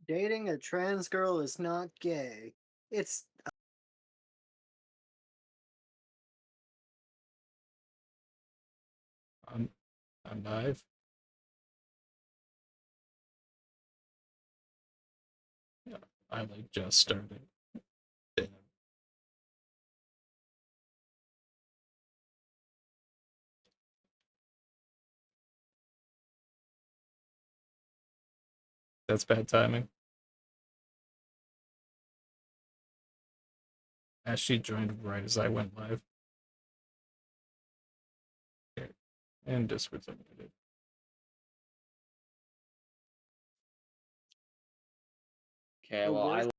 Dating a trans girl is not gay. It's I'm I'm live. Yeah, I like just started. Damn. That's bad timing. As she joined right as I went live. Okay. And Discord's unmuted. Okay, the well, worst.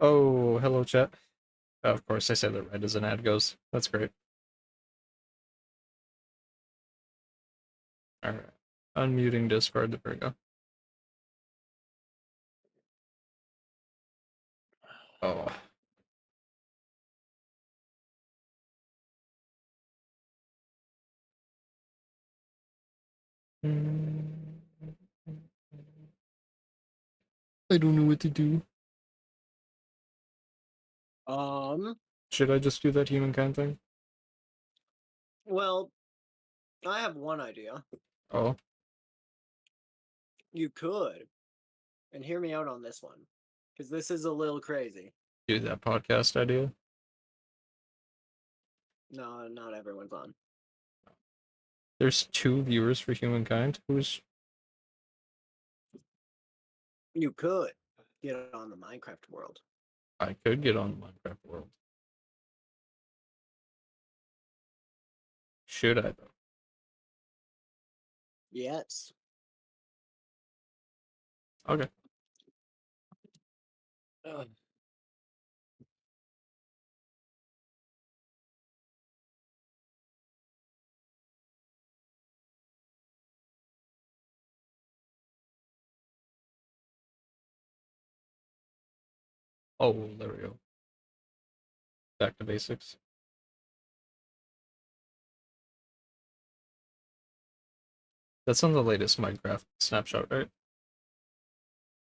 Oh, hello chat. Of course I said that red as an ad goes. That's great. Alright. Unmuting Discord, there we go. Oh. I don't know what to do. Should I just do that humankind thing? Well, I have one idea. Oh, You could, and hear me out on this one, because this is a little crazy. do that podcast idea. No, not everyone's on. There's 2 viewers for humankind. Who's You could get on the Minecraft world. I could get on the Minecraft world. Should I though? Yes. Okay. Ugh. Oh, there we go. Back to basics. That's on the latest Minecraft snapshot, right?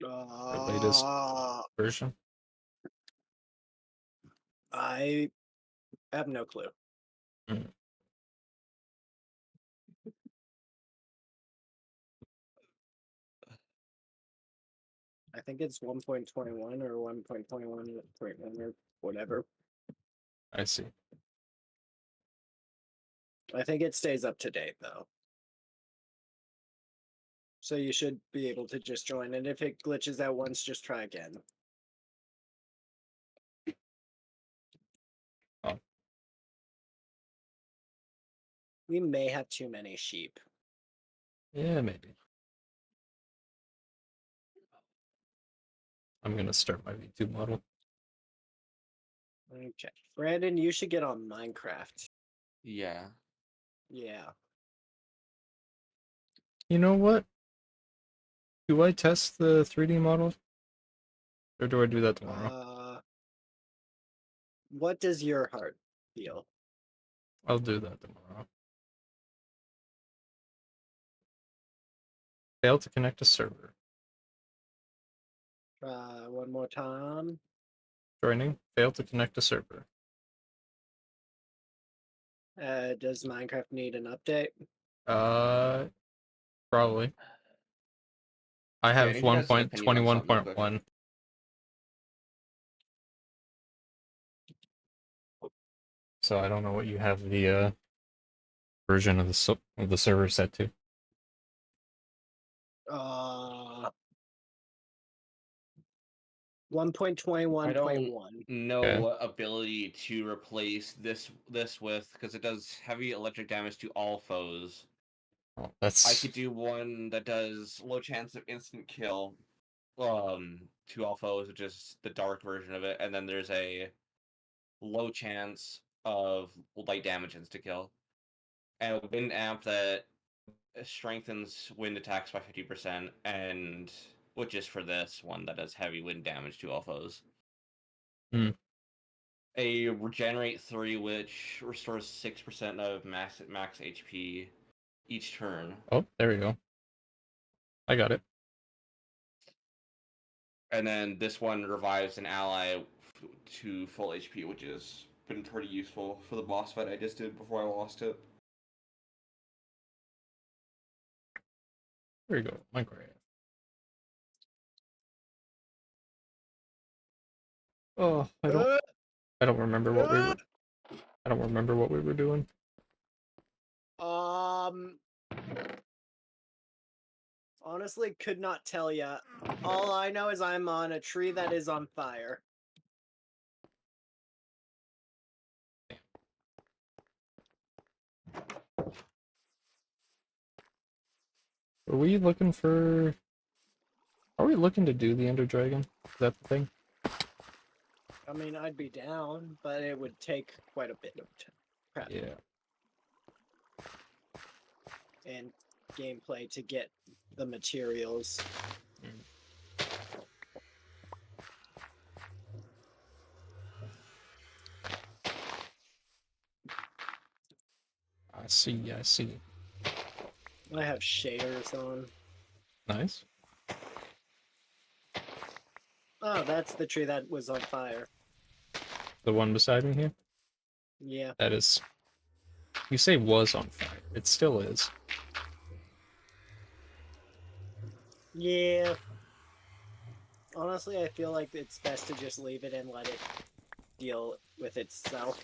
Or latest version. I have no clue. Mm. I think it's 1.21 or 1.21.1 or whatever. I see. I think it stays up to date though. So you should be able to just join, and if it glitches out once, just try again. Oh. We may have too many sheep. Yeah, maybe. I'm gonna start my V2 model. Okay. Brandon, you should get on Minecraft. Yeah. Yeah. You know what? Do I test the 3D model? Or do I do that tomorrow? What does your heart feel? I'll do that tomorrow. Fail to connect to server. One more time. Joining. Fail to connect to server. Does Minecraft need an update? Probably. I I have need you guys' opinion on something real quick. 1.21.1. So I don't know what you have the version of the server set to. 1.21.1. I don't know Okay. what ability to replace this with, because it does heavy electric damage to all foes. Well, I that's could do one that does low chance of instant kill, to all foes, which is the dark version of it, and then there's a low chance of light damage instant kill, and a wind amp that strengthens wind attacks by 50%, and which is for this one that does heavy wind damage to all foes. A regenerate 3, which restores 6% of max HP each turn. Oh, there we go. I got it. And then this one revives an ally to full HP, which has been pretty useful for the boss fight I just did before I lost it. There you go. Minecraft. Oh, I don't remember what we were. I don't remember what we were doing. Honestly, could not tell ya. All I know is I'm on a tree that is on fire. Are we looking for? Are we looking to do the Ender Dragon? Is that the thing? I mean, I'd be down, but it would take quite a bit of prep Yeah. and gameplay to get the materials. I see. I see. I have shaders on. Nice. Oh, that's the tree that was on fire. The one beside me here. Yeah. That is. You say was on fire. It still is. Yeah. Honestly, I feel like it's best to just leave it and let it deal with itself.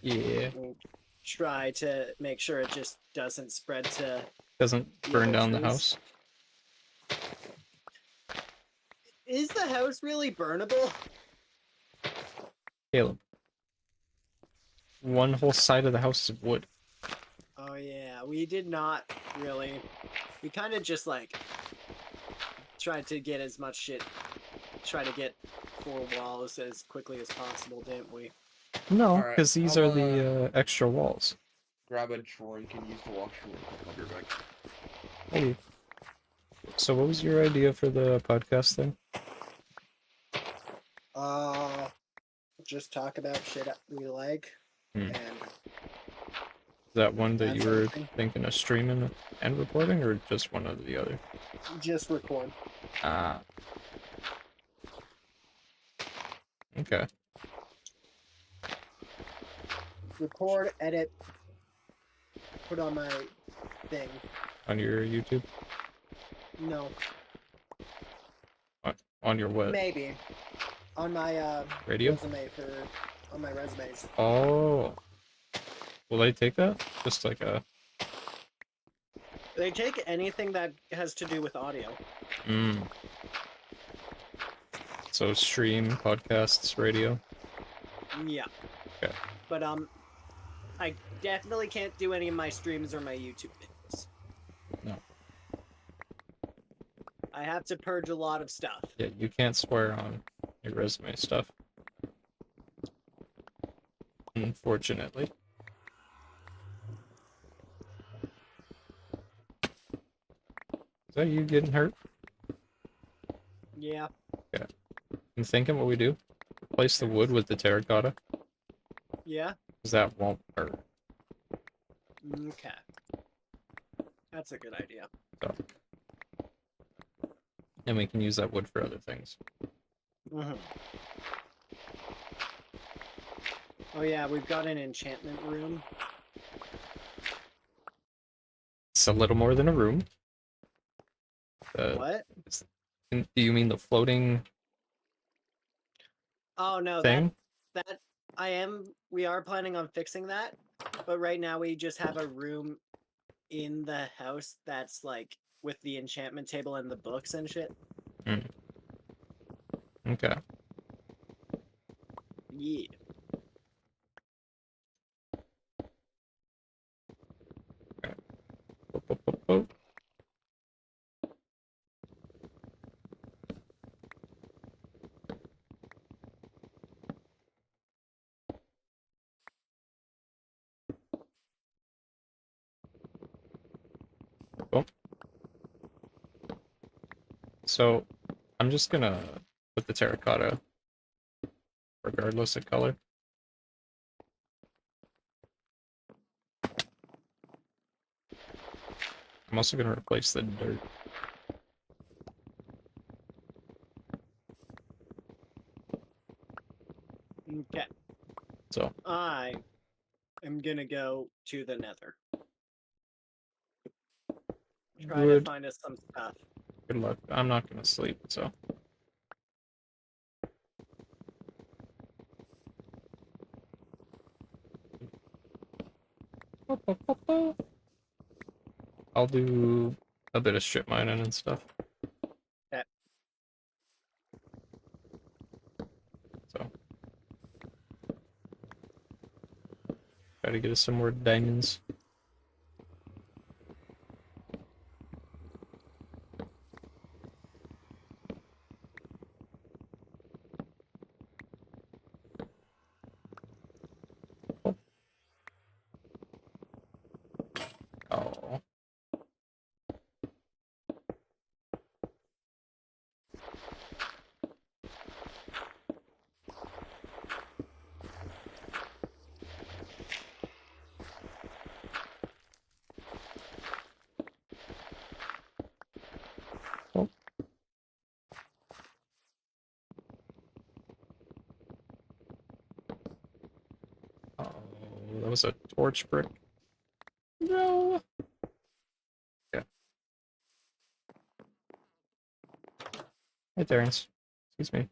Yeah. And try to make sure it just doesn't spread to Doesn't burn down the trees. house. Is the house really burnable? Caleb. One whole side of the house is wood. Oh yeah, we did not really. We kind of just like tried to get as much shit. Try to get 4 walls as quickly as possible, didn't we? No, Alright, because these I'll, are the extra walls. grab a drink and use the washroom real quick. I'll be right back. Hey. So what was your idea for the podcast thing? Just talk about shit we like, Hmm. and Is that one that that's you were everything. thinking of streaming and reporting, or just one or the other? Just record. Ah. Okay. Record, edit, put on my thing. On your YouTube? No, On your what? maybe on my Radio? resume on my resumes. Oh. Will they take that? Just like a... They take anything that has to do with audio. So stream, podcasts, radio? Yeah. Okay. But I definitely can't do any of my streams or my YouTube videos. No. I have to purge a lot of stuff. Yeah, you can't swear on your resume stuff. Unfortunately. Is that you getting hurt? Yeah. Yeah. I'm thinking what we do? Replace the wood with the terracotta. Yeah. Because that won't hurt. Okay. That's a good idea. So. And we can use that wood for other things. Mm-hmm. Oh yeah, we've got an enchantment room. It's a little more than a room. What? Do you mean the floating Oh no, thing? that we are planning on fixing that, but right now we just have a room in the house that's like with the enchantment table and the books and shit. Mm. Okay. Yeah. Oh. Oh. So, I'm just gonna put the terracotta regardless of color. I'm also gonna replace the dirt. Okay. So, I am gonna go to the nether. Try to good, find us some stuff. good luck. I'm not gonna sleep, so. I'll do a bit of strip mining and stuff. Okay. So. Try to get us some more diamonds. Oh. Oh. Oh, that was a torch brick. No. Yeah. Hey, Terrence. Excuse me.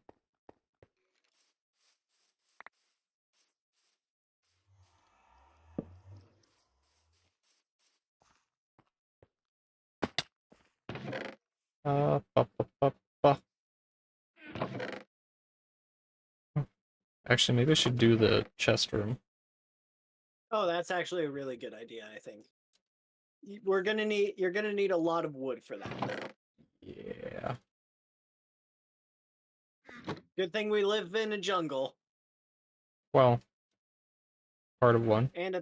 Ba, ba, ba, ba. Actually, maybe I should do the chest room. Oh, that's actually a really good idea, I think. You're gonna need a lot of wood for that. Yeah. Good thing we live in a jungle Well, part of one. and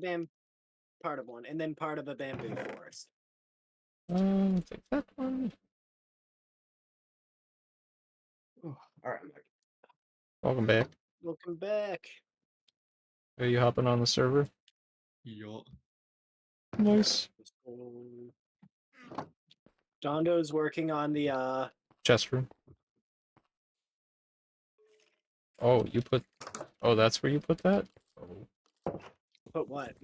part of one, and then part of a bamboo forest. Take that one. All right, I'm back. Welcome back. Welcome back. Are you hopping on the server? Yup. Nice. Dondo's working on the Chest room. Oh, you put. Oh, that's where you put that. Oh. Put what?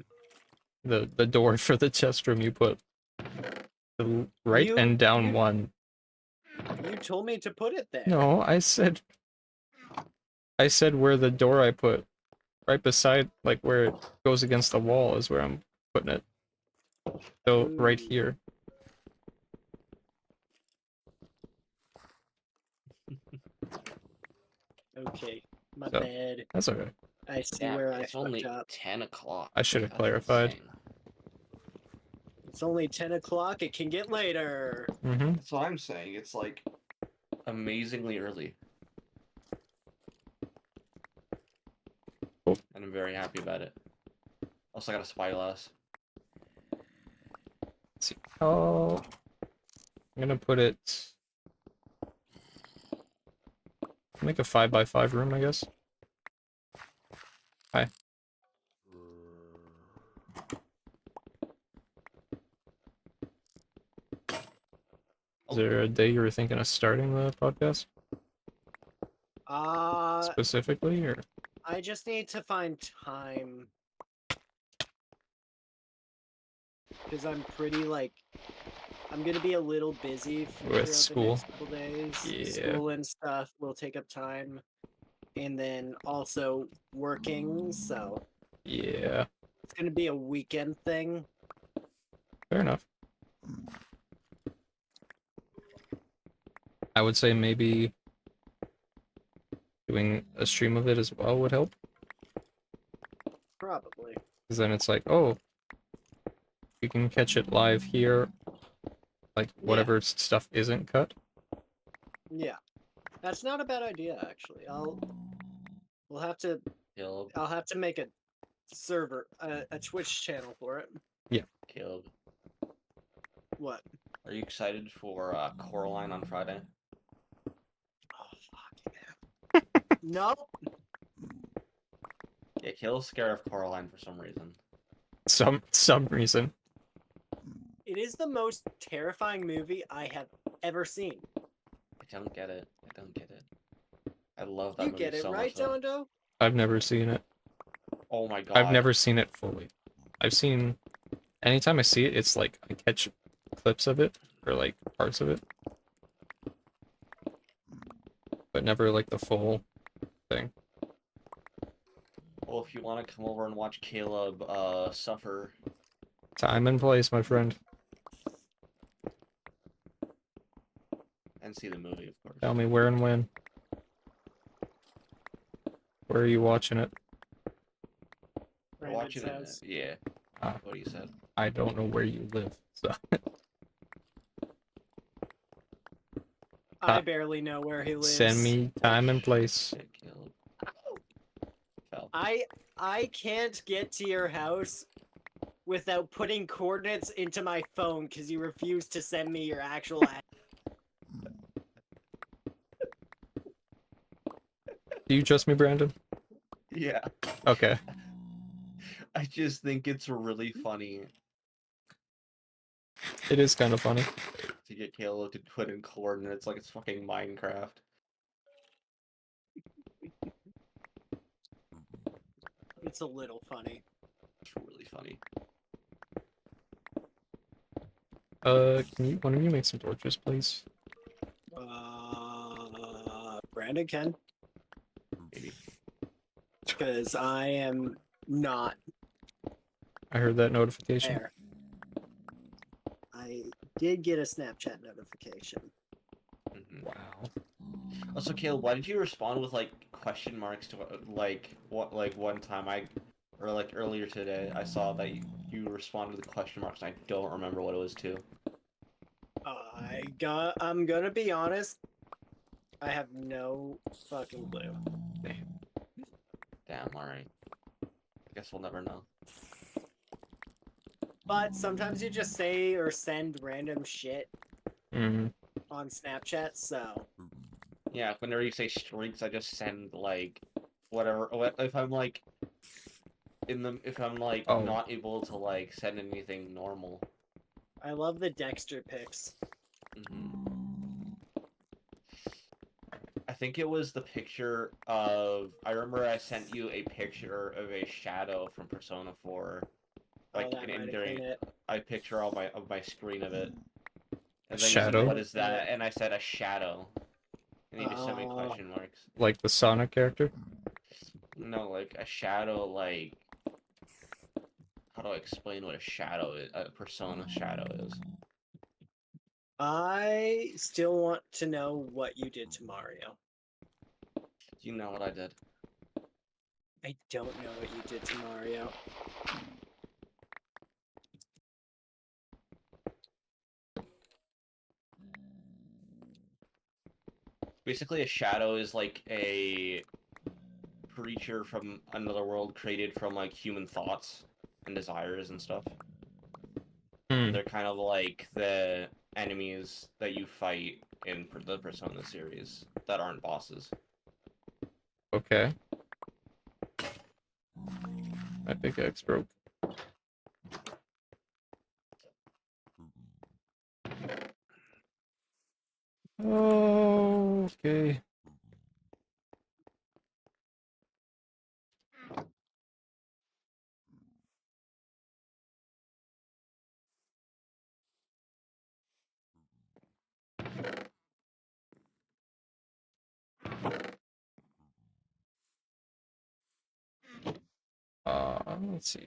The door for the chest room. You put the right You- and down you- one. You told me to put it there. No, I said where the door I put. Right beside, like where it goes against the wall is where I'm putting it. So right Ooh. here. Okay, my So, bad. that's okay. I see Damn, where I it's fucked only up. 10 o'clock. I should have That's clarified. insane. It's only 10 o'clock. It can get later. Mm-hmm. That's what I'm saying. It's like amazingly early. Cool. And I'm very happy about it. Also got a spyglass. Let's see. Oh, I'm gonna put it. Make a 5x5 room, I guess. Hi. Is there a day you were thinking of starting the podcast specifically, or? I just need to find time. Because I'm pretty, like, I'm gonna be a little busy throughout the school? next couple days. Yeah. School and stuff will take up time. And then also working, so Yeah. it's gonna be a weekend thing. Fair enough. I would say maybe doing a stream of it as well would help. Probably. Because then it's like, oh, you can catch it live here. Like, whatever stuff isn't cut. Yeah. That's not a bad idea, actually. We'll have to Caleb. I'll have to make a server, a Twitch channel for it. Caleb. What? Are you excited for Coraline on Friday? Oh, fuck yeah. Nope. Yeah, Caleb's scared of Coraline for some reason. Some reason. It is the most terrifying movie I have ever seen. I don't get it. I don't get it. I love that You movie get it, so right, much. Though. Dondo? I've never seen it. Oh my god. I've never seen it fully. I've seen... Anytime I see it, it's like I catch clips of it, or like parts of it. But never like the full thing. Well, if you want to come over and watch Caleb suffer, Time and place, my friend. and see the movie, of course. Tell me where and when. Where are you watching it? We're Brandon watching it. says. Yeah. Ah. What you said. I don't know where you live, so... I barely know where he lives. Send me time and place. Shit, Caleb. Fell. I can't get to your house without putting coordinates into my phone because you refuse to send me your actual address. Do you trust me, Brandon? Yeah. Okay. I just think it's really funny It is kind of funny. to get Caleb to put in coordinates like it's fucking Minecraft. It's a little funny. It's really funny. Can you, one of you make some torches, please? Brandon can. Maybe. Because I am not I heard that notification. there. I did get a Snapchat notification. Mhm. Wow. Also, Caleb, why did you respond with like question marks to like what one time or like earlier today I saw that you responded with question marks and I don't remember what it was to. I'm gonna be honest. I have no fucking clue. Damn. All right. I guess we'll never know. But sometimes you just say or send random shit Mm. on Snapchat, so Yeah. Whenever you say streaks, I just send like whatever. If I'm like if I'm like Oh. not able to like send anything normal. I love the Dexter pics. I think it was the picture of. I remember I sent you a picture of a shadow from Persona 4. Like that might have during been it. I picture all my screen of it. And then Shadow? you said, "What is that?" And I said a shadow. And you just sent me Oh. question marks. Like the Sonic character? No, like a shadow. Like how do I explain what a shadow is? A Persona shadow is. I still want to know what you did to Mario. You know what I did. I don't know what you did to Mario. Basically, a shadow is like a creature from another world created from like human thoughts and desires and stuff. And they're kind of like the enemies that you fight in the Persona series that aren't bosses. Okay. My pickaxe broke. Oh, okay. Let's see.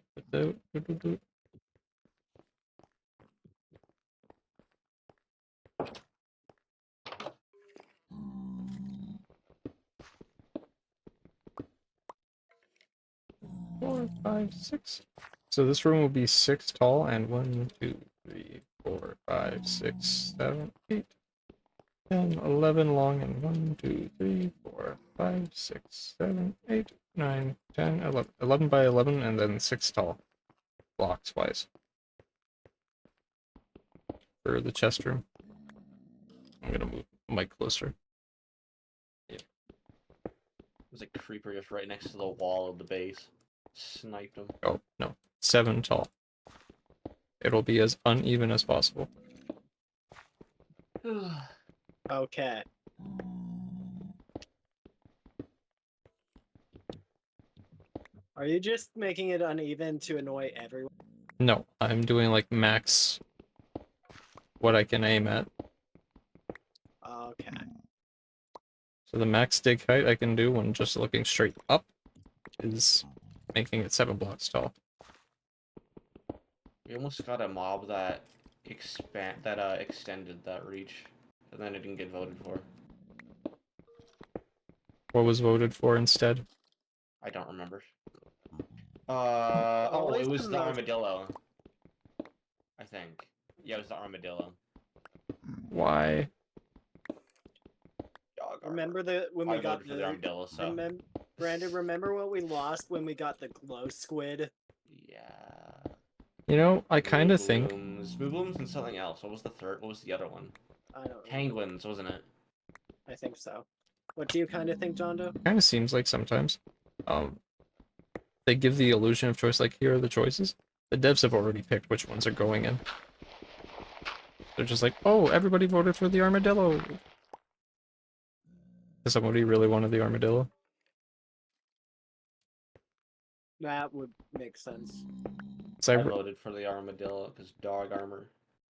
4, 5, 6. So this room will be 6 tall and 1, 2, 3, 4, 5, 6, 7, 8, 10, 11 long and 1, 2, 3, 4, 5, 6, 7, 8, 9, 10, 11. 11 by 11 and then 6 tall. Blocks wise. For the chest room. I'm gonna move the mic closer. There's a creeper just right next to the wall of the base. Sniped him. Oh, no. 7 tall. It'll be as uneven as possible. Okay. Are you just making it uneven to annoy everyone? No, I'm doing like max what I can aim at. Okay. So the max dig height I can do when just looking straight up is making it 7 blocks tall. We almost got a mob that extended that reach, and then it didn't get voted for. What was voted for instead? I don't remember. It Always was the the most- armadillo. I think. Yeah, it was the armadillo. Why? Dog armor. Remember when I we got voted for the armadillo, so. Brandon, remember what we lost when we got the glow squid? Yeah. You know, I kind of think... Blooms and something else. What was the third? What was the other one? I don't know. Penguins, wasn't it? I think so. What do you kind of think, Jondo? Kind of seems like sometimes. They give the illusion of choice, like, here are the choices. The devs have already picked which ones are going in. They're just like, oh, everybody voted for the armadillo. Does somebody really wanted the armadillo? That would make sense. So I voted for the armadillo because dog armor.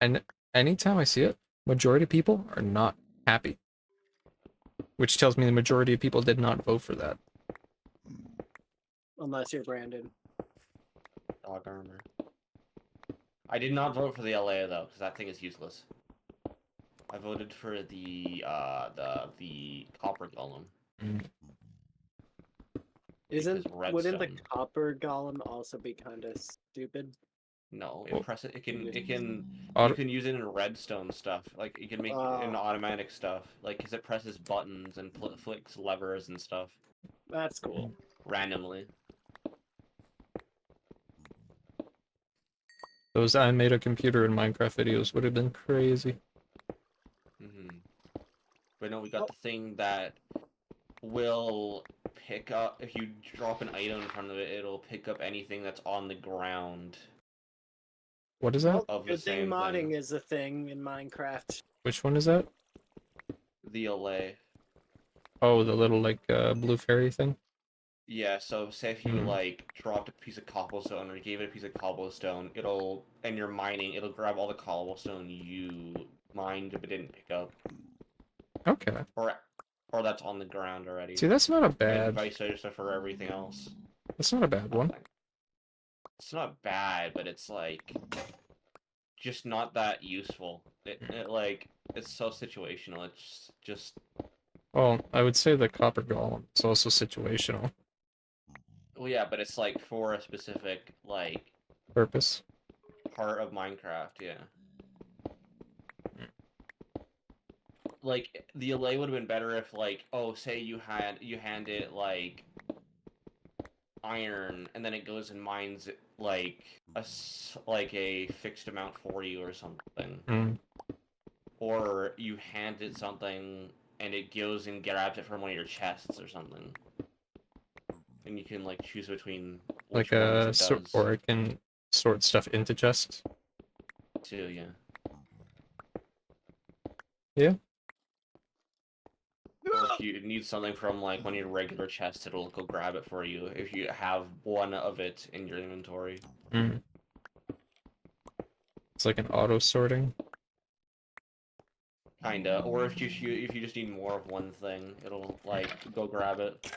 And anytime I see it, majority of people are not happy. Which tells me the majority of people did not vote for that. Unless you're Brandon. Dog armor. I did not vote for the LA though, because that thing is useless. I voted for the copper golem. Wouldn't the redstone. copper golem also be kind of stupid? No, Well, press it. You can use it in redstone stuff. Like you can make it in automatic stuff. Like because it presses buttons and flicks levers and stuff. That's cool. Randomly. Those I made a computer in Minecraft videos would have been crazy. But no, we got the thing that will pick up if you drop an item in front of it. It'll pick up anything that's on the ground. What is that? Well, Of the good thing same modding thing. is a thing in Minecraft. Which one is that? The LA. Oh, the little, like, blue fairy thing? Yeah, so say if you, like, dropped a piece of cobblestone or gave it a piece of cobblestone, and you're mining, it'll grab all the cobblestone you mined but didn't pick up. Okay. Or that's on the ground already. See, that's not a And bad... vice versa for everything else. That's not a bad one. It's not bad, but it's, like, just not that useful. It's so situational, it's just... Well, I would say the copper golem is also situational. Well, yeah, but it's like for a specific like Purpose. part of Minecraft. Yeah. Like the delay would have been better if like, oh, say you hand it like iron and then it goes and mines like like a fixed amount for you or something. Mm. Or you hand it something and it goes and grabs it from one of your chests or something. And you can like choose between which Like ones a it sort, does. or it can sort stuff into chests. Too, yeah. Yeah. Or if you need something from like one of your regular chests, it'll go grab it for you if you have one of it in your inventory. Mm. It's like an auto sorting. Kinda. Or if you just need more of one thing, it'll like go grab it.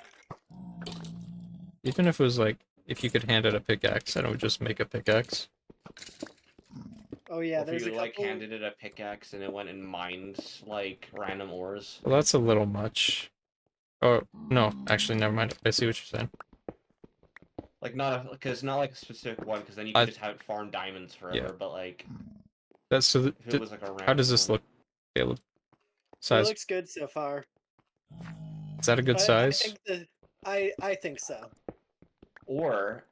Even if it was like, if you could hand it a pickaxe and it would just make a pickaxe. Oh yeah, Or if there's a you like couple. handed it a pickaxe and it went and mined like random ores. Well, that's a little much. Oh, no, actually, never mind. I see what you're saying. Like because not like a specific one, because then you I- can just have it farm diamonds forever. Yeah. But like That's so. if it was like a random How does this one, look, Caleb? It Size. looks good so far. Is that a good I size? think I think so. or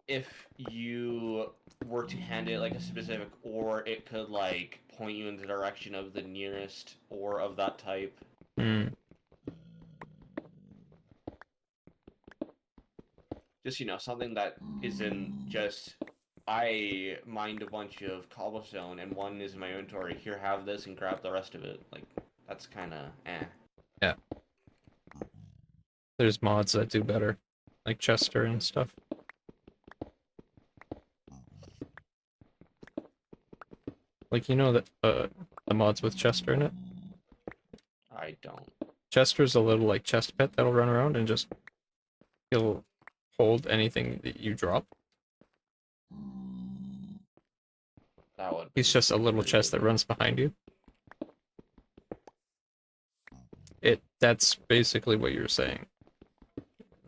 if you were to hand it like a specific ore, it could like point you in the direction of the nearest ore of that type. Hmm. Just something that isn't just I mined a bunch of cobblestone and one is in my inventory. Here, have this and grab the rest of it. Like that's kind of eh. Yeah. There's mods that do better, like Chester and stuff. Like, you know that the mods with Chester in it? I don't. Chester's a little like chest pet that'll run around and just he'll hold anything that you drop. That would. He's be just a little pretty chest that good. runs behind you. That's basically what you're saying.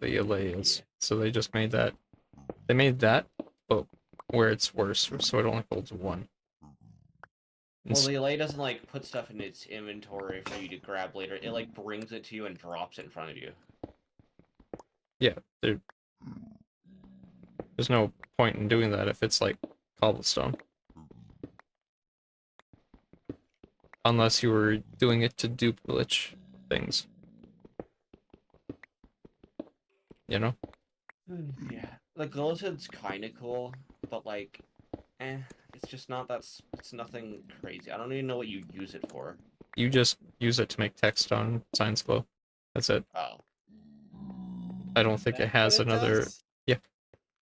The delay is. So they just made that. They made that, but where it's worse, so it only holds one. Well, the delay doesn't like put stuff in its inventory for you to grab later. It like brings it to you and drops it in front of you. Yeah, there's no point in doing that if it's like cobblestone. Unless you were doing it to dupe glitch things. You know? Yeah, the glowstone's kind of cool, but like, it's just not it's nothing crazy. I don't even know what you use it for. You just use it to make text on Science Glow. That's it. Oh, I don't think it That's has what it another... does? Yeah.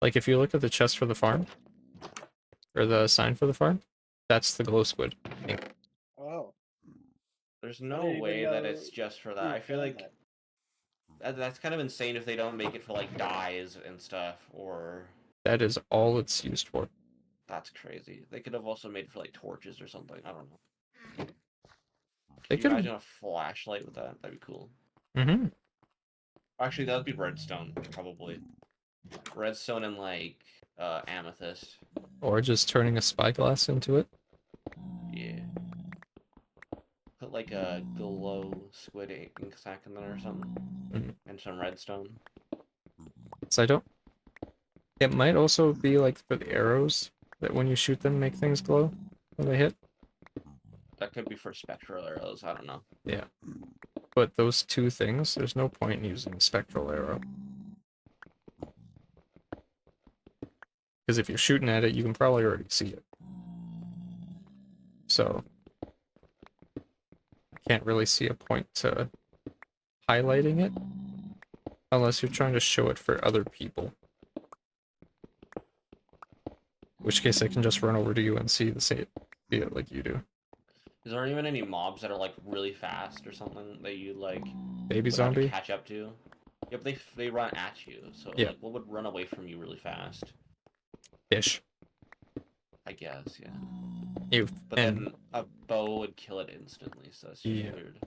Like, if you look at the chest for the farm, or the sign for the farm, that's the glow squid. Oh. there's I no didn't even way that know it's just for that. you I feel had like that's kind of insane if they don't make it for like dyes and stuff, or That is all it's used for. that's crazy. They could have also made it for like torches or something. I don't know. They Can you could... imagine a flashlight with that? That'd be cool. Mm-hmm. Actually, that would be redstone, probably. Redstone and like amethyst. Or just turning a spyglass into it. Yeah. Put like a glow squid ink sack in there or something. Mhm. And some redstone. So I don't... It might also be like for the arrows, that when you shoot them make things glow when they hit. That could be for spectral arrows, I don't know. Yeah. But those two things, there's no point in using a spectral arrow. Because if you're shooting at it, you can probably already see it. So, I can't really see a point to highlighting it. Unless you're trying to show it for other people. In which case I can just run over to you and see it like you do. Is there even any mobs that are like really fast or something that you like Baby would have to zombie? catch up to? Yep, they run at you, so Yeah. like what would run away from you really fast? Fish. I guess, yeah. You But then a bow would kill it instantly, so it's just Yeah. weird.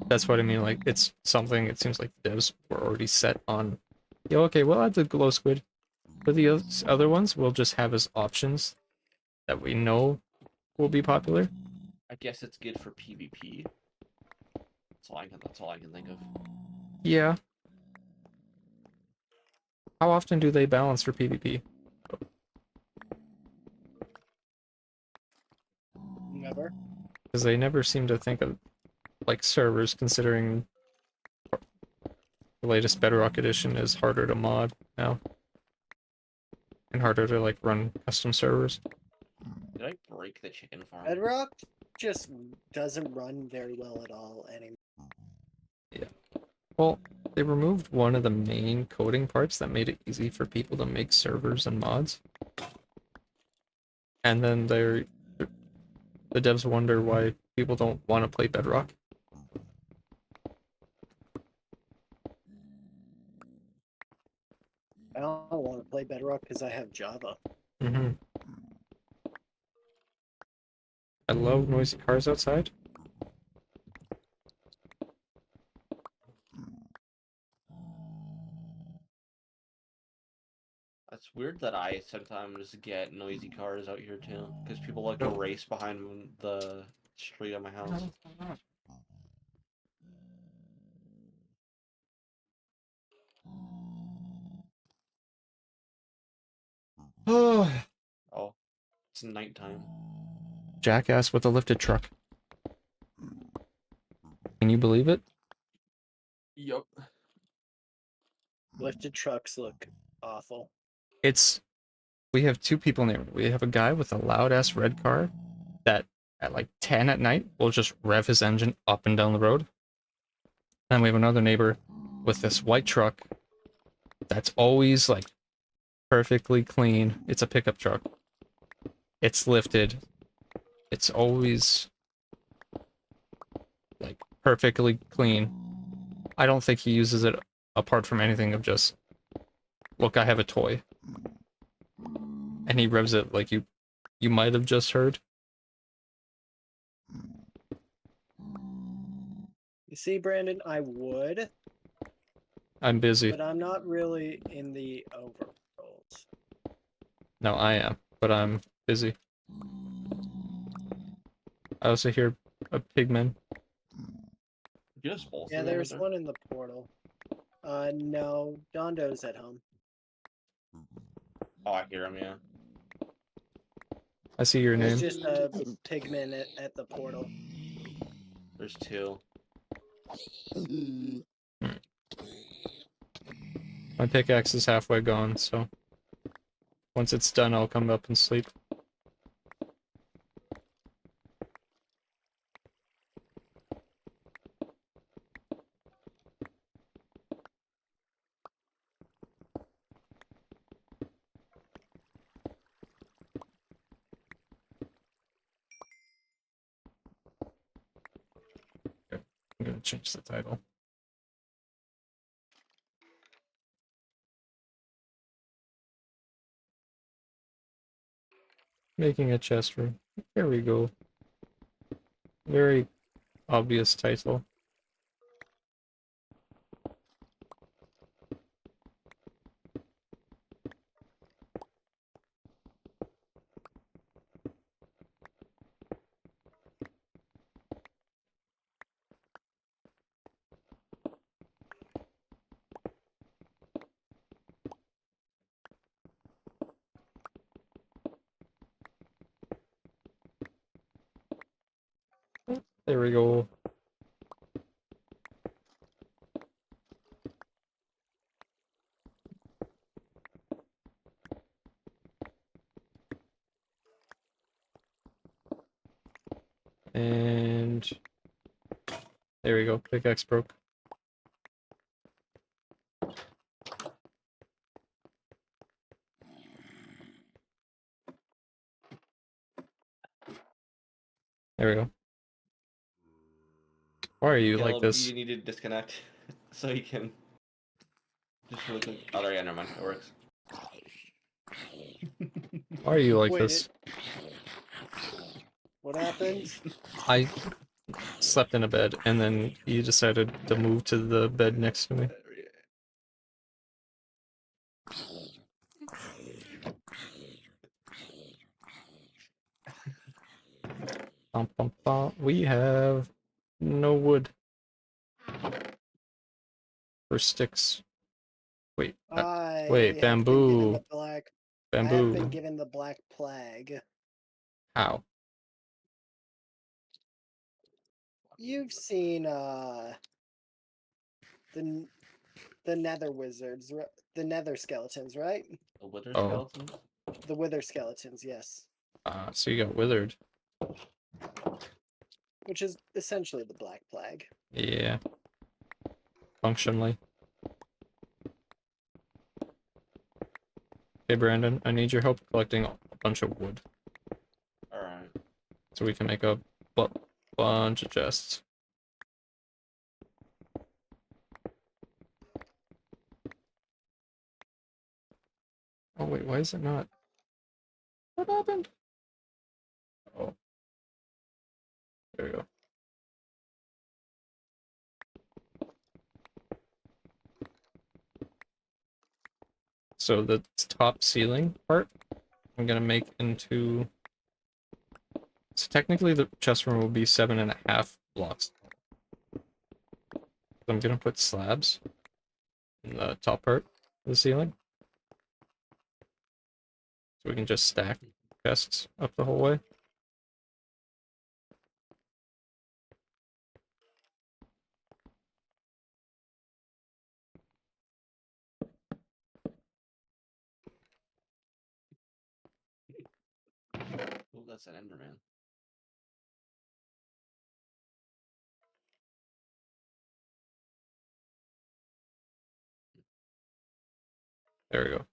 that's what I mean, like, it's something, it seems like the devs were already set on Yeah, okay, we'll add the glow squid. For the other ones, we'll just have as options that we know will be popular. I guess it's good for PvP. That's all I can think of. Yeah. How often do they balance for PvP? Never. Because they never seem to think of, like, servers, considering the latest Bedrock edition is harder to mod now. And harder to, like, run custom servers. Did I break the chicken farm? Bedrock just doesn't run very well at all anymore. Well, they removed one of the main coding parts that made it easy for people to make servers and mods. And then the devs wonder why people don't want to play Bedrock. I don't want to play Bedrock because I have Java. Mm-hmm. I love noisy cars outside. That's weird that I sometimes get noisy cars out here too, because people like to race behind the street of my house. Oh, Oh, it's nighttime. jackass with a lifted truck. Can you believe it? Yup. Lifted trucks look awful. We have two people in there. We have a guy with a loud ass red car that at like 10 at night will just rev his engine up and down the road. And we have another neighbor with this white truck that's always like perfectly clean. It's a pickup truck. It's lifted. It's always like perfectly clean. I don't think he uses it apart from anything of just, look, I have a toy. And he revs it like you might have just heard. You see, Brandon, I would, I'm busy. but I'm not really in the overworld. No, I am, but I'm busy. I also hear a pigman. Just both Yeah, of them there's there? one in the portal. No, Dondo's at home. Oh, I hear him. Yeah. I see your There's name. just a pigman at the portal. There's two. My pickaxe is halfway gone, so once it's done, I'll come up and sleep. Okay, I'm gonna change the title. Making a chest room. There we go. Very obvious title. There we go. And there we go. Pickaxe broke. There we go. Why are you like Caleb, this? you need to disconnect so you can just really quick. Oh, there, yeah, never mind. It works. Why are you like Wait, this? What happened? I slept in a bed, and then you decided to move to the bed next to me. Bum, bum, bum. We have no wood for sticks. Wait, wait, I have been given bamboo, the black. I have been bamboo. given the black plague. How? You've seen the the nether wizards, the nether skeletons, right? The wither Oh. skeleton. The wither skeletons, yes. So you got withered. Which is essentially the black plague. Yeah. Functionally. Hey, Brandon, I need your help collecting a bunch of wood All right. so we can make a bunch of chests. Oh, wait, why is it not? What happened? Oh. There we go. So the top ceiling part, I'm gonna make into... So technically the chest room will be 7.5 blocks. I'm gonna put slabs in the top part of the ceiling. So we can just stack chests up the whole way. Oh, that's an Enderman. There we go.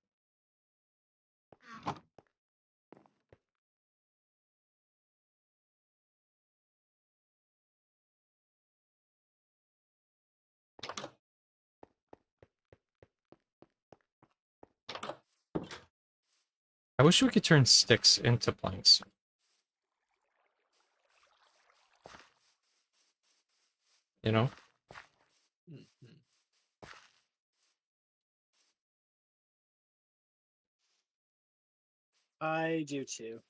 I wish we could turn sticks into planks. You know? Mhm. I do too.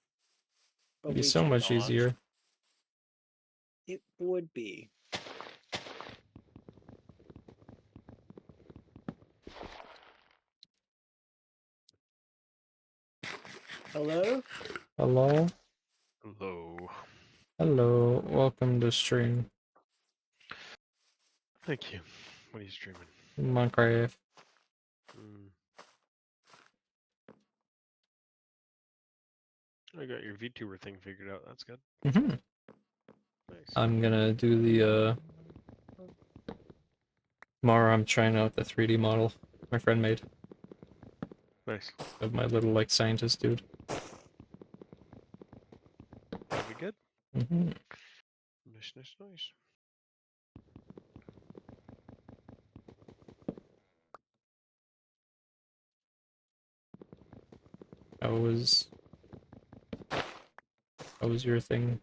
But It'd be we so much cannot. easier. It would be. Hello? Hello? Hello. Hello. Welcome to stream. Thank you. What are you streaming? Minecraft. Mm. I got your VTuber thing figured out. That's good. Mm-hmm. Nice. I'm gonna do the, tomorrow I'm trying out the 3D model my friend made Nice. of my little, like, scientist dude. That'll be good. Mm-hmm. Nice, nice, nice. How was... How was your thing?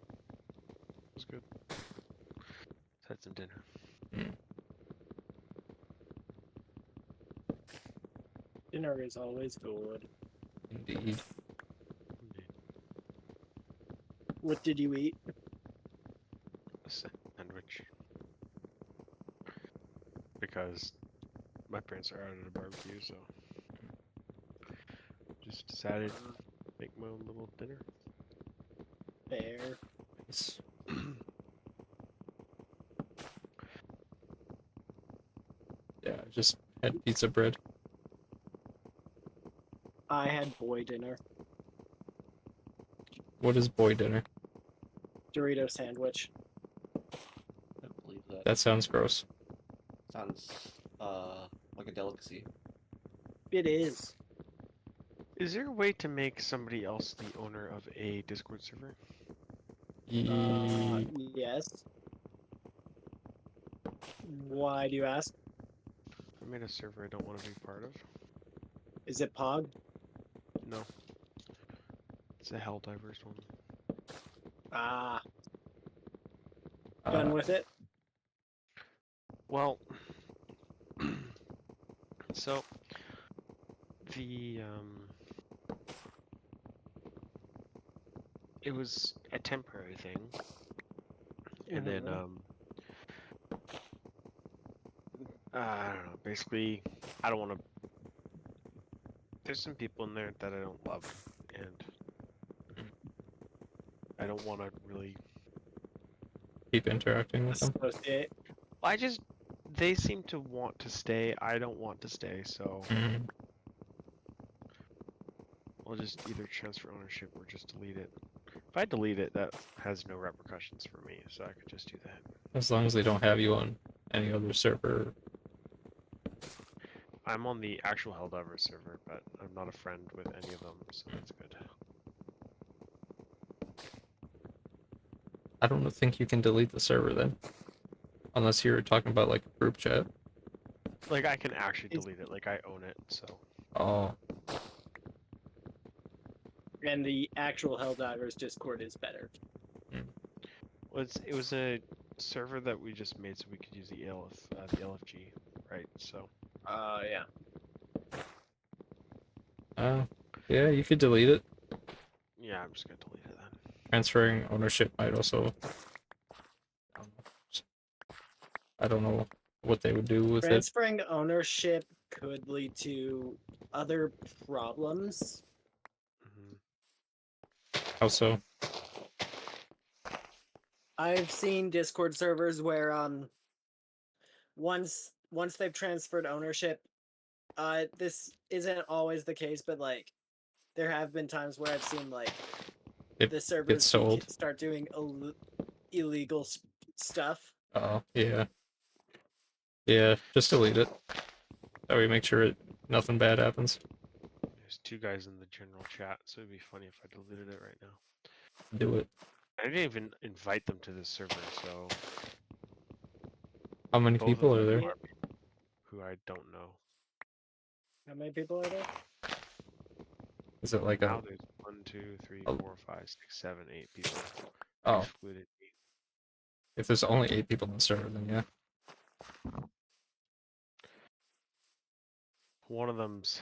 Was good. Had some dinner. Mm, Dinner is always good. indeed. Indeed. What did you eat? A sandwich. Because my parents are out at a barbecue, so just decided to make my own little dinner. Fair. Nice. Yeah, I just had pizza bread. I had boy dinner. What is boy dinner? Dorito sandwich. I don't believe that. That sounds gross. Sounds like a delicacy. It is. Is there a way to make somebody else the owner of a Discord server? Yes. Why do you ask? I made a server I don't want to be part of. Is it Pog? No. It's a Helldivers one. Ah, done Uh, with it? Well, so the it was a temporary thing, and then I don't know. Basically, I don't want to. There's some people in there that I don't love, and I don't want to really. Keep interacting with them. Associate. I just. They seem to want to stay. I don't want to stay, so Mm. I'll just either transfer ownership or just delete it. If I delete it, that has no repercussions for me, so I could just do that. As long as they don't have you on any other server. I'm on the actual Helldiver server, but I'm not a friend with any of them, so that's good. I don't think you can delete the server then. Unless you're talking about like a group chat. Like, I can actually delete it, like, I own it, so. Oh, And the actual Helldivers Discord is better. Well, it was a server that we just made so we could use the LFG, right? So. Yeah. yeah, you could delete it. Yeah, I'm just gonna delete it then. Transferring ownership might also. I don't know what they would do with it. Transferring ownership could lead to other problems. How so? I've seen Discord servers where once they've transferred ownership, this isn't always the case, but like there have been times where I've seen like It the servers gets sold. start doing illegal stuff. Oh, yeah. Yeah, just delete it. That way make sure nothing bad happens. There's 2 guys in the general chat, so it'd be funny if I deleted it right now. Do it. I didn't even invite them to this server, so. How many both people of are them there? who I don't know. How many people are there? Is it like Now a... there's 1, 2, 3, Oh. 4, 5, 6, 7, 8 people. Oh, Excluded me. if there's only 8 people in the server, then yeah. One of them's.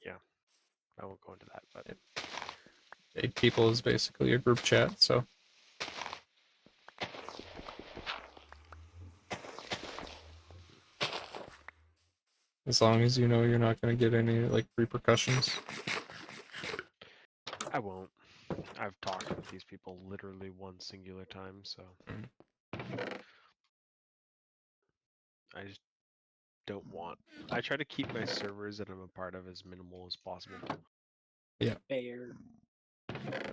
Yeah, I won't go into that, but 8 people is basically a group chat, so... As long as you know you're not going to get any, like, repercussions. I won't. I've talked with these people literally one singular time, so. I just don't want. I try to keep my servers that I'm a part of as minimal as possible. Fair.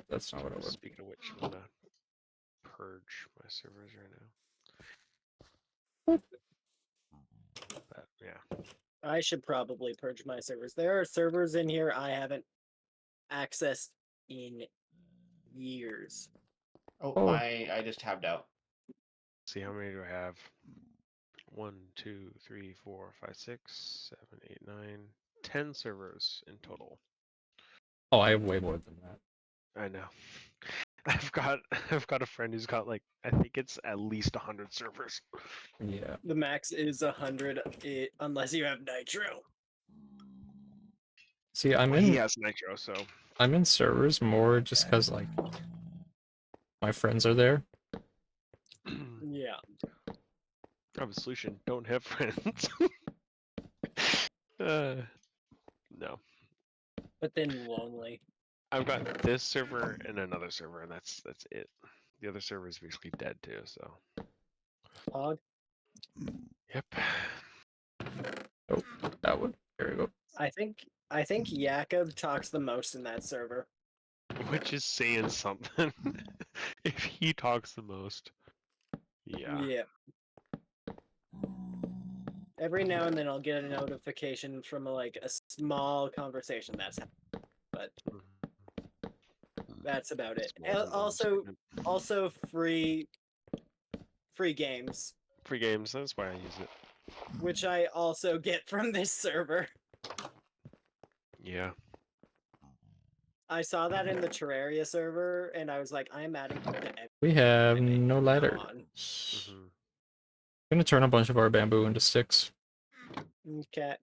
That's not what I would... Speaking of which, I'm gonna purge my servers right now. But yeah. I should probably purge my servers. There are servers in here I haven't accessed in years. Oh. I just tabbed out. See, how many do I have? 1, 2, 3, 4, 5, 6, 7, 8, 9, 10 servers in total. Oh, I have way more than that. I know. I've got a friend who's got like I think it's at least 100 servers. Yeah. The max is 100 unless you have Nitro. See, I'm Well, he in... has Nitro, so. I'm in servers more just because, like, my friends are there. Yeah. I have a solution. Don't have friends. No. But then lonely. I've got this server and another server, and that's it. The other server is basically dead too, so. Hog. Yep. Oh, that one. There we go. I think Jakob talks the most in that server. Which is saying something. If he talks the most. Yeah. Every now and then I'll get a notification from like a small conversation that's happened, but that's about it. Small Also free games, free games, that's why I use it. which I also get from this server. Yeah. I saw that in the Terraria server, and I was like, I'm adding it to We have everything no from ladder. now on. Mhm. I'm gonna turn a bunch of our bamboo into sticks. Okay.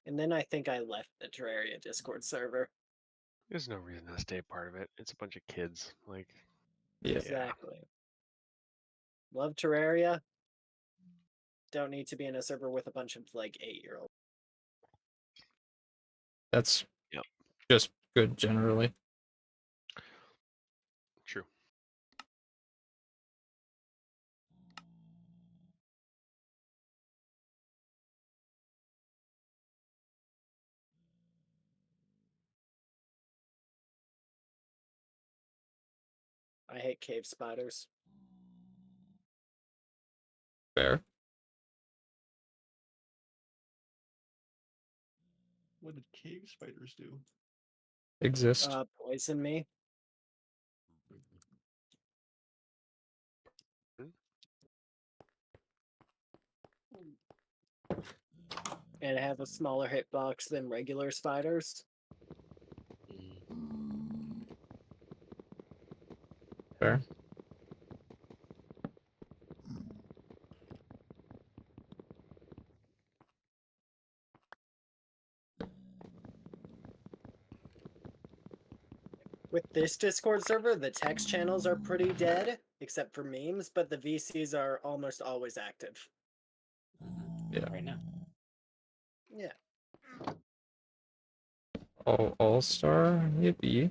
And then I think I left the Terraria Discord server. There's no reason to stay a part of it. It's a bunch of kids. Like, Yeah. Exactly. Love Terraria. Don't need to be in a server with a bunch of like 8-year-olds. That's Yep. just good generally. true. I hate cave spiders. Fair. What did cave spiders do? Exist. Poison me. And have a smaller hitbox than regular spiders. Fair. With this Discord server, the text channels are pretty dead, except for memes, but the VCs are almost always active. Yeah. Right now. Yeah. All-star? Yippee.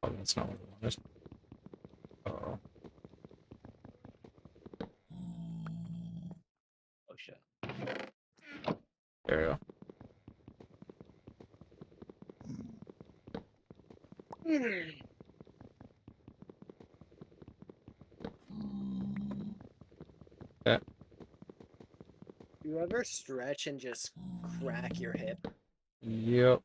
Oh, that's not what I wanted. Oh. Oh shit. There we go. Yeah. You ever stretch and just crack your hip? Yep.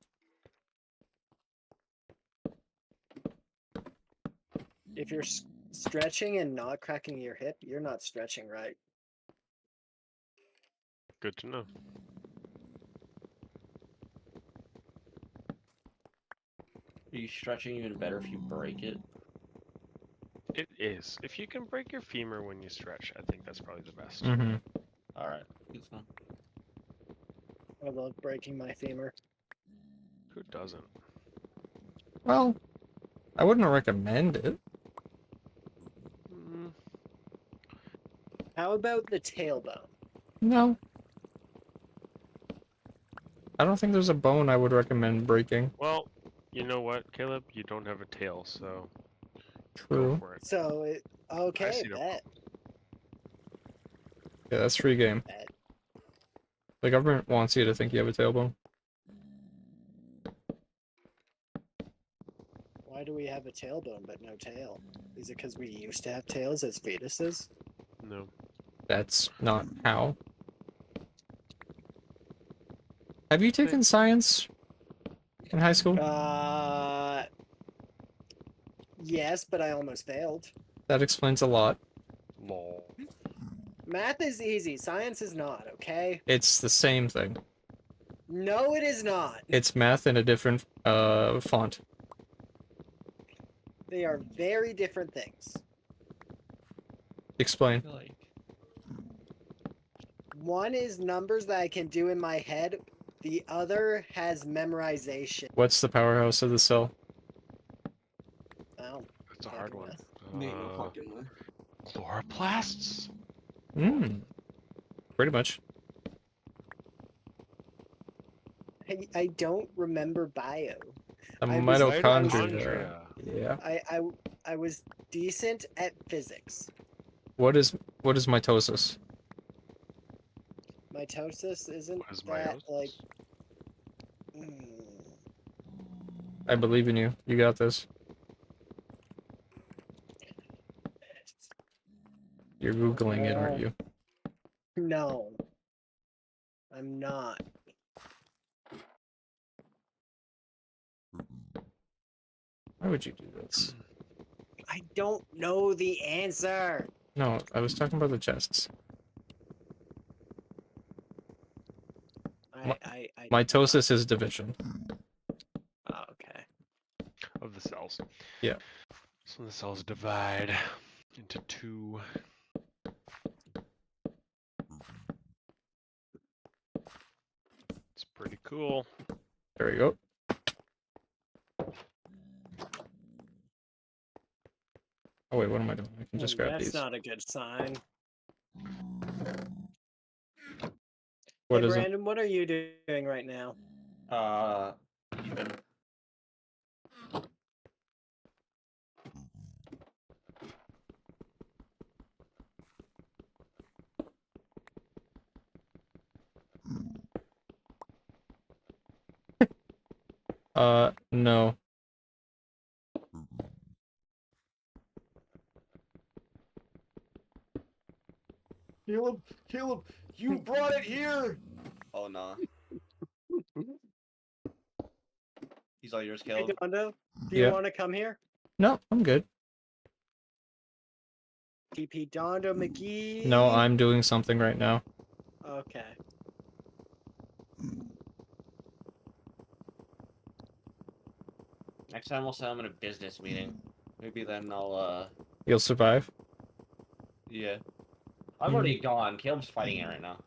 If you're stretching and not cracking your hip, you're not stretching right. Good to know. Are you stretching even better if you break it? It is. If you can break your femur when you stretch, I think that's probably the best. Mm-hmm. Alright. Good to know. I love breaking my femur. Who doesn't? Well, I wouldn't recommend it. Mm, How about the tailbone? No. I don't think there's a bone I would recommend breaking. well, you know what, Caleb? You don't have a tail, so go True. for it. So, okay, see no bet. Yeah, that's free game. Bet. The government wants you to think you have a tailbone. Why do we have a tailbone but no tail? Is it because we used to have tails as fetuses? No. That's not how. Have you taken science in high school? Yes, but I almost failed. That explains a lot. Lol. Math is easy, science is not, okay? It's the same thing. No, it is not. It's math in a different font. They are very different things. Explain. Like, One is numbers that I can do in my head. The other has memorization. What's the powerhouse of the cell? Oh, That's a fucking hard one. math. ain't no fucking way. Chloroplasts? Hmm. Pretty much. I don't remember bio. The I was- mitochondria. Yeah. I was decent at physics. What is mitosis? Mitosis isn't What is that meiosis? like? I believe in you. You got this. You're Googling it, aren't you? No, I'm not. Why would you do this? I don't know the answer. No, I was talking about the chests. I Mitosis is division. oh, okay. Yeah. So the cells divide into 2. It's pretty cool. There we go. Oh wait, what am I doing? I can just grab That's these. not a good sign. What Hey, is it? Brandon, what are you doing right now? Even. No. Caleb, you brought it here. Oh no. He's all yours, Hey, Caleb. Dondo, do you Yeah. want to come here? No, I'm good. TP Dondo McGee. No, I'm doing something right now. Okay. Next time we'll send him in a business meeting. Maybe then I'll You'll survive. yeah. I've already gone. Caleb's fighting it right now.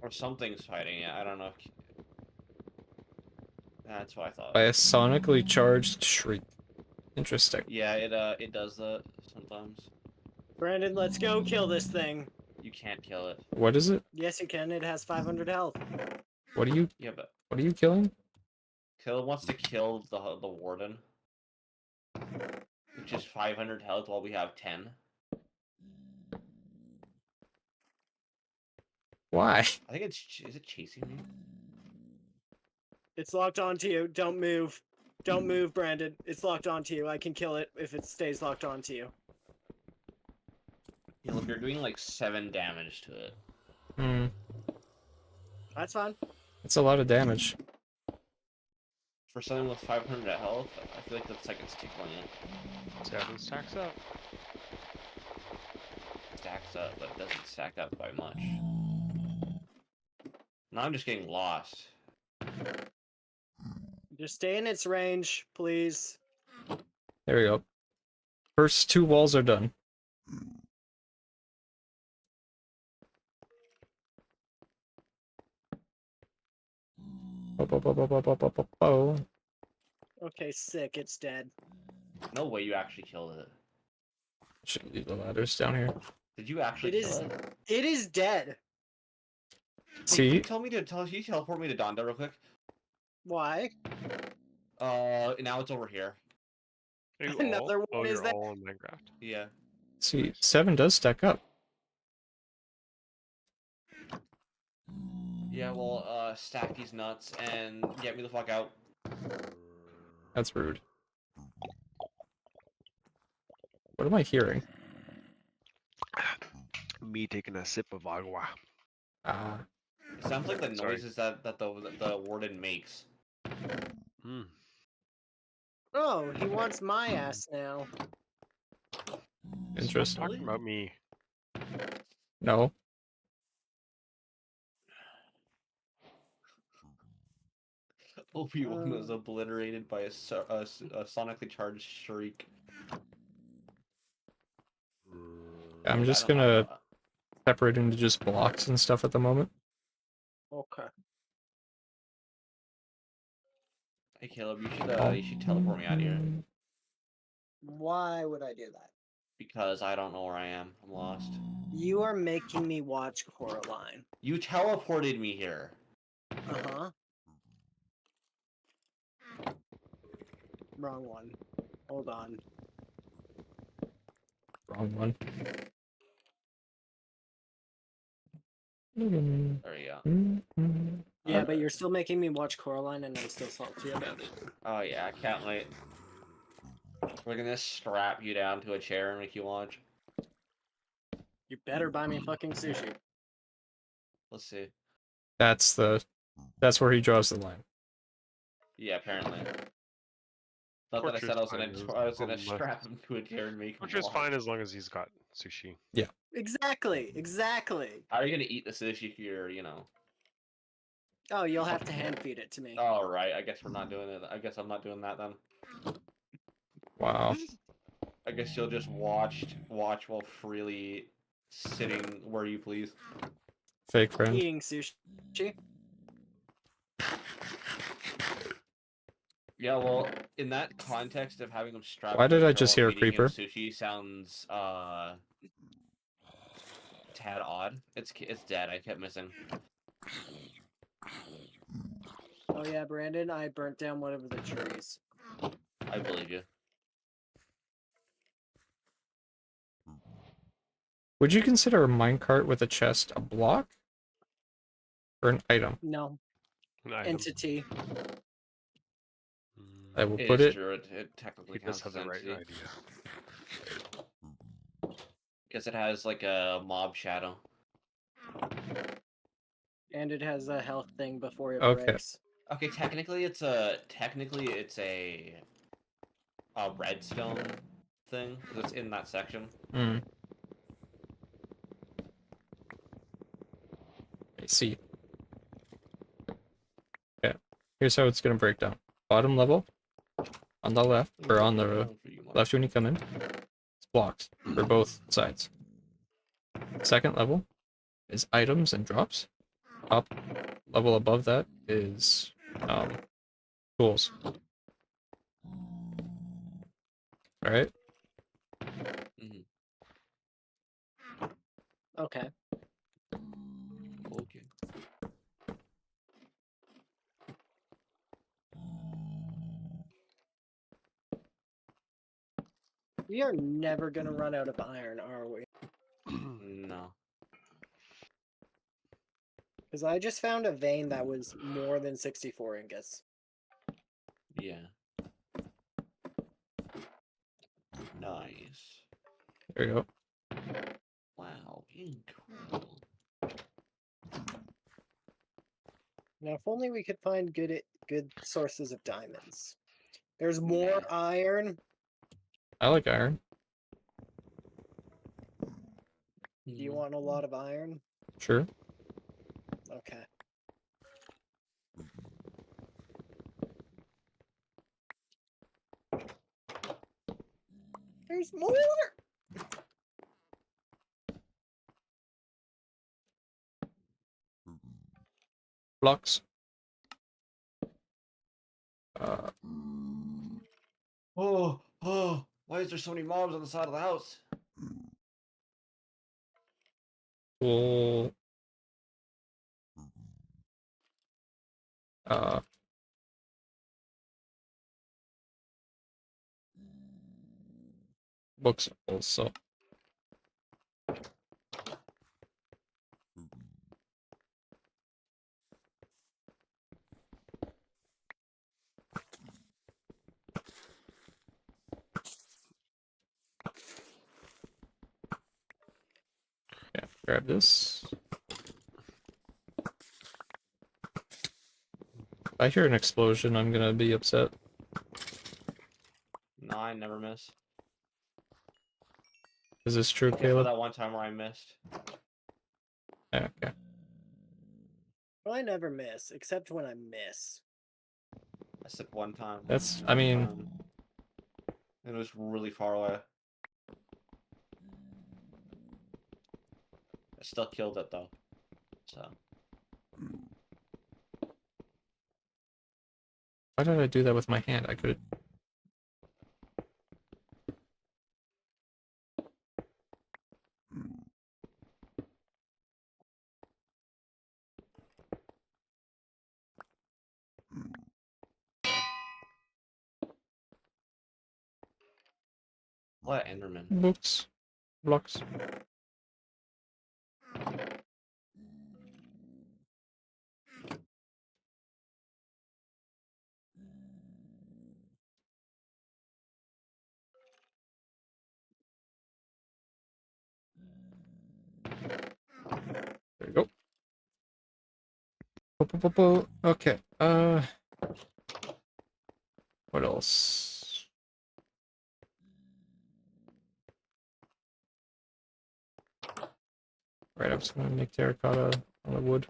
Or something's fighting it. I don't know. That's what I thought. By a sonically charged shriek. Interesting. Yeah, it does that sometimes. Brandon, let's go kill this thing. You can't kill it. What is it? Yes, you can. It has 500 health. What are you? Yeah, but What are you killing? Caleb wants to kill the warden, which is 500 health while we have 10. Why? I think is it chasing me? It's locked onto you. Don't move. Don't move, Brandon. It's locked onto you. I can kill it if it stays locked onto you. Caleb, you're doing like 7 damage to it. Hmm. That's fine. It's a lot of damage. For something with 500 health, I feel like that's like it's tickling it. 7 stacks up. Stacks up, but it doesn't stack up by much. Now I'm just getting lost. Just stay in its range, please. There we go. First 2 walls are done. Oh. Okay, sick. It's dead. No way you actually killed it. Should leave the ladders down here. Did you actually It kill is. it? It is dead. Hey, can See? you can you teleport me to Donda real quick? Why? Now it's over here. Are you Another all? one Oh, is you're that? all in Minecraft. Yeah. See, 7 does stack up. Yeah, well, stack these nuts and get me the fuck out. That's rude. What am I hearing? Me taking a sip of agua. Ah. It sounds like the Sorry. noises that the warden makes. Hmm. Oh, he wants my ass now. Interesting. Talking about me. No. Obi-Wan was obliterated by a sonically charged shriek. I'm Like, just I gonna don't- separate into just blocks and stuff at the moment. Okay. Hey Caleb, you should teleport me out of here Why would I do that? because I don't know where I am. I'm lost. You are making me watch Coraline. You teleported me here. Uh-huh. Wrong one. Hold on. Wrong one. There you go. Yeah, but you're still making me watch Coraline and I'm still salty about it. Oh yeah, I can't wait. We're gonna strap you down to a chair and make you watch. You better buy me fucking sushi. Let's see. That's where he draws the line. Yeah, apparently. Not that I Torture's said I was fine gonna as- strap him to a chair and make him Which is watch. fine as long as he's got sushi. Exactly. How are you gonna eat the sushi if you're, you know? Oh, you'll have to hand feed it to me. All right, I guess we're not doing it. I guess I'm not doing that then. Wow. I guess you'll just watch while freely sitting where you please. Fake friend. Eating sushi. Yeah, well, in that context of having him strapped Why to a did I chair just while hear a feeding him creeper? sushi sounds tad odd. It's dead. I kept missing. Oh yeah, Brandon, I burnt down one of the trees. I believe you. Would you consider a minecart with a chest a block? Or an item? No. An item. Entity. I will It put is it. true. It technically He does counts have as the right entity. idea. Because it has like a mob shadow. And it has a health thing before it Okay. breaks. Okay, technically it's a redstone thing because it's in that section. Hmm. I see. Okay. Here's how it's gonna break down. Bottom level, on the left, or on the left when you come in, it's blocks for both sides. Second level is items and drops. Top level above that is tools. Alright? Mhm. Okay. Okay. We are never gonna run out of iron, are we? No. Because I just found a vein that was more than 64 ingots. Yeah. Nice. There you go. Wow. Incredible. Now, if only we could find good sources of diamonds. There's more Nah. iron. I like iron. Do you want a lot of iron? Sure. Okay. There's more! Blocks. Oh, why is there so many mobs on the side of the house? Tool. Uh, books also. Yeah, grab this. If I hear an explosion, I'm gonna be upset. No, I never miss. Is this true, Except for Caleb? that one time where I missed. Yeah, okay. Well, I never miss, except when I miss. I said one time. That's, I One mean, time. It was really far away. I still killed it though. So. why did I do that with my hand? I could. What Enderman? Books. Blocks. There you go. Okay. What else? Right, I'm just gonna make terracotta on the wood.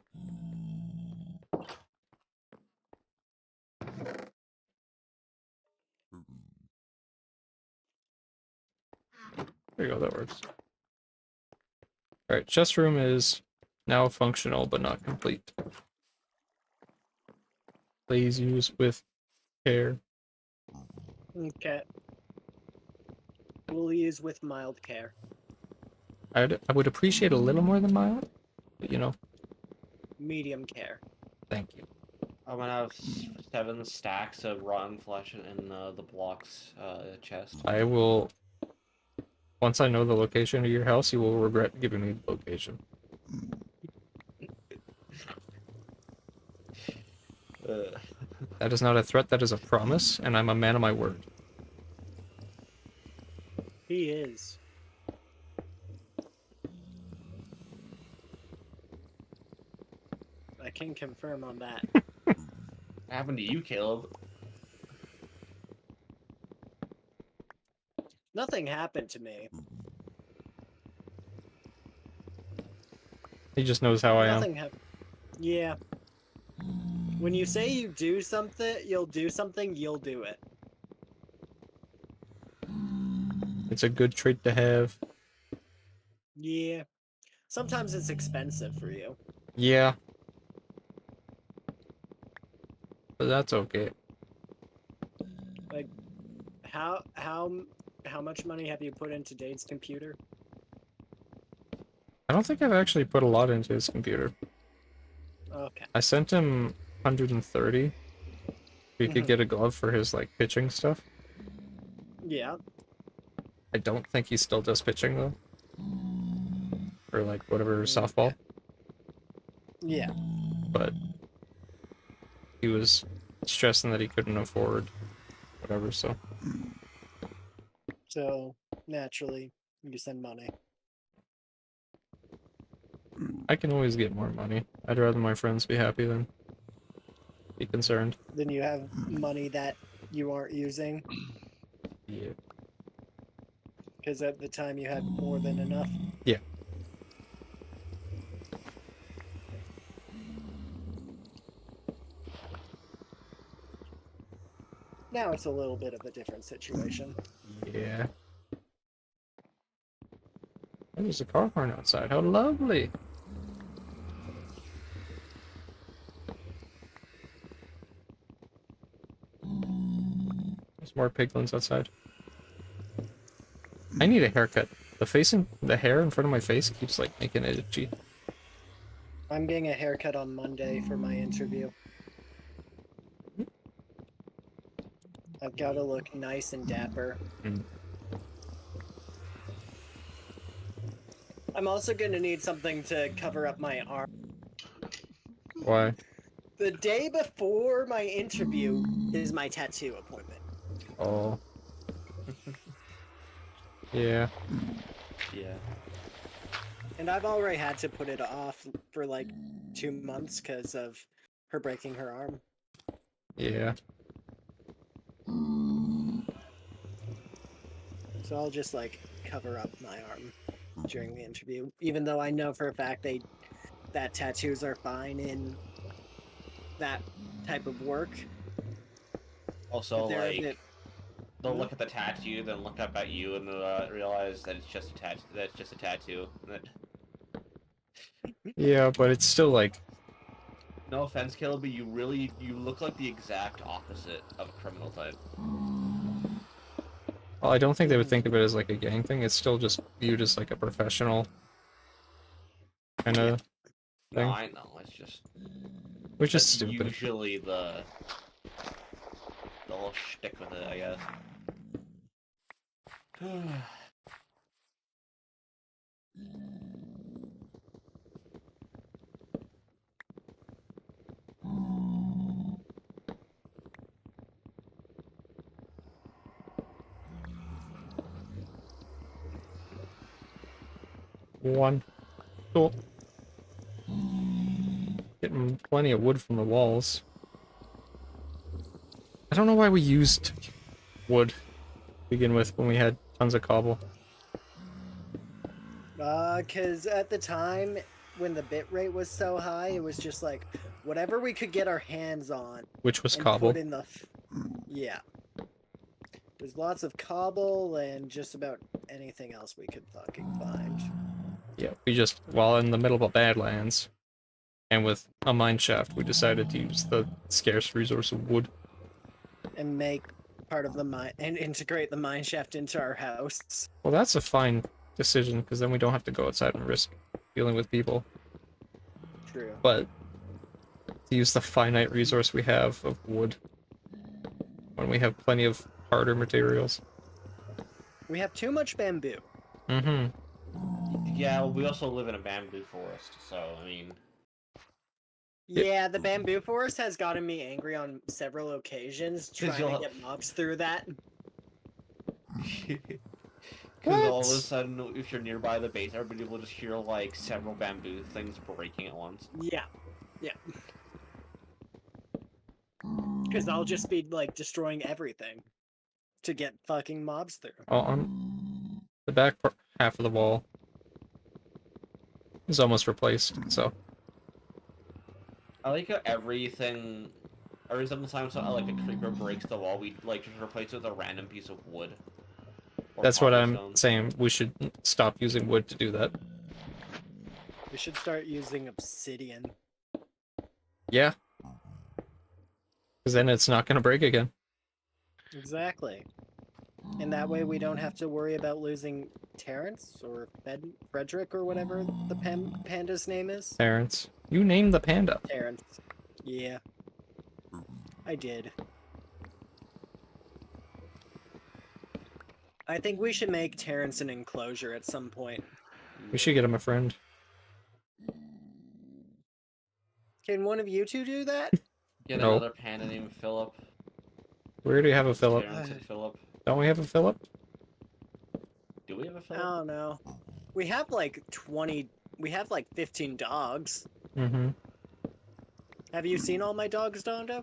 There you go, that works. Alright, chest room is now functional but not complete. Please use with care. Okay. We'll use with mild care. I would appreciate a little more than mild, but you know, Medium care. thank you. I'm gonna have 7 stacks of rotten flesh in the blocks chest. I will. Once I know the location of your house, you will regret giving me the location. That is not a threat, that is a promise, and I'm a man of my word. He is. I can confirm on that. What happened to you, Caleb? Nothing happened to me. He just knows how I am. Nothing happened. Yeah. When you say you do something, you'll do something, you'll do it. It's a good trait to have. Yeah. Sometimes it's expensive for you. Yeah. But that's okay. Like, how much money have you put into Dade's computer? I don't think I've actually put a lot into his computer. Okay. I sent him 130. We could Mhm. get a glove for his, like, pitching stuff. Yeah. I don't think he still does pitching, though. Or, like, whatever, softball. Yeah. But he was stressing that he couldn't afford whatever, so. So naturally, you send money. I can always get more money. I'd rather my friends be happy than be concerned. Then you have money that you aren't using Yeah. because at the time you had more than enough. Yeah. Now it's a little bit of a different situation. Yeah. Oh, there's a car horn outside. How lovely. There's more piglins outside. I need a haircut. The hair in front of my face keeps like making it itchy. I'm getting a haircut on Monday for my interview. I've got to look nice and dapper. Mm. I'm also going to need something to cover up my arm. Why? The day before my interview is my tattoo appointment. Oh. Yeah. Yeah. And I've already had to put it off for like 2 months because of her breaking her arm. Yeah. So I'll just like cover up my arm during the interview, even though I know for a fact that tattoos are fine in that type of work. Also, If they're a like, bit- they'll look at the tattoo, then look up at you, and realize that it's just a tattoo. That's just a tattoo. Yeah, but it's still like, No offense, Caleb, but you look like the exact opposite of a criminal type. well, I don't think they would think of it as like a gang thing. It's still just viewed as like a professional kind of No, thing. I know. It's just Which is that's stupid. usually the whole shtick with it, I guess. One. Cool. Getting plenty of wood from the walls. I don't know why we used wood to begin with when we had tons of cobble. Because at the time, when the bit rate was so high, it was just like, whatever we could get our hands on. Which was and cobble. Put in the... Yeah. There's lots of cobble and just about anything else we could fucking find. Yeah, we just, while in the middle of a badlands, and with a mine shaft, we decided to use the scarce resource of wood. And make part of the mine and integrate the mine shaft into our house. Well, that's a fine decision, because then we don't have to go outside and risk dealing with people. True. But to use the finite resource we have of wood, when we have plenty of harder materials. We have too much bamboo. Mm-hmm. Yeah, well, we also live in a bamboo forest, so I mean, Yeah, the bamboo forest has gotten me angry on several occasions 'Cause trying you'll to get mobs through that. because all of a What? sudden, if you're nearby the base, everybody will just hear like several bamboo things breaking at once. Yeah. Yeah. Because I'll just be like destroying everything to get fucking mobs through. Oh, on the back half of the wall is almost replaced, so I like how everything, every single time like a creeper breaks the wall, we like just replace it with a random piece of wood. Or that's what I'm cobblestone. saying. We should stop using wood to do that. We should start using obsidian. Yeah. Because then it's not going to break again. Exactly. And that way we don't have to worry about losing Terrence or Frederick or whatever the panda's name is. Terrence. You named the panda. Terrence. Yeah. I did. I think we should make Terrence an enclosure at some point. We should get him a friend. Can one of you two do that? Get No. another panda named Philip. We already have a Philip. Terrence and Philip. Don't we have a Philip? Do we have a I Philip? don't know. We have like 20. We have like 15 dogs. Mm-hmm. Have you seen all my dogs, Dondo?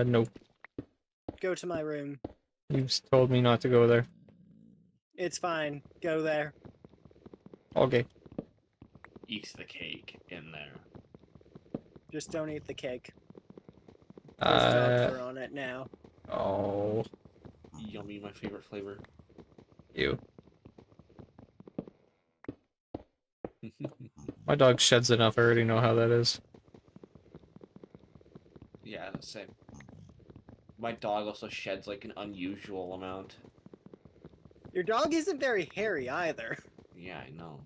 Nope. Go to my room. You've told me not to go there. It's fine. Go there. Okay. Eats the cake in there. Just don't eat the cake. There's dog fur Uh, on it now. oh, Yummy, my favorite flavor. you. My dog sheds enough, I already know how that is. Yeah, the same. My dog also sheds like an unusual amount. Your dog isn't very hairy either. Yeah, I know.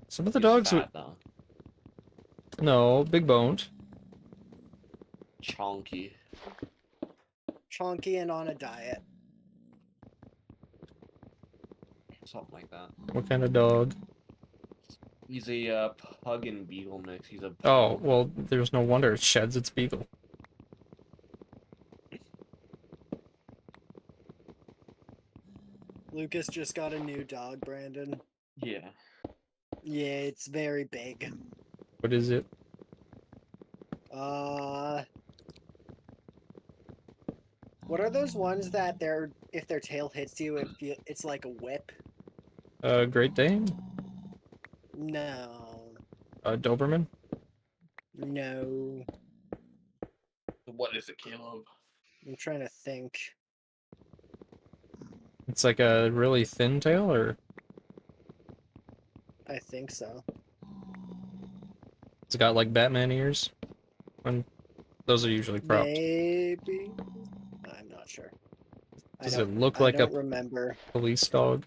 Some of the He's dogs fat, though. No, big boned. Chonky. Chonky and on a diet. Something like that. What kind of dog? He's a pug and beagle mix. He's a Oh, well, there's no wonder it sheds its beagle. Lucas just got a new dog, Brandon. Yeah. Yeah, it's very big. What is it? What are those ones that if their tail hits you, it's like a whip? Great Dane? No. Doberman? No. What is it, Caleb? I'm trying to think. It's like a really thin tail, or I think so. it's got like Batman ears? When those are usually cropped. Maybe. I'm not sure. Does it look like I a don't remember. police dog?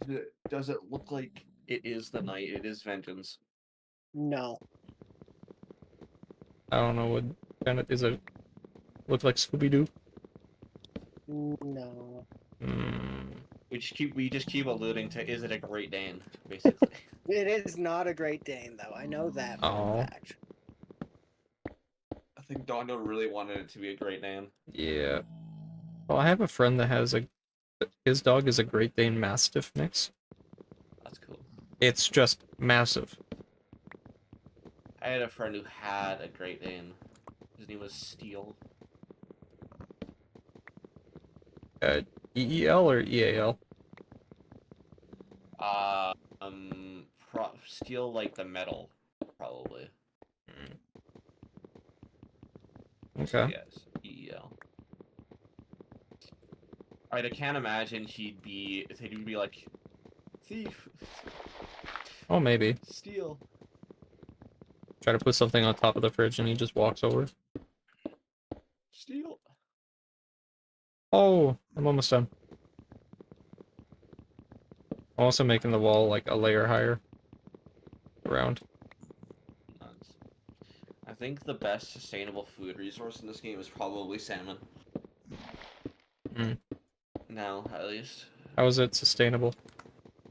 Does it look like it is the night? It is vengeance. No. I don't know what kind of is it. Look like Scooby-Doo? No. Hmm. We just keep alluding to, is it a Great Dane, basically. It is not a Great Dane, though. I know that for Aw. a fact. I think Dondo really wanted it to be a Great Dane. Yeah. Well, I have a friend that has his dog is a Great Dane Mastiff mix. That's cool. It's just massive. I had a friend who had a Great Dane. His name was Steel. EEL or EAL? Steel like the metal, probably. So Okay. yes, EEL. I can't imagine he'd be like, thief, Oh, maybe. steal. Try to put something on top of the fridge and he just walks over. Steal. Oh, I'm almost done. I'm also making the wall like a layer higher around. Nuts. I think the best sustainable food resource in this game is probably salmon. Mm. Now, at least. How is it sustainable?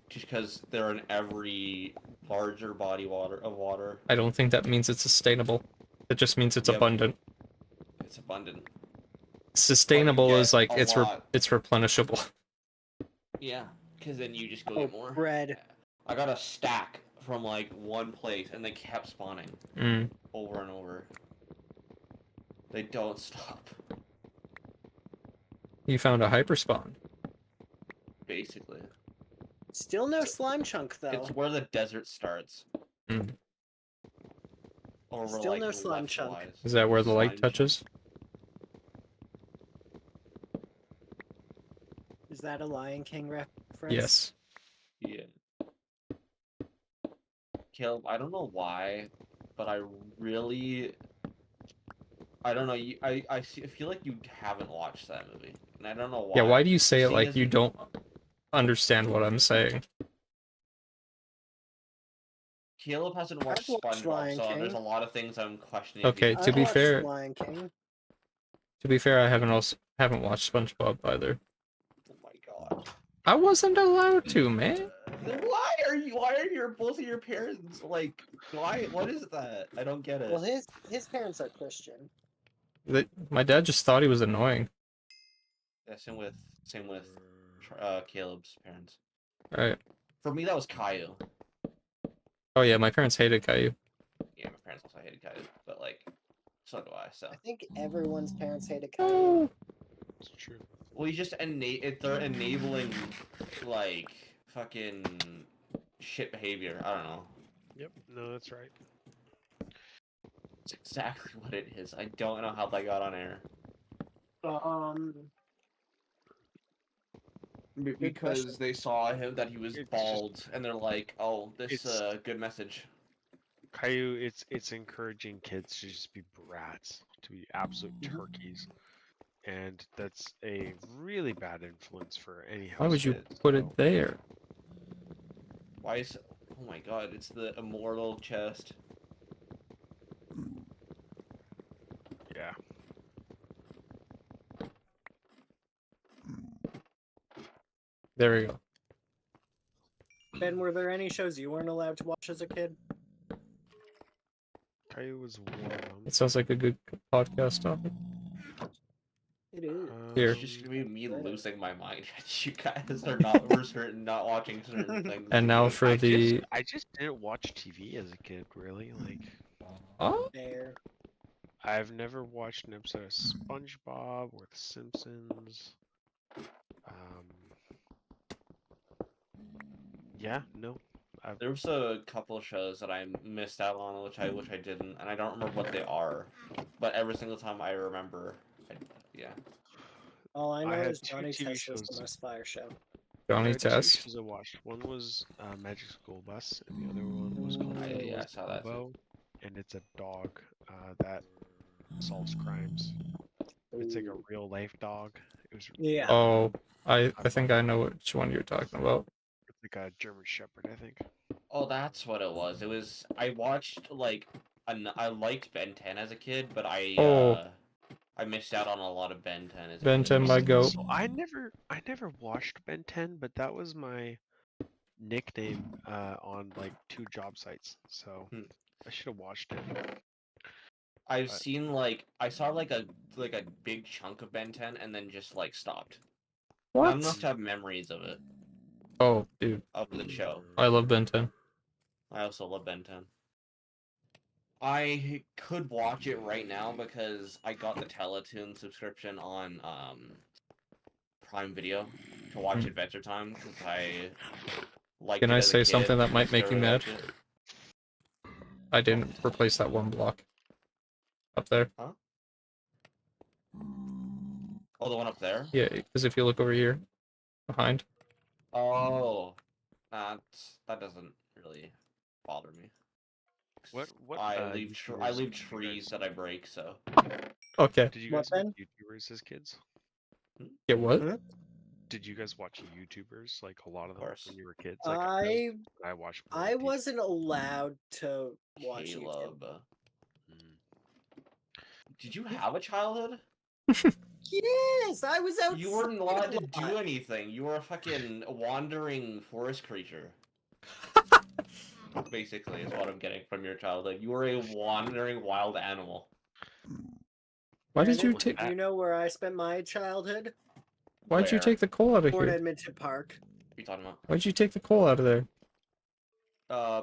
Just because they're in every larger body of water. I don't think that means it's sustainable. It just means it's Yep. abundant. It's abundant. Sustainable is get like a it's lot. it's replenishable. Yeah, because then you just go Oh, get more. bread. I got a stack from like one place, and they kept spawning Mm. over and over. They don't stop. You found a hyperspawn. Basically, Still no slime chunk though. it's where the desert starts. Mm. Or Still like no slime left chunk. wise. Is that where the light Slime touches? Is that a Lion King reference? Yes. Yeah. Caleb, I don't know why, but I don't know. I feel like you haven't watched that movie, and I don't know why. Yeah, why do you say it Seeing like as you don't understand what I'm saying? Caleb hasn't watched I've watched SpongeBob, Lion so King. there's a lot of things I'm questioning. Okay, if to you've be I watched. fair- watched Lion King. To be fair, I haven't watched SpongeBob either. Oh my god. I wasn't allowed to, man. Then why are your both of your parents like what is that? I don't get it. Well, his parents are Christian. My dad just thought he was annoying. Yeah, same with Caleb's parents. Right. For me that was Caillou. Oh yeah, my parents hated Caillou. Yeah, my parents also hated Caillou, but like so do I, so I think everyone's parents hated Caillou. It's true. well, you just they're enabling like fucking shit behavior. I don't know. Yep. No, that's right. It's exactly what it is. I don't know how that got on air. Because question. they saw him that he was It's bald, and they're like, "Oh, this it's- good message." Caillou, it's encouraging kids to just be brats, to be absolute turkeys, and that's a really bad influence for any house. Why would you Kid, put so- it there? Why is? Oh my God! It's the immortal chest. Yeah. There we go. Ben, were there any shows you weren't allowed to watch as a kid? Caillou was one of them. It sounds like a good podcast topic. It is. Here. It's just gonna be me losing my mind. You guys are not not watching certain things. And now for the I just didn't watch TV as a kid, really. Like, oh, There. I've never watched an episode of SpongeBob or The Simpsons. Yeah, no. There was a couple of shows that I missed out on, which I didn't, and I don't remember what they are. But every single time I remember, yeah. All I know had is two Johnny TV Test was the shows. most fire show. Johnny There are two Test. shows I watched. One was Magic School Bus, and the other one was called Yeah, I saw that too. Bobo, and it's a dog that solves crimes. It's like a real life dog. It was Yeah. Oh, I think I know which one you're talking about. it's like a German Shepherd, I think. Oh, that's what it was. It was. I watched like. I liked Ben 10 as a kid, but I missed out on a lot of Ben 10 as a Ben kid. 10 my goat. So I never watched Ben 10, but that was my nickname on like 2 job sites. So I should have watched it. I've But- seen I saw like a big chunk of Ben 10 and then just like stopped. Not enough What? to have memories of it, Oh, dude, of the show. I love Ben 10. I also love Ben 10. I could watch it right now because I got the Teletoon subscription on Prime Video to watch Hmm. Adventure Time because I liked Can it I as a say kid. something that might I make you really mad? liked it. I didn't replace that one block up there. Oh, Oh, the one up there? Yeah, because if you look over here, behind. Oh, that doesn't really bother me. What I YouTubers leave did you trees guys that I break, so. Okay. did you What guys watch then? YouTubers as kids? Get what? Huh? Did you guys watch YouTubers, like a lot of them course. when you were kids? Like I watched more I people. wasn't allowed to watch YouTube. Caleb. Mm. Did you have a childhood? Yes, I was outside You weren't allowed a to do lot. anything. You were a fucking wandering forest creature. Basically, is what I'm getting from your childhood. You were a wandering wild animal. Why did you Brandon, take? do you know where I spent my childhood? Why'd you Where? take the coal out of Fort here? Edmonton Park. What are you talking about? Why'd you take the coal out of there?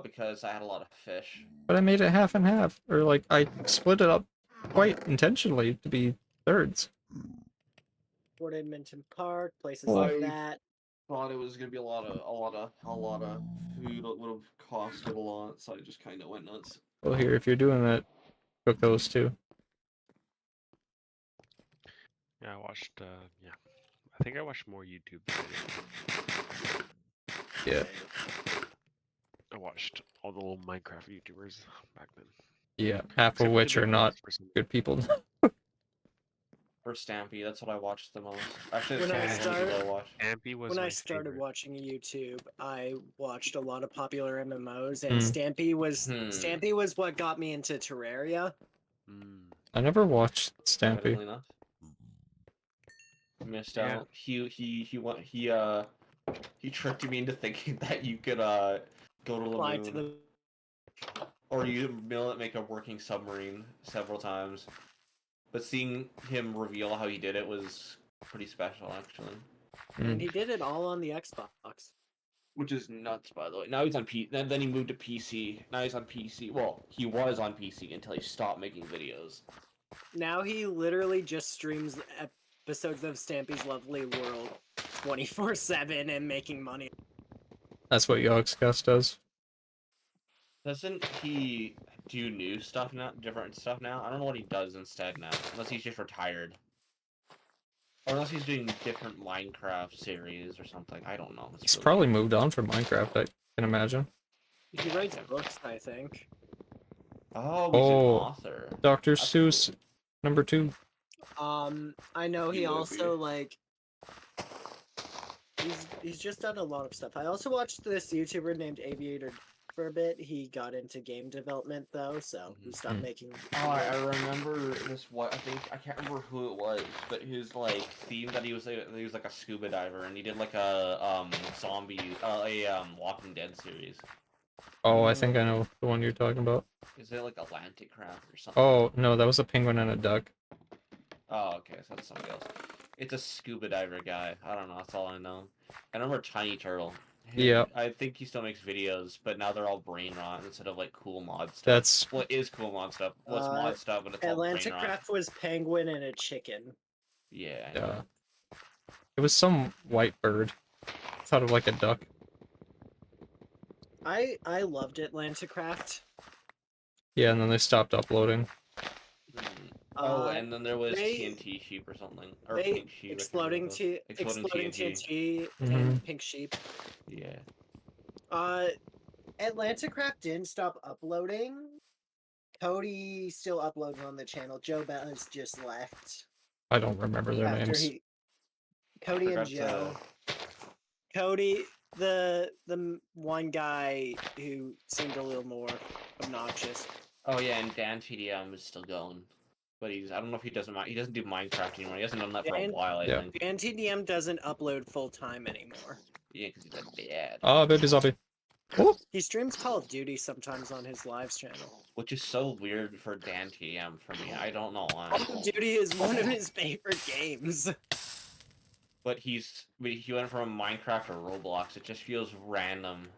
Because I had a lot of fish. But I made it half and half, or like I split it up quite intentionally to be thirds. Fort Edmonton Park, places Well, like that. Thought it was gonna be a lot of food. It would have costed a lot, so I just kind of went nuts. Well, here, if you're doing that, cook those too. Yeah, I watched. Yeah, I think I watched more YouTube than anything. Yeah. I watched all the little Minecraft YouTubers back then. Yeah, half of Except for the which are big not ones for some good people. For Stampy, that's what I watched the most. Actually, When that's I the only one started- I watched. Stampy was When my I started favorite. watching YouTube, I watched a lot of popular MMOs, and Hmm. Stampy was what got me into Terraria. Mm. I never watched Stampy. Evidently not. Missed Yeah. out. He tricked me into thinking that you could go to the Fly moon, to the or you make a working submarine several times. But seeing him reveal how he did it was pretty special, actually. and he did it all on the Xbox. Which is nuts, by the way. Now he's on P. Then he moved to PC. Now he's on PC. Well, he was on PC until he stopped making videos. Now he literally just streams episodes of Stampy's Lovely World 24/7 and making money. That's what Yogscast does. Doesn't he do new stuff now? Different stuff now? I don't know what he does instead now. Unless he's just retired. Or unless he's doing different Minecraft series or something. I don't know. It's He's really- probably moved on from Minecraft, I can imagine. He writes books, I think. Oh, he's an Oh, author. Dr. That's Seuss, cool. I #2. know He he would also like he's just done a lot of stuff. I also watched this YouTuber named Aviator for a bit. He got into game development though, so he stopped making. Oh, I remember this. What I can't remember who it was, but his like theme that he was like a scuba diver, and he did like a zombie Walking Dead series. Oh, I think I know the one you're talking about. Is it like Atlantic Craft or something? Oh, no, that was a penguin and a duck. Oh, okay, so that's somebody else. It's a scuba diver guy. I don't know. That's all I know. I remember Tiny Turtle. Yeah. I think he still makes videos, but now they're all brain rot instead of like cool mod stuff. That's What is cool mod stuff? What's mod stuff, but it's all brain Atlantic rot. Craft was penguin and a chicken. Yeah. I know. yeah. It was some white bird. Thought of like a duck. I loved Atlantic Craft. Yeah, and then they stopped uploading. Mhm. Oh, Uh, and then there was they- TNT sheep or something, or they pink sheep. I can't exploding remember. T exploding TNT and Pink Sheep. Yeah. Atlantic Craft didn't stop uploading. Cody still uploading on the channel. Joe Baz just left I don't remember their after names. Cody and Forgot Joe. Cody, the one guy who seemed a little more obnoxious. Oh yeah, and Dan TDM is still going, but I don't know if he doesn't do Minecraft anymore. He hasn't done that for a Dan- while, I Yeah. think. And TDM doesn't upload full time anymore. Yeah, because he's a dad. Ah, baby zombie. Oh, He streams Call of Duty sometimes on his lives channel. Which is so weird for Dan TDM for me. I don't know why. Call of Duty is one of his favorite games. But he went from Minecraft to Roblox. It just feels random.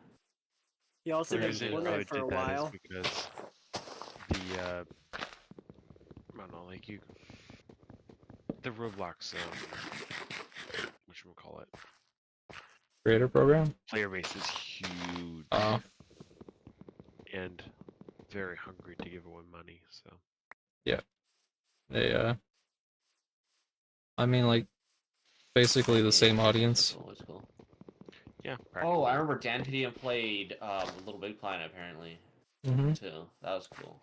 He also The been reason doing I it for a while. Because the I don't know, like the Roblox whatchamacallit, creator program. player base is huge Uh, and very hungry to give away money, so they I mean, like, basically the Yeah, same it's audience. cool, it's cool. Yeah. Oh, Practically. I remember Dan Tedium played Little Big Planet apparently Mm-hmm. too. That was cool.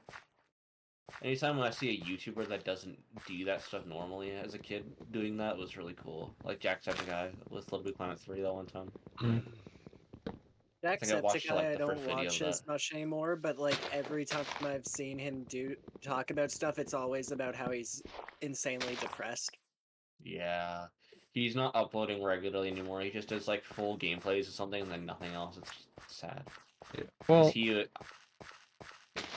Anytime when I see a YouTuber that doesn't do that stuff normally as a kid doing that was really cool. Like Jacksepticeye with Little Big Planet 3 that one time. I think I watched Jacksepticeye, like I the don't first video of watch that. as much anymore, but like every time I've seen him talk about stuff, it's always about how he's insanely depressed. Yeah. He's not uploading regularly anymore. He just does like full gameplays or something and then nothing else. It's sad. Yeah. 'Cause Well,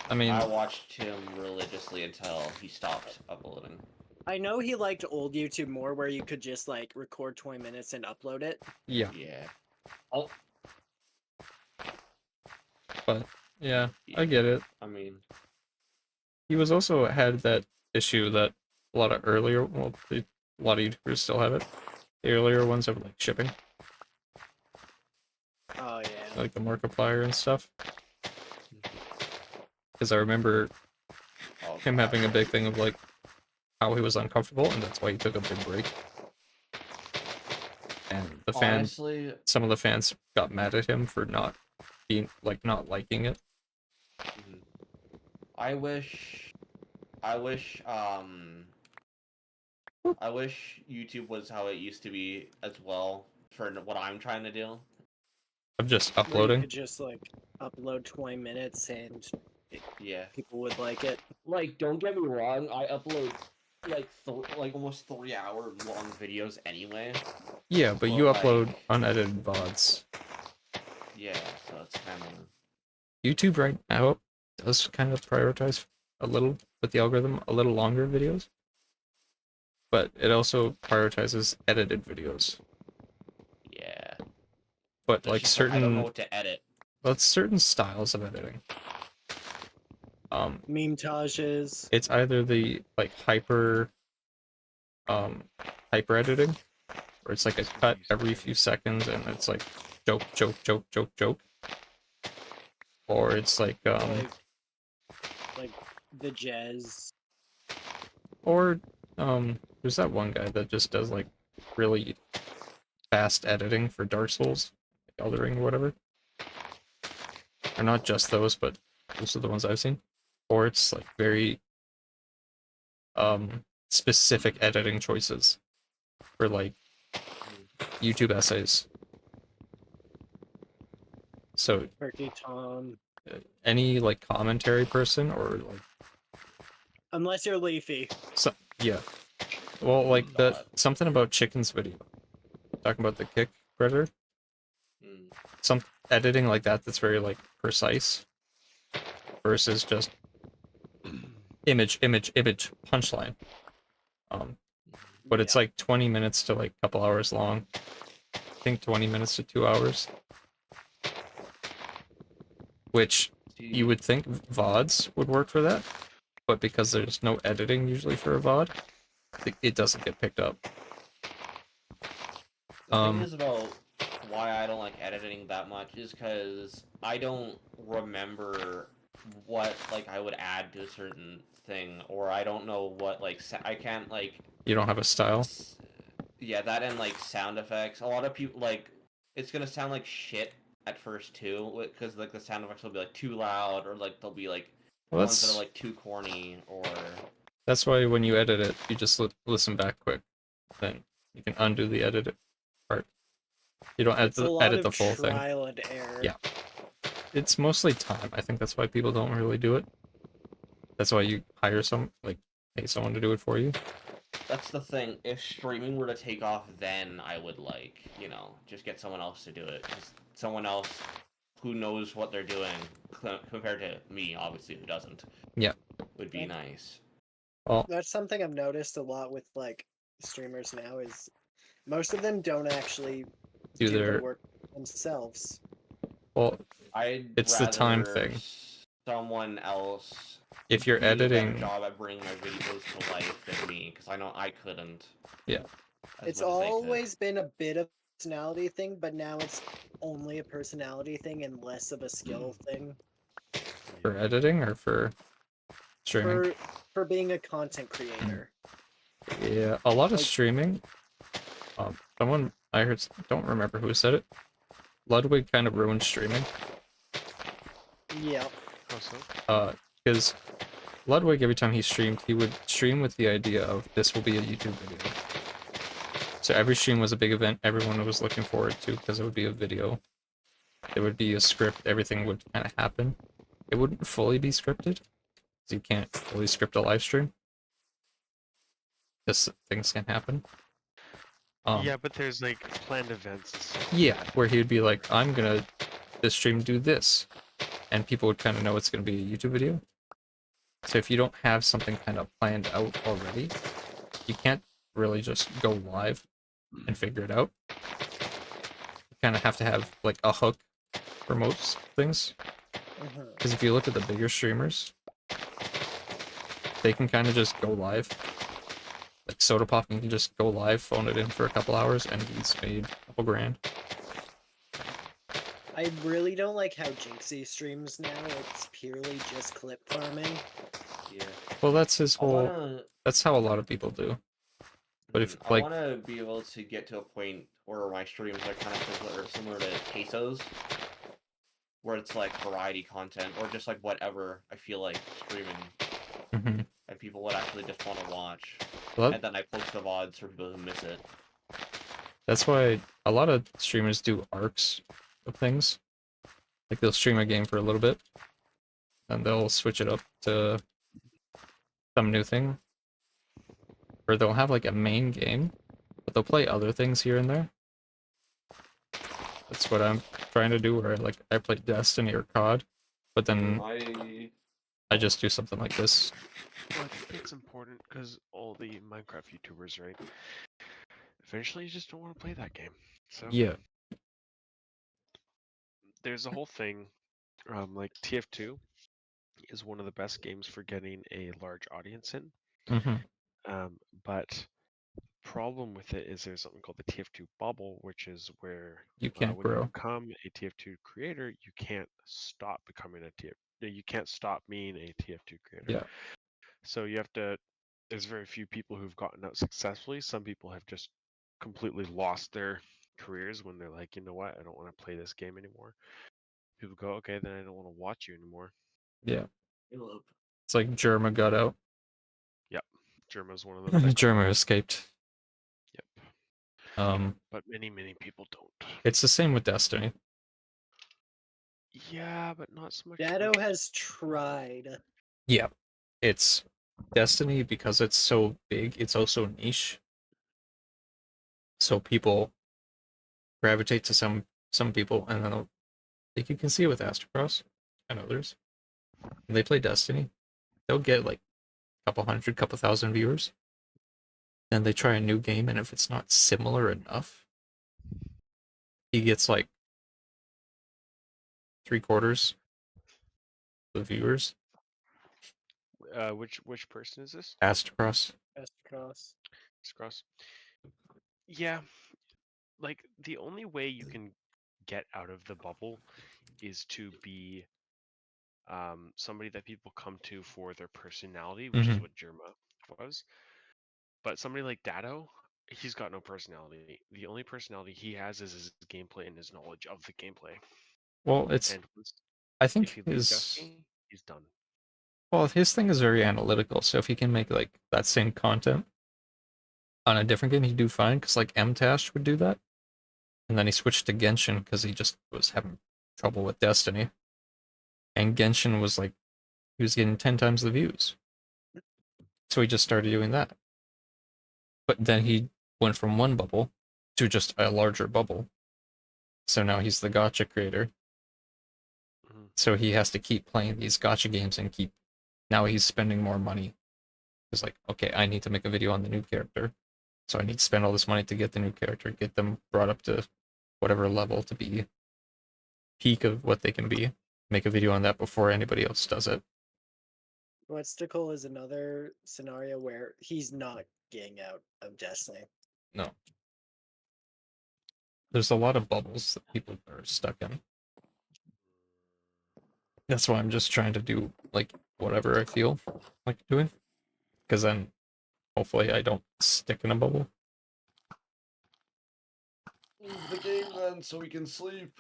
I mean, I watched him religiously until he stopped uploading. I know he liked old YouTube more, where you could just like record 20 minutes and upload it. yeah, Yeah. Oh, but yeah, I yeah. get it. I mean, He was also had that issue that a lot of earlier, well, a lot of YouTubers still have it. The earlier ones have like shipping, Oh yeah. like the Markiplier and stuff. Because I remember oh, him God. having a big thing of like how he was uncomfortable, and that's why he took a big break. And the fans, Honestly, some of the fans got mad at him for not being like not liking it. mhm. I wish, I wish, I wish YouTube was how it used to be as well for what I'm trying to do. Of just Where you uploading. could just like upload 20 minutes and Yeah. people would like it. Like, don't get me wrong, I upload like almost 3-hour long videos anyway. Yeah, but you But, upload like, unedited VODs. yeah, so it's kind of YouTube right now does kind of prioritize a little with the algorithm, a little longer videos. But it also prioritizes edited videos. yeah. But It's like just like, I don't know certain, what to edit. well, certain styles of editing. Meme-tages. It's either the like hyper editing, where it's like a cut every few seconds and it's like joke, joke, joke, joke, joke. Or it's like like the jazz. or there's that one guy that just does like really fast editing for Dark Souls, like Elden Ring or whatever. Or not just those, but those are the ones I've seen. Or it's like very specific editing choices for like YouTube essays. So Turkey Tom. any like commentary person or like Unless you're Leafy. yeah. Well, like God. something about Chicken's video. Talking about the kick predator. Mm. Some editing like that that's very like precise versus just image punchline. But it's Yeah. like 20 minutes to like a couple hours long. I think 20 minutes to 2 hours. Which you would think VODs would work for that, but because there's no editing usually for a VOD, it doesn't get picked up. The thing is about why I don't like editing that much is because I don't remember what like I would add to a certain thing, or I don't know what like I can't like. You don't have a style? Yeah, that and like sound effects. A lot of people like it's gonna sound like shit at first too, because like the sound effects will be like too loud, or like they'll be like ones that are like too corny, or. That's why when you edit it, you just listen back quick. Then you can undo the edit part. You don't edit the full thing. Trial and error. Yeah. It's mostly time. I think that's why people don't really do it. That's why you hire pay someone to do it for you. That's the thing. If streaming were to take off, then I would like, just get someone else to do it. Just someone else who knows what they're doing compared to me, obviously, who doesn't. Yeah. Would be nice. Well, that's something I've noticed a lot with like streamers now is most of them don't actually do their work themselves. Well, it's the time thing. Someone else. If you're editing, a better job at bringing my videos to life than me, because I know I couldn't. Yeah. It's always been a bit of a personality thing, but now it's only a personality thing and less of a skill thing. For editing or for streaming? For being a content creator. Yeah, a lot of streaming Someone I heard, don't remember who said it. Ludwig kind of ruined streaming. Yeah. How so? Because Ludwig, every time he streamed, he would stream with the idea of this will be a YouTube video. So every stream was a big event everyone was looking forward to because it would be a video. There would be a script, everything would kind of happen. It wouldn't fully be scripted, because you can't fully script a live stream. Just things can happen. Yeah, but there's like planned events and stuff. Yeah, where he would be like, I'm gonna this stream do this. And people would kind of know it's gonna be a YouTube video. So if you don't have something kind of planned out already, you can't really just go live and figure it out. You kind of have to have like a hook for most things. Because if you look at the bigger streamers, they can kind of just go live. Like Soda Pop can just go live, phone it in for a couple hours, and he's made a couple grand. I really don't like how Jinxie streams now. It's purely just clip farming. Yeah. Well, that's his I whole. wanna, That's how a lot of people do. But if I like, wanna be able to get to a point where my streams are kind of similar to Queso's, where it's like variety content or just like whatever I feel like streaming, mhm. and people would actually just want to watch, Well, and then I post the VODs for people who miss it. that's why a lot of streamers do arcs of things. Like they'll stream a game for a little bit, and they'll switch it up to some new thing. Or they'll have like a main game, but they'll play other things here and there. That's what I'm trying to do, where like I play Destiny or COD, but then I just do something like this. Well, I think it's important because all the Minecraft YouTubers, right? Eventually, you just don't want to play that game. So Yeah. there's a whole thing, like TF2 is one of the best games for getting a large audience in. Mm-hmm. But problem with it is there's something called the TF2 bubble, which is where You can't when you grow. become a TF2 creator, you can't stop becoming a TF. You can't stop being a TF2 creator. Yeah. So you have to. There's very few people who've gotten out successfully. Some people have just completely lost their careers when they're like, you know what, I don't want to play this game anymore. People go, okay, then I don't want to watch you anymore. Yeah. Elope. It's like Germa got out. Yep, Germa's one of them. That got Germa out. escaped. Yep. But many people don't. It's the same with Destiny. Yeah, but not so much. Dado has tried. Yeah. It's Destiny because it's so big, it's also niche. So people gravitate to some people, and then like you can see it with Astrocross and others. When they play Destiny, they'll get like a couple hundred, couple thousand viewers. Then they try a new game, and if it's not similar enough, he gets like 3/4 the viewers. Which person is this? Astrocross. Cross. It's Cross. Yeah, like the only way you can get out of the bubble is to be somebody that people come to for their personality, which is Mhm. what Germa was. But somebody like Dado, he's got no personality. The only personality he has is his gameplay and his knowledge of the gameplay. Well, it's And I if think he leaves his Destiny, he's done. well, his thing is very analytical. So if he can make like that same content on a different game, he'd do fine. Because like MTash would do that, and then he switched to Genshin because he just was having trouble with Destiny. And Genshin was like he was getting 10 times the views, so he just started doing that. But then he went from one bubble to just a larger bubble. So now he's the gacha creator. Mhm. So he has to keep playing these gacha games and keep. Now he's spending more money. He's like, okay, I need to make a video on the new character. So I need to spend all this money to get the new character, get them brought up to whatever level to be peak of what they can be. Make a video on that before anybody else does it. Whatstickle is another scenario where he's not getting out of Destiny. No. There's a lot of bubbles that people are stuck in. That's why I'm just trying to do like whatever I feel like doing. Because then hopefully I don't stick in a bubble. Leave the game then, so we can sleep.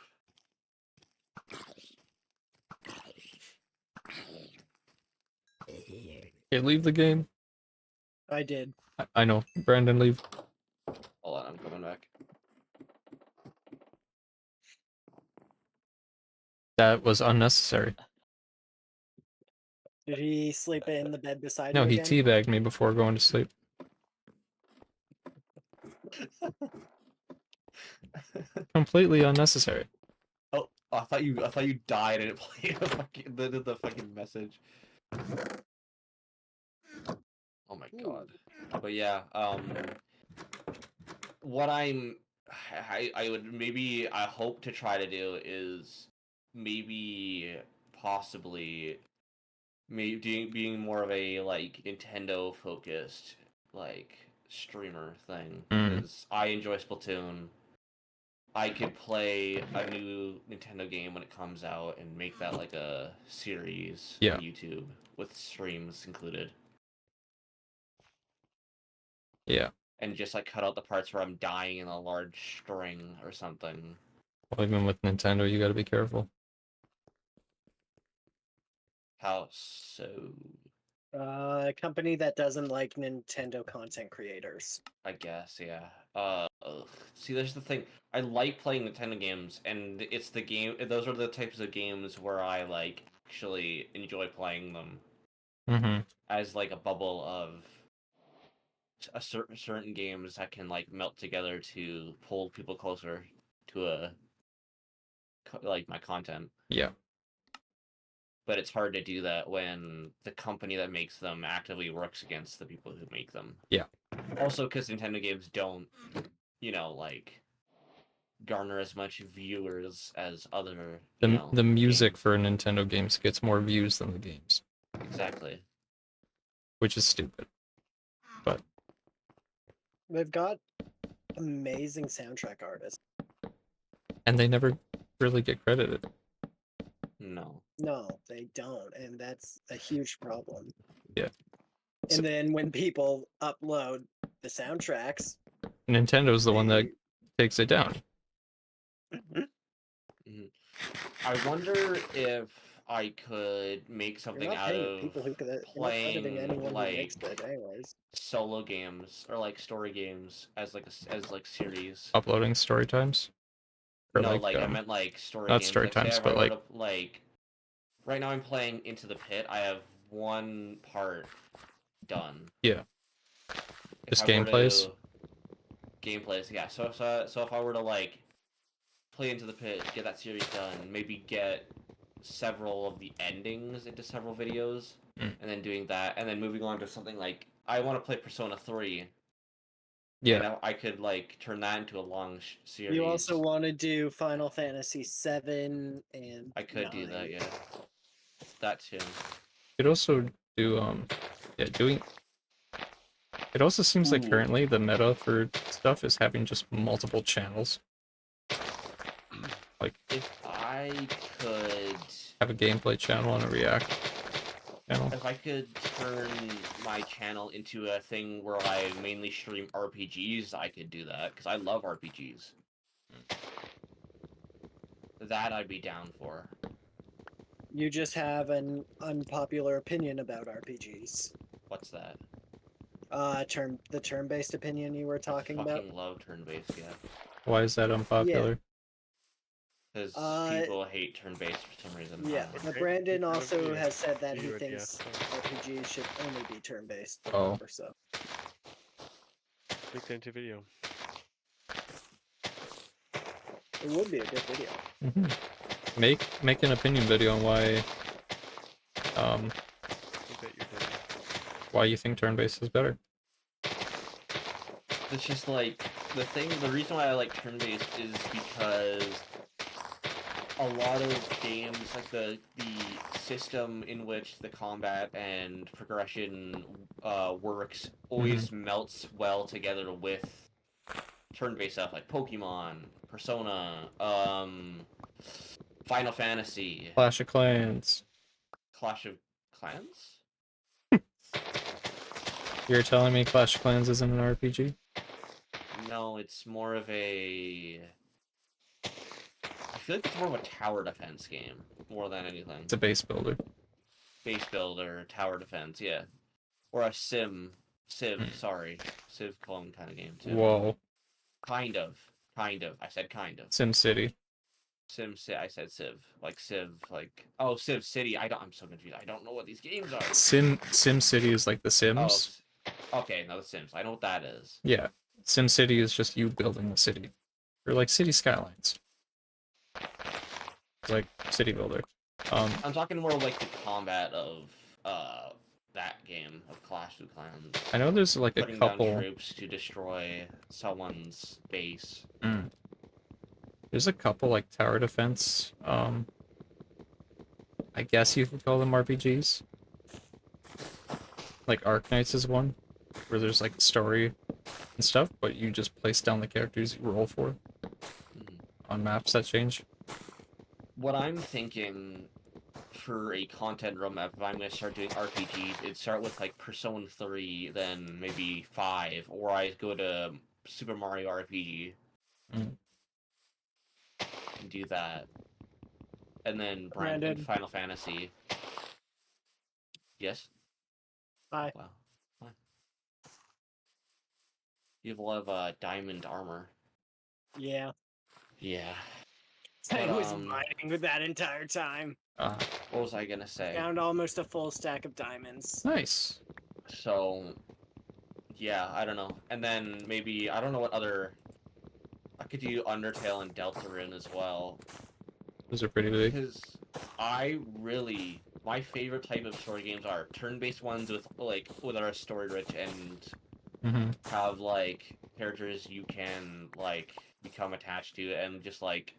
Okay, leave the game. I did. I know. Brandon, leave. Hold on, I'm coming back. That was unnecessary. Did he sleep in the bed beside No, you he again? teabagged me before going to sleep. Completely unnecessary. Oh, I thought you died and it played the fucking message. Oh my god. But yeah, what I would maybe I hope to try to do is maybe possibly maybe being more of a like Nintendo focused like streamer thing because I enjoy Splatoon. I could play a new Nintendo game when it comes out and make that like a series Yeah. on YouTube with streams included. Yeah. And just like cut out the parts where I'm dying in a large string or something. Well, even with Nintendo, you got to be careful. How so? A company that doesn't like Nintendo content creators. I guess, yeah. See, there's the thing. I like playing Nintendo games, and it's the game. Those are the types of games where I like actually enjoy playing them Mm-hmm. as like a bubble of certain games that can like melt together to pull people closer to like my content. Yeah. But it's hard to do that when the company that makes them actively works against the people who make them. Yeah. Also, because Nintendo games don't, like garner as much viewers as other. The music games. for Nintendo games gets more views than the games, Exactly. which is stupid. But They've got amazing soundtrack artists. and they never really get credited. No. No, they don't, and that's a huge problem. Yeah. And then when people upload the soundtracks, Nintendo's the one that takes it down. I wonder if I could make you're something not out paying of people who could. You're not crediting playing anyone who makes like it, anyways. solo games or like story games as like as like series. Uploading story times. Or No, like I meant like story not games. story Like, say times, if I but were like to, like right now I'm playing Into the Pit. I have one part done. Yeah. If Just I were gameplays? to- Gameplays, yeah. So if I were to like play Into the Pit, get that series done, maybe get several of the endings into several videos, and then doing that, and then moving on to something like I want to play Persona 3. Yeah. And I could like turn that into a long series. You also want to do Final Fantasy 7 and I could do 9. that, yeah. That too. You could also do doing. It also seems like Ooh. currently the meta for stuff is having just multiple channels. Like If I could have a gameplay channel and a react channel. If I could turn my channel into a thing where I mainly stream RPGs, I could do that, because I love RPGs. That I'd be down for. You just have an unpopular opinion about RPGs. What's that? The turn-based opinion you were talking I about. fucking love turn-based, yeah. Why is that unpopular? Because people hate turn-based for some reason. Yeah, I don't know. but Okay, Brandon you also would, yeah. has said that he You would, yeah. thinks RPGs should only be turn-based. Oh. Or so. Make that into video. It would be a good video. Make an opinion video on why I bet you're done. why you think turn-based is better. It's just like the reason why I like turn-based is because a lot of games, like the system in which the combat and progression works, always melts well together with turn-based stuff like Pokemon, Persona, Final Fantasy, Clash of Clans. Clash of Clans. You're telling me Clash of Clans isn't an RPG? No, it's more of a. I feel like it's more of a tower defense game more than anything. It's a base builder. Base builder, tower defense, yeah, or a Civ. Sorry, Civ clone kind of game too. Whoa. Kind of. I said kind of. Sim City. I said Civ. Like Civ. Like Civ City. I'm so confused. I don't know what these games are. Sim City is like The Sims. Okay, now the Sims. I know what that is. Yeah. Sim City is just you building the city. Or like City Skylines. It's like city builder. I'm talking more like the combat of that game of Clash of Clans. I know there's like a Putting down couple. troops to destroy someone's base. There's a couple like tower defense. I guess you could call them RPGs. Like Arknights is one, where there's like story and stuff, but you just place down the characters you roll for on maps that change. What I'm thinking for a content roadmap, if I'm going to start doing RPGs, it'd start with like Persona 3, then maybe 5, or I go to Super Mario RPG and do that. And then Brandon. Final Fantasy. Yes? Bye. Wow. What? You have a lot of diamond armor. Yeah. Yeah. I But, was mining with that entire time. What was I gonna say? Found almost a full stack of diamonds. Nice. So, yeah, I don't know. And then maybe, I don't know what other... I could do Undertale and Deltarune as well. Those are pretty big. Because my favorite type of story games are turn-based ones with are story-rich and have, like, characters you can, like, become attached to and just, like,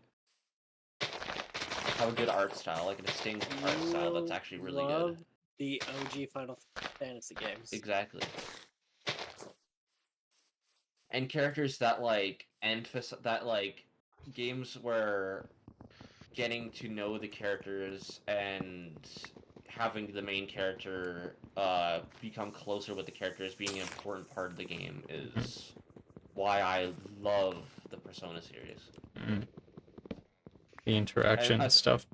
have a good art style, like a distinct art style that's actually really good. The OG Final Fantasy games. Exactly. And characters that games where getting to know the characters and having the main character become closer with the characters being an important part of the game is why I love the Persona series. The interaction and stuff.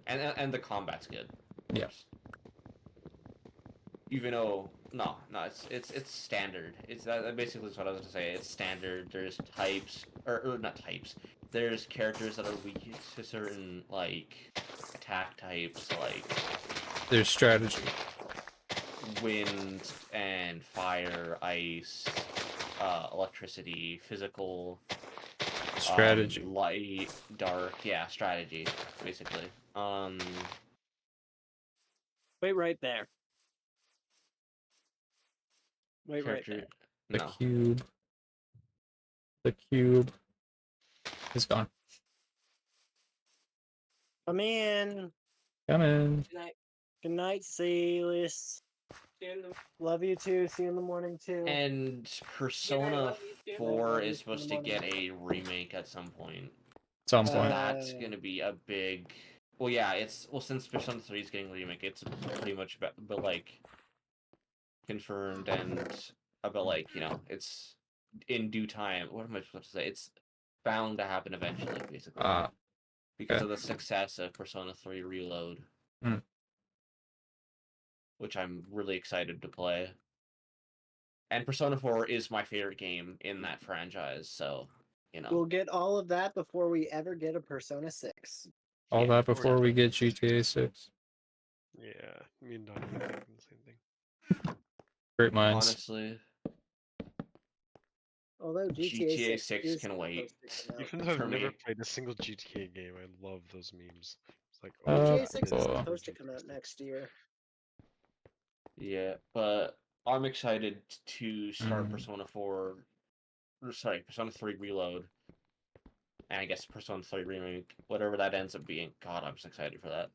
And the combat's good. Yeah. Even though it's standard. That basically is what I was gonna say. It's standard. There's types or not types. There's characters that are weak to certain like attack types, like there's strategy. Wind and fire, ice, electricity, physical. Strategy. Light, dark, yeah, strategy, basically. Wait right there. Wait right there. The cube. The cube is gone. Come in. Come in. Good night. Good night, Silas. Love you too. See you in the morning too. And Persona 4 is supposed to get a remake at some point. Some point. That's gonna be a big. Well, yeah, since Persona 3 is getting a remake, it's pretty much but like confirmed and about like it's in due time. What am I supposed to say? It's bound to happen eventually, basically, because of the success of Persona 3 Reload. Which I'm really excited to play. And Persona 4 is my favorite game in that franchise, so, We'll get all of that before we ever get a Persona 6. All that before we get GTA 6. Yeah, me and Donnie are thinking the same thing. Great minds. Honestly. Although GTA 6 can wait. Even though I've never played a single GTA game, I love those memes. It's like, GTA 6 is supposed to come out next year. Yeah, but I'm excited to start Persona 3 Reload. And I guess Persona 3 Remake, whatever that ends up being. God, I'm so excited for that.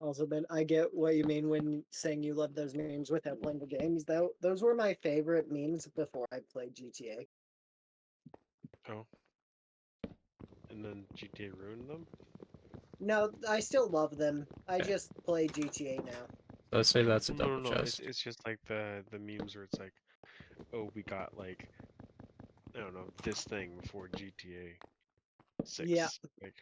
Also, Ben, I get what you mean when saying you love those memes without playing the games, though. Those were my favorite memes before I played GTA. Oh. And then GTA ruined them? No, I still love them. I just play GTA now. Let's say that's a double No, chest. it's just like the memes where it's like, oh, we got like I don't know, this thing before GTA 6. Yeah. Like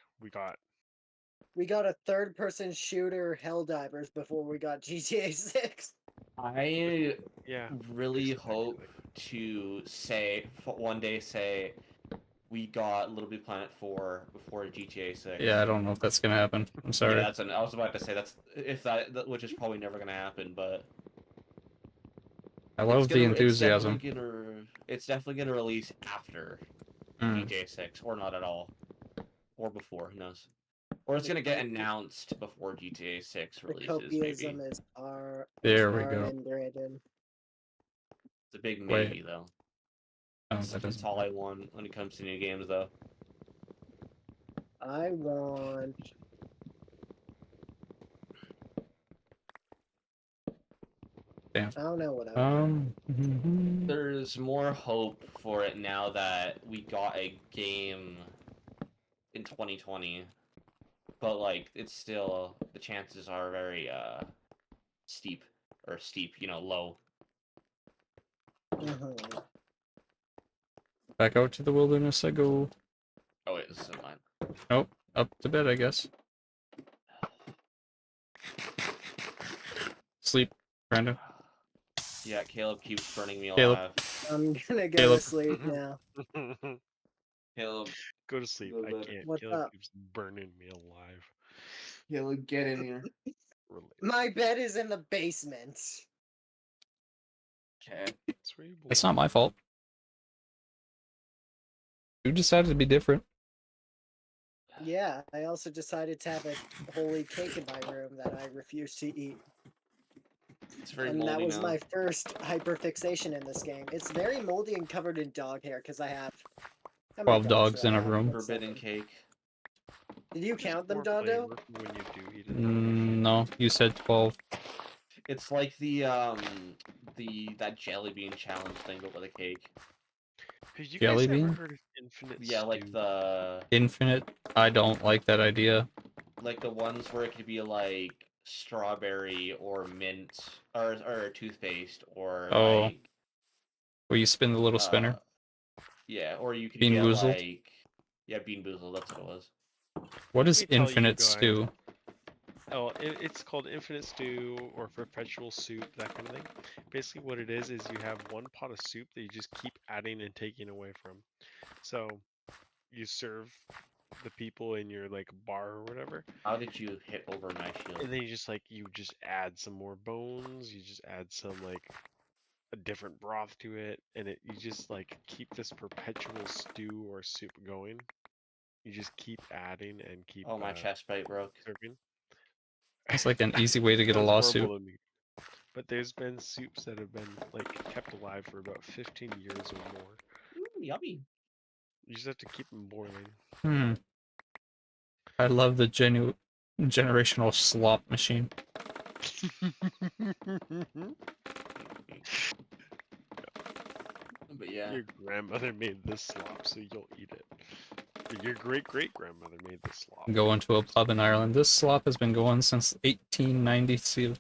We got a third-person shooter Helldivers before we got GTA 6. I yeah. really recent, hope actually. to one day say we got Little Big Planet 4 before GTA 6. Yeah, I don't know if that's gonna happen. I'm sorry. Yeah, I was about to say which is probably never gonna happen, but I love the enthusiasm. It's definitely gonna release after GTA 6, or not at all, or before. Who knows? Or it's gonna get announced before GTA 6 The releases. Maybe copiism is our There we go. in Brandon. it's a big Wait. maybe though. Oh, that That's doesn't. all I want when it comes to new games, though. I want. Damn. I don't know what I want. There's more hope for it now that we got a game in 2020, but like it's still the chances are very steep, low. Mhm. Back out to the wilderness I go. Oh wait, this is mine. Nope, up to bed, I guess. Sleep, Brandon. Yeah, Caleb keeps burning me Caleb. alive. I'm gonna go Caleb. to sleep now. Caleb, Go to sleep. go to I bed. can't. What's Caleb up? keeps burning me alive. Caleb, get in here. My bed is in the basement. Okay. That's where you It's belong. not my fault. You decided to be different. Yeah, I also decided to have a holy cake in my room that I refuse to eat. It's very And that moldy was now. my first hyperfixation in this game. It's very moldy and covered in dog hair because I have how many 12 dogs do I in a have? room. Like Forbidden 7. cake. Did you Just count them, more Dondo? flavor when you do eat it. No, you said 12. It's like that jelly bean challenge thing, but with a cake. Have you Jelly guys ever bean? heard of infinite Yeah, like stew? the Infinite? I don't like that idea. ones where it could be like strawberry or mint or toothpaste or Oh. like Where you spin the little spinner. yeah, or you could Bean get Boozled? like Bean Boozled, that's what it was. What is Let me tell you infinite guys. stew? Oh, it's called infinite stew or perpetual soup, that kind of thing. Basically, what it is you have one pot of soup that you just keep adding and taking away from. So you serve the people in your like bar or whatever, How did you hit over my shield? and then you just add some more bones. You just add some like a different broth to it, and you just like keep this perpetual stew or soup going. You just keep adding and keep Oh, my chest plate broke. serving. It's like an easy way to get a Sounds lawsuit. horrible to me. But there's been soups that have been like kept alive for about 15 years or more. Ooh, yummy. You just have to keep them boiling. Hmm. I love the generational slop machine. But yeah. Your grandmother made this slop, so you'll eat it. Your great-great-grandmother made this slop. Going to a pub in Ireland. This slop has been going since 1890.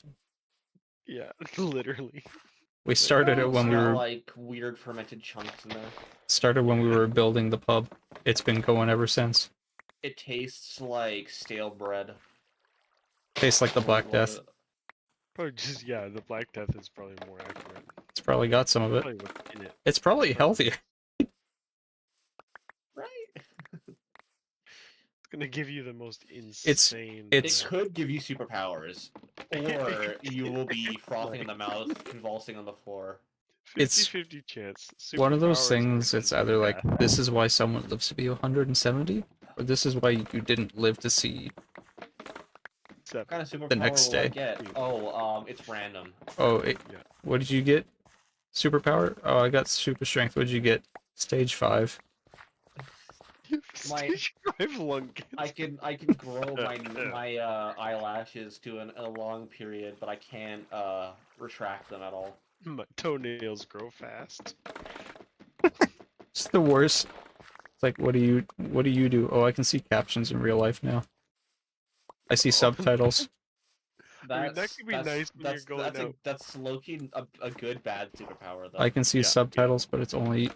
Yeah, literally. We started it It's when we got were like weird fermented chunks in there. building the pub. It's been going ever since. It tastes like stale bread. Tastes like the Black Death. Probably just, yeah, the Black Death is probably more accurate. It's probably got some of it. Probably what's in it. It's probably healthier. Right? It's gonna give you the most insane. it's- It could give you superpowers, or you will be frothing in the mouth, convulsing on the floor. It's 50-50 chance. one of those Superpowers things, versus it's either like, death. this is why someone lives to be 170, or this is why you didn't live to see What kind of superpower the next will I day. get? Oh, it's random. Oh, Yeah. what did you get? Superpower? Oh, I got super strength. What did you get? Stage 5. Stage 5 lung cancer. I can grow my eyelashes to a long period, but I can't retract them at all. My toenails grow fast. It's the worst. It's like, what do you do? Oh, I can see captions in real life now. I see subtitles. I mean, that could be nice when you're going out. That's low-key a good bad superpower though. I can see Yeah, subtitles, but it's only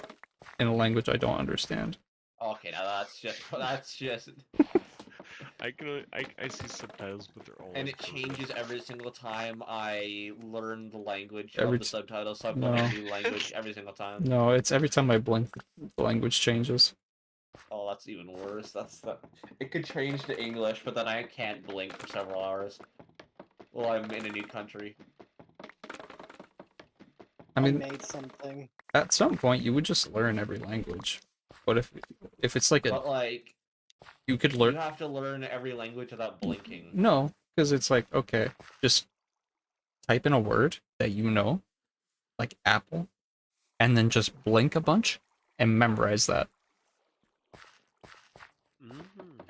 in a language I don't understand. Okay, now that's just, I see subtitles, but they're always and it broken. changes every single time I learn the language Every of the t- subtitles. So I'm no. learning a new language every single time. No, it's every time I blink, the language changes. Oh, that's even worse. It could change to English, but then I can't blink for several hours while I'm in a new country. I I mean, made something. at some point you would just learn every language. But if it's like But like, you could you learn. have to learn every language without blinking. No, because it's like, okay, just type in a word that you know, like apple, and then just blink a bunch and memorize that.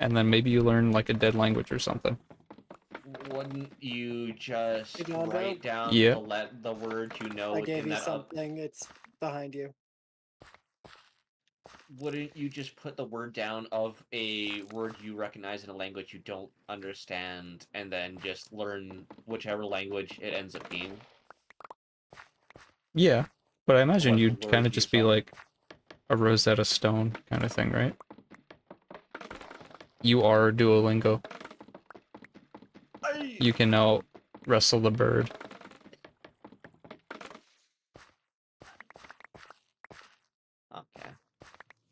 And then maybe you learn like a dead language or something. Wouldn't you just Hey, John, write down Yeah. the word you know I gave in you that? something. It's behind you. Wouldn't you just put the word down of a word you recognize in a language you don't understand, and then just learn whichever language it ends up being? Yeah, but I imagine What you'd kind word of you just be saw. like a Rosetta Stone kind of thing, right? You are Duolingo. You can now wrestle the bird. Okay.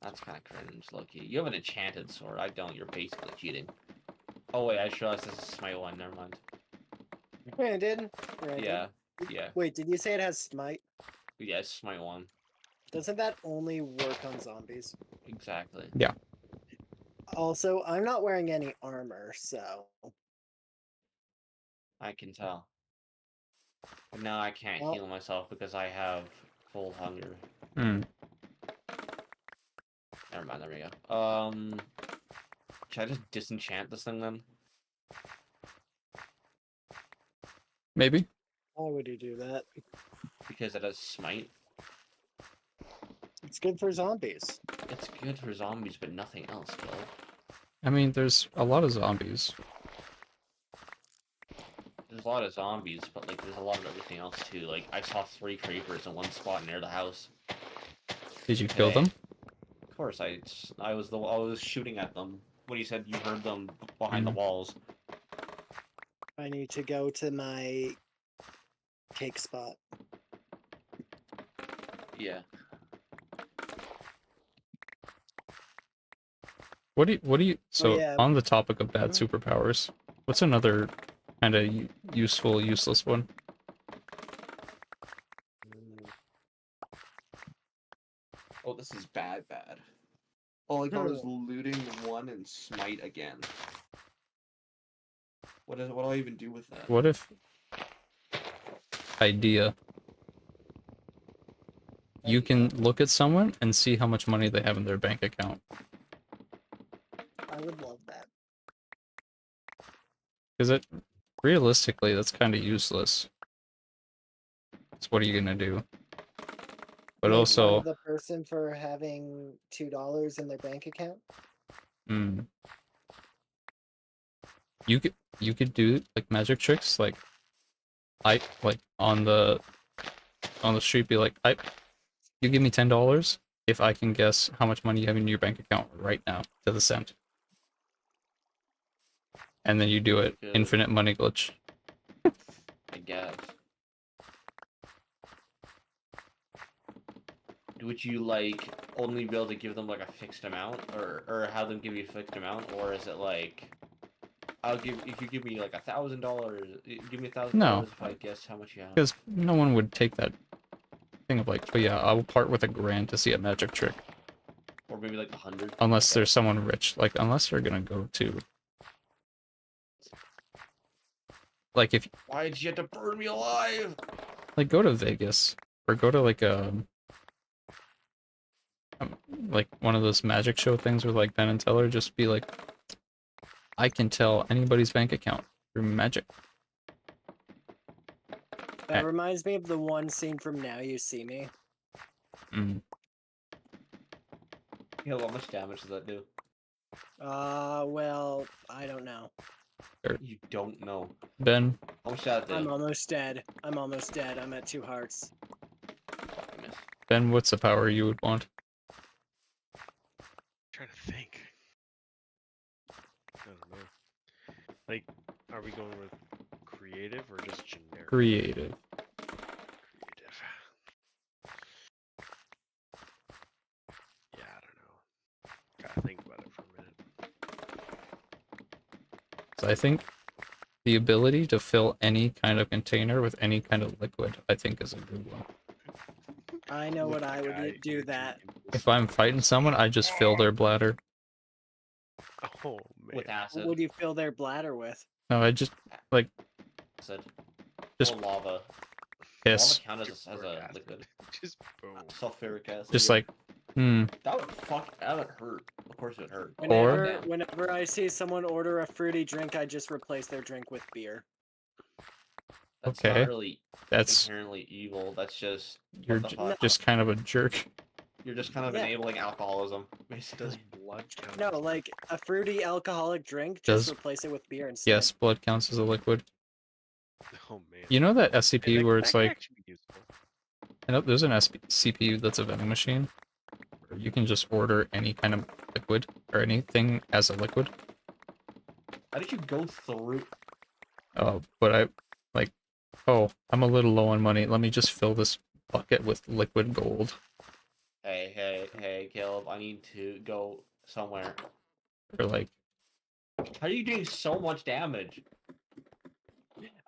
That's kind of cringe, Loki. You have an enchanted sword. I don't. You're basically cheating. Oh, wait. I just realized this is Smite 1. Never mind. Brandon. Brandon. Yeah. Yeah. Wait, did you say it has smite? Yes, Smite 1. Doesn't that only work on zombies? Exactly. Also, I'm not wearing any armor, so I can tell. But now I can't Well- heal myself because I have full hunger. Hmm. Never mind. There we go. Should I just disenchant this thing then? Maybe. why would you do that? Because it has Smite. It's good for zombies. It's good for zombies, but nothing else, Bill. I mean, there's a lot of zombies. There's a lot of zombies, but like there's a lot of everything else too. Like I saw 3 creepers in one spot near the house. Did you kill Today. them? Of course, I was shooting at them when you said you heard them behind the walls. I need to go to my cake spot. Yeah. What do you so yeah. on the topic of bad superpowers, what's another kind of useful, useless one? Oh, this is bad. All I got is looting 1 and smite again. What do I even do with that? What if idea you can look at someone and see how much money they have in their bank account? I would love that. Because it realistically that's kind of useless. So what are you gonna do? But Make fun also, of the person for having $2 in their bank account. you could do like magic tricks, like on the street, be like, you give me $10 if I can guess how much money you have in your bank account right now to the cent. And then you do it, Good. infinite money glitch. I guess. Would you like only be able to give them like a fixed amount, or have them give you a fixed amount, or is it like if you give me like $1,000, give me $1,000 No. if I guess how much you have. Because no one would take that thing of like, oh yeah, I'll part with $1,000 to see a magic trick. Or maybe like 100. Unless Okay. there's someone rich. Like, unless they're gonna go to... Like, if... Why did you have to burn me alive? Like, go to Vegas. Or go to, like, like, one of those magic show things with, like, Penn and Teller. Just be like, I can tell anybody's bank account through magic. That reminds me of the one scene from Now You See Me. Mm. Yeah, how much damage does that do? Well, I don't know. You don't know. Ben, How much does that do? I'm almost dead. I'm at 2 hearts. Fuck, I missed. Ben, what's the power you would want? trying to think. I don't know. Like, are we going with creative or just generic? Creative. Creative. Yeah, I don't know. Gotta think about it for a minute. So I think the ability to fill any kind of container with any kind of liquid, I think, is a good one. I know Look what at I the would guy do you're that. drinking this If I'm stuff fighting with. someone, I just fill their bladder. Oh man. With What acid. would you fill their bladder with? No, I just like Acid. Just Or lava. Lava piss. count as a Sulfuric acid. liquid. Just boom. Sulfuric acid. Just yeah. like, That would that would hurt. Of course it would hurt. but Or- Whenever I see someone order a fruity drink, I just replace their drink with beer. That's Okay. not really That's inherently evil. That's just you're what the j- fuck? just kind of a jerk. You're just kind of Yeah. enabling alcoholism, Does basically. blood count? No, as like a fruity alcoholic drink, Does- just replace it with beer instead. Yes, blood counts as a liquid. Oh man. You know that Hey, SCP that- where that it's could like, actually be useful. I know there's an SCP that's a vending machine where you can just order any kind of liquid or anything as a liquid. How did you go through? Oh, but I like, oh, I'm a little low on money. Let me just fill this bucket with liquid gold. Hey, Caleb, I need to go somewhere. Or like, How are you doing so much damage?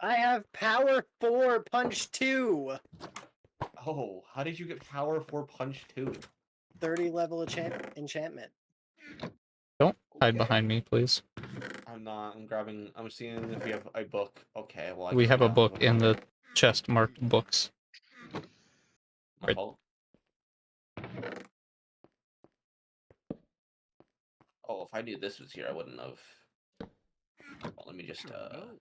I have power 4, punch 2, Oh, how did you get power 4 punch 2? 30 level enchantment. don't hide Okay. behind me, please. I'm not. I'm seeing if we have a book. Okay, well, I We guess have a don't book in the chest marked books. My right. fault. Oh, if I knew this was here, I wouldn't have. Well, let me just. I don't know.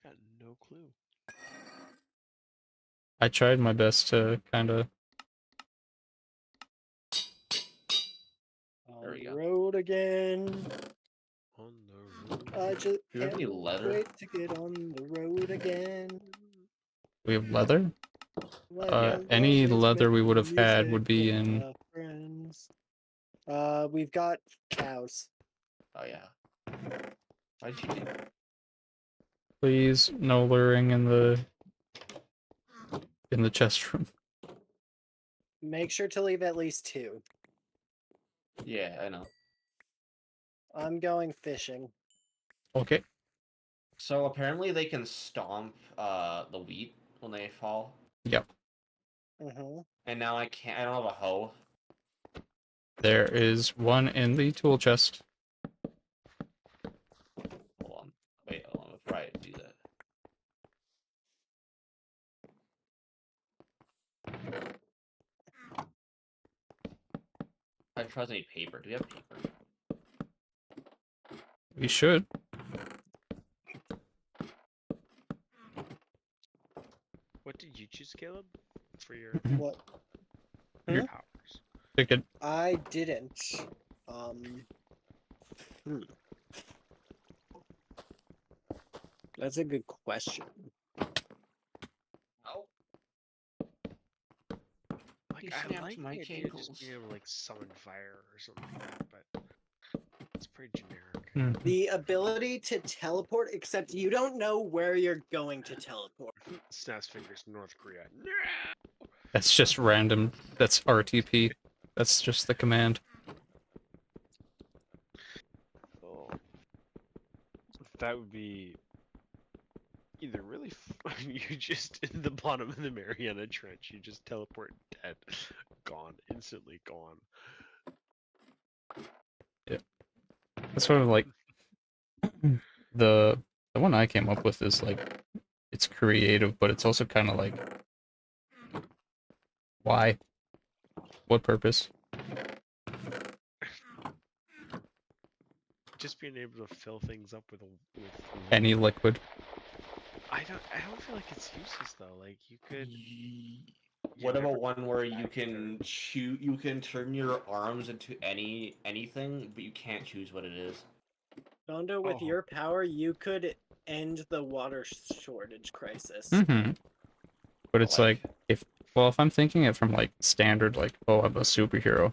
Got no clue. I tried my best to kind of. On There we the go. road again. On the road. I just Do you have can't any leather? wait to get on the road again. We have leather. Like I Any always leather we make would have had music would be with in. my friends. We've got cows. Oh yeah. Why'd you do? Please, no luring in the chest room. Make sure to leave at least 2. Yeah, I know. I'm going fishing. Okay. So apparently they can stomp the wheat when they fall, Yep. Mm-hmm. and now I can't. I don't have a hoe. There is one in the tool chest. Hold on. Wait, hold on. Before I do that. I trust any paper. Do we have paper? We should. What did you choose, Caleb, for your What? Your- powers? Ticket. I didn't. That's a good question. Oh. Like, You I snapped like my the idea of just cankles. being able to like summon fire or something like that, but it's pretty generic. The ability to teleport, except you don't know where you're going to teleport. Snaps fingers, North Korea. That's just random. That's RTP. That's just the command. Oh, that would be either really. You just in the bottom of the Mariana Trench. You just teleport dead, gone, instantly gone. That's sort of like the one I came up with is like it's creative, but it's also kind of like why? What purpose? Just being able to fill things up with Any liquid. I don't feel like it's useless though. Like you could. What never about one where back you there. can shoot? You can turn your arms into anything, but you can't choose what it is. Dondo, with Oh. your power, you could end the water shortage crisis. Mm-hmm. But it's like if I'm thinking it from like standard, like, oh, I'm a superhero.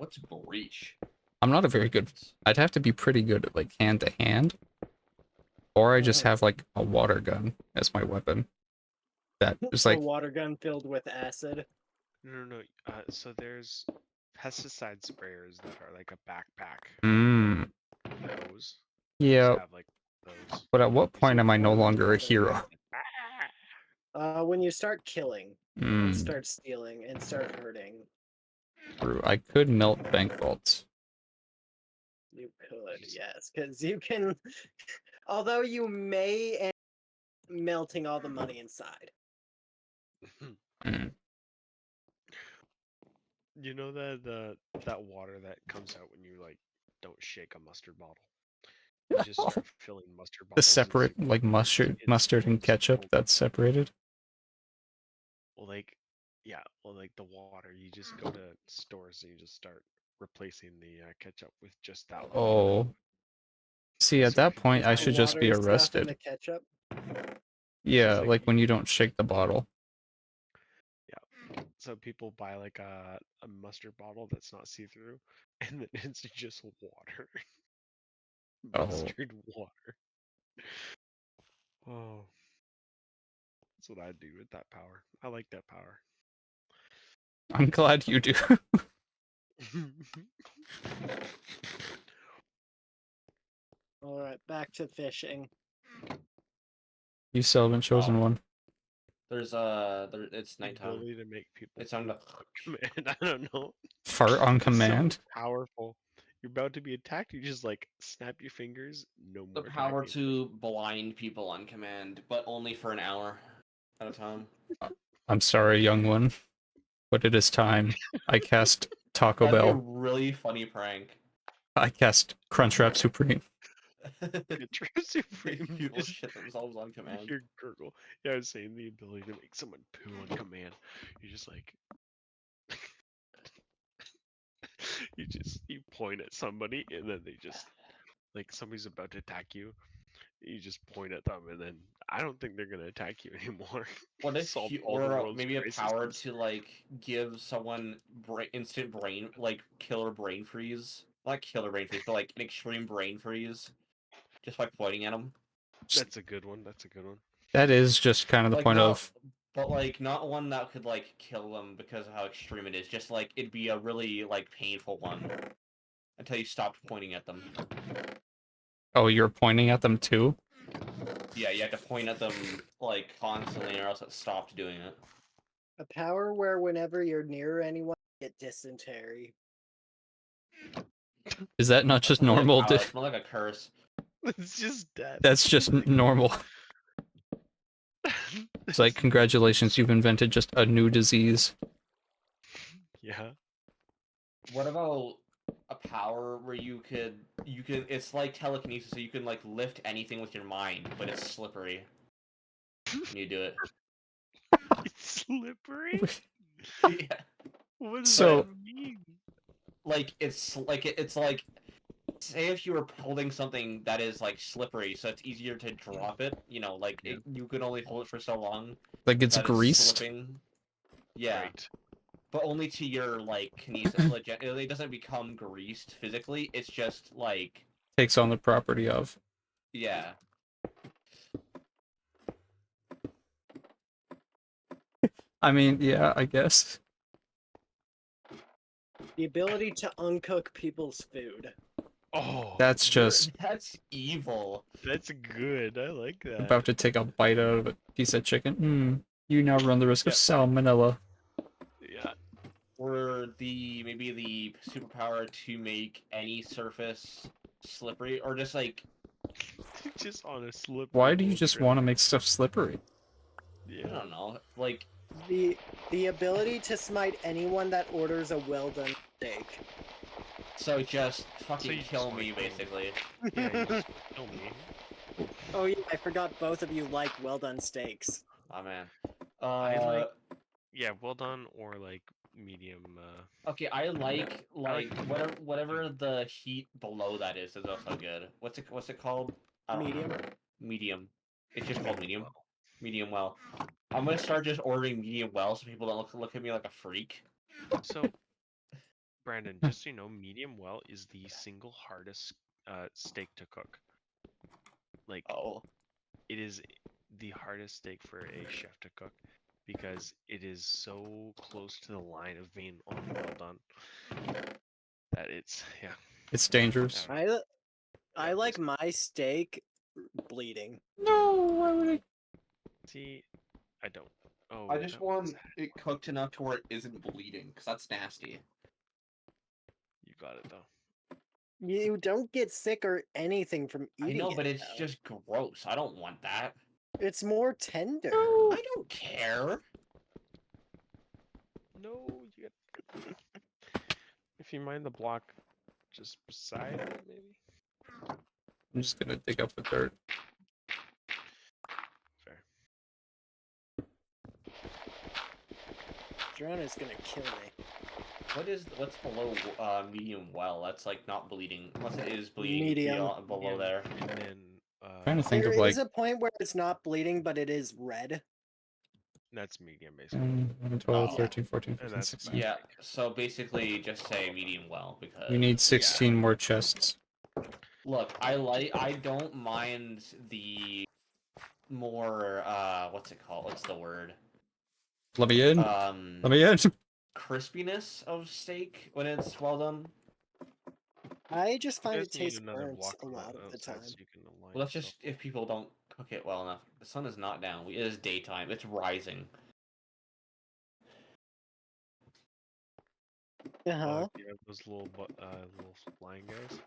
What's breach? I'm not a very good. I'd have to be pretty good at like hand to hand, or I just have like a water gun as my weapon. That is A like, water gun filled with acid. No. So there's pesticide sprayers that are like a backpack. Those. yeah. Just have like those. But at what point am I no longer a hero? When you start killing and start stealing and start hurting, True. I could melt bank vaults. you could, yes, because you can. Although you may end up melting all the money inside. Mm. You know that water that comes out when you like don't shake a mustard bottle. You just start filling mustard The bottles. separate like mustard and ketchup that's separated. Well, like, yeah, well, like the water, you just go to stores and you just start replacing the ketchup with just that level. Oh. See, at So that people point, I Just the should just be water stuff and the arrested. ketchup. Yeah, like like when you don't shake the bottle. Yeah. So people buy like a mustard bottle that's not see-through, and then it's just water. Oh, Mustard water. Oh. That's what I do with that power. I like that power. I'm glad you do. All right, back to fishing. You still haven't chosen one. There's it's The nighttime. ability to make people It's on the command. I don't know. Fart on It's so command. powerful. You're about to be attacked. You just like snap your fingers. No the more power attacking. to blind people on command, but only for an hour at a time. I'm sorry, young one, but it is time. I cast Taco That'd be a Bell. really funny prank. I cast Crunchwrap Supreme. True Supreme. People Just shit themselves on command. your gurgle. Yeah, I was saying the ability to make someone poo on command. You just like you point at somebody and then they just like somebody's about to attack you. You just point at them and then I don't think they're gonna attack you anymore. What if Solve you, all the or world's maybe a crises. power to like give someone instant brain, like killer brain freeze, not killer brain freeze, but like an extreme brain freeze, just by pointing at them. That's a good one. That's a good one. That is just kind of the Like point not, of. but like not one that could like kill them because of how extreme it is. Just like it'd be a really like painful one until you stopped pointing at them. Oh, you're pointing at them too? Yeah, you had to point at them like constantly, or else it stopped doing it. A power where whenever you're near anyone, you get dysentery. Is that not just That's not really a normal? power, it's more like a curse. It's just death. That's just normal. It's like, congratulations, you've invented just a new disease. Yeah. What about a power where you could it's like telekinesis, so you can like lift anything with your mind, but it's slippery. Can you do it? It's slippery? Yeah. What does So- that mean? Like it's like say if you were holding something that is like slippery, so it's easier to drop it, you know, like you could only hold it for so long. Like it's that greased? slipping. Yeah. Right. But only to your like kinesis. Legit, it doesn't become greased physically. It's just like Takes on the property of. yeah. I mean, yeah, I guess. The ability to uncook people's food. Oh, That's just That's evil. that's good. I like that. about to take a bite out of a piece of chicken. You now run the risk of salmonella. Yeah. Or maybe the superpower to make any surface slippery, or just like Just on a slippery. Why do you little just trip. want to make stuff slippery? I Yeah. don't know, like The ability to smite anyone that orders a well done steak. so just fucking you kill just me wanna kill me. basically. Yeah, you just kill me. Oh yeah, I forgot both of you like well done steaks. Oh man. I like yeah, well done or like medium Okay, I like like whatever the heat below that is also good. What's it called? I don't Medium? remember. Medium. It's just called medium. Medium well. I'm gonna start just ordering medium well so people don't look at me like a freak. So Brandon, just so you know, medium well is the single hardest steak to cook. Like, Oh, it is the hardest steak for a chef to cook because it is so close to the line of being well done that it's It's dangerous. I like my steak bleeding. No, why would I? See, I don't. Oh, I just that was want it cooked enough to where it isn't bleeding, because that's nasty. you got it though. You don't get sick or anything from I eating know, it. but it's though. just gross. I don't want that. It's more tender. No. I don't care. No, you got. If you mind the block just beside it, maybe. I'm just gonna dig up the dirt. Fair. Drone is gonna kill me. What's below medium well? That's like not bleeding, unless it is bleeding Medium. below Medium, there. And then Trying to think There of is like a point where it's not bleeding, but it is red. that's medium basically. 10, 11, 12, Oh. 13, 14, And 15, that's 16. Yeah, so basically just say medium well, because We need 16 more chests. look, I don't mind the more what's it called? What's the word? Let me in. Let me in. Crispiness of steak when it's well done. I just You find guys it need tastes another burnt block a from lot of the outside time. so you can align Well, that's yourself. just if people don't cook it well enough. The sun is not down. It is daytime. It's rising. Uh-huh. You have those little flying guys.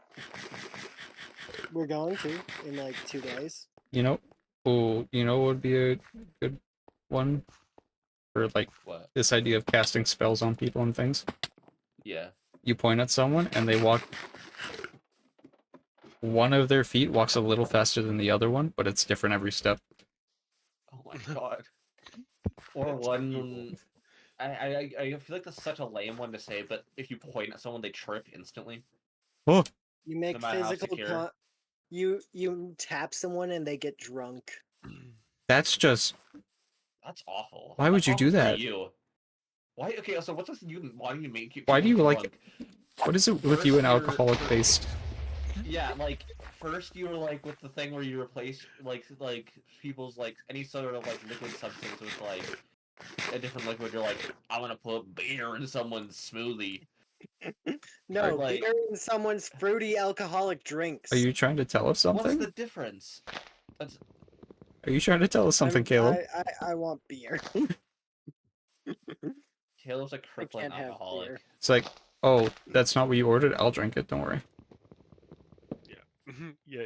We're going to in like 2 days. You know, oh, you know what would be a good one for like What? this idea of casting spells on people and things. Yeah. You point at someone and they walk. One of their feet walks a little faster than the other one, but it's different every step. Oh my god. Or That's one. I feel like that's such a lame one to say, but if you point at someone, they trip instantly. Oh, You make matter how physical secure. you tap someone and they get drunk. that's just. That's awful. Why would That's you do awful for that? You. Why? Okay, so what's with you? Why do you make people Why do you like? drunk? What is it with you and alcoholic based? Yeah, like first you were like with the thing where you replace like people's like any sort of like liquid substance with like a different liquid. You're like, I want to put beer in someone's smoothie. No, like- beer in someone's fruity alcoholic drinks. Are you trying to tell us What's something? the difference? That's Are you trying to tell us something, Caleb? I want beer. Caleb's a crippling can't have alcoholic. beer. It's like, oh, that's not what you ordered. I'll drink it. Don't worry. Yeah.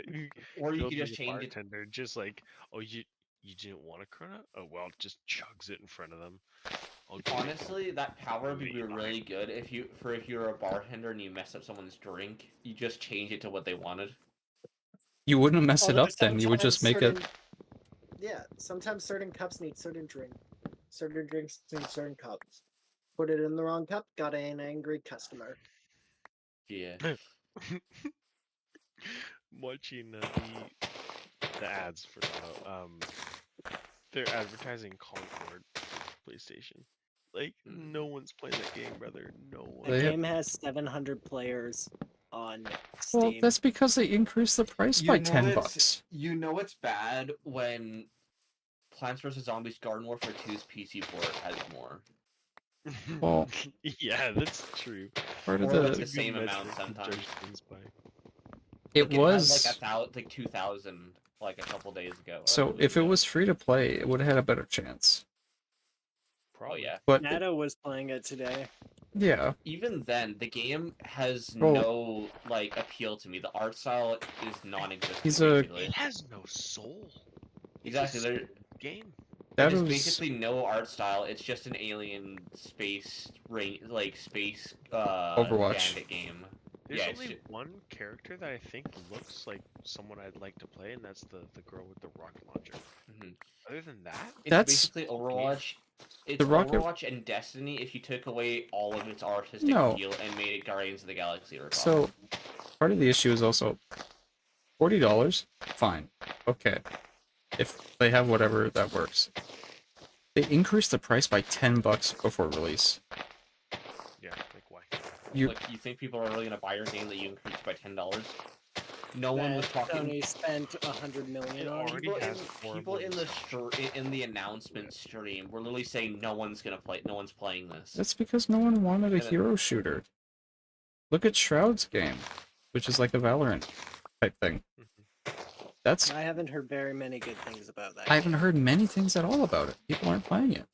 Or you Go could to just the change it. bartender, just like, oh, you didn't want a Corona? Oh well, just chugs it in front of them. Honestly, that power would be Leave really good if you're a bartender and you mess up someone's drink. You just change it to what they wanted. You wouldn't mess it Although up then. You would just make it. Yeah, sometimes certain cups need certain drinks need certain cups. Put it in the wrong cup, got an angry customer. Yeah. Watching the ads for they're advertising Concord PlayStation. Like no one's playing that game, brother. No one. The They- game has 700 players on Well, Steam. that's because they increased the price by $10. You know it's bad when Plants vs Zombies Garden Warfare 2's PC port has more. Well, yeah, that's true. part of Or like the the same Good amount metric to sometimes. judge things by. it Like, was had like 2,000 like a couple days ago. or so a week if it ago. was free to play, it would have had a better chance. Oh Probably. yeah. But Nado was playing it today. yeah, Even then, the game has Well- no like appeal to me. The art style is non-existent. He's a- basically. It has no soul. Exactly. It's a There, stupid game. that there's was basically no art style. It's just an alien space space Overwatch. bandit game. There's Yeah, it's only one character that I think looks like someone I'd like to play, and that's the girl with the rocket launcher. Mhm. Other than that, It's That's- basically Overwatch. It's The rocket- Overwatch and Destiny if you took away all of its artistic No. appeal and made it Guardians of the Galaxy ripoff. so part of the issue is also $40. Fine, okay, if they have whatever that works. They increased the price by $10 before release. yeah, like why? You Like, you think people are really gonna buy your game that you increased by $10? No one That was talking. Sony spent 100 million It on. already has four People in modes. in the announcement stream were literally saying no one's playing this. That's because no one wanted a And then- hero shooter. Look at Shroud's game, which is like a Valorant type thing. Mhm. That's I haven't heard very many good things about that. I haven't game. heard many things at all about it. People aren't playing it.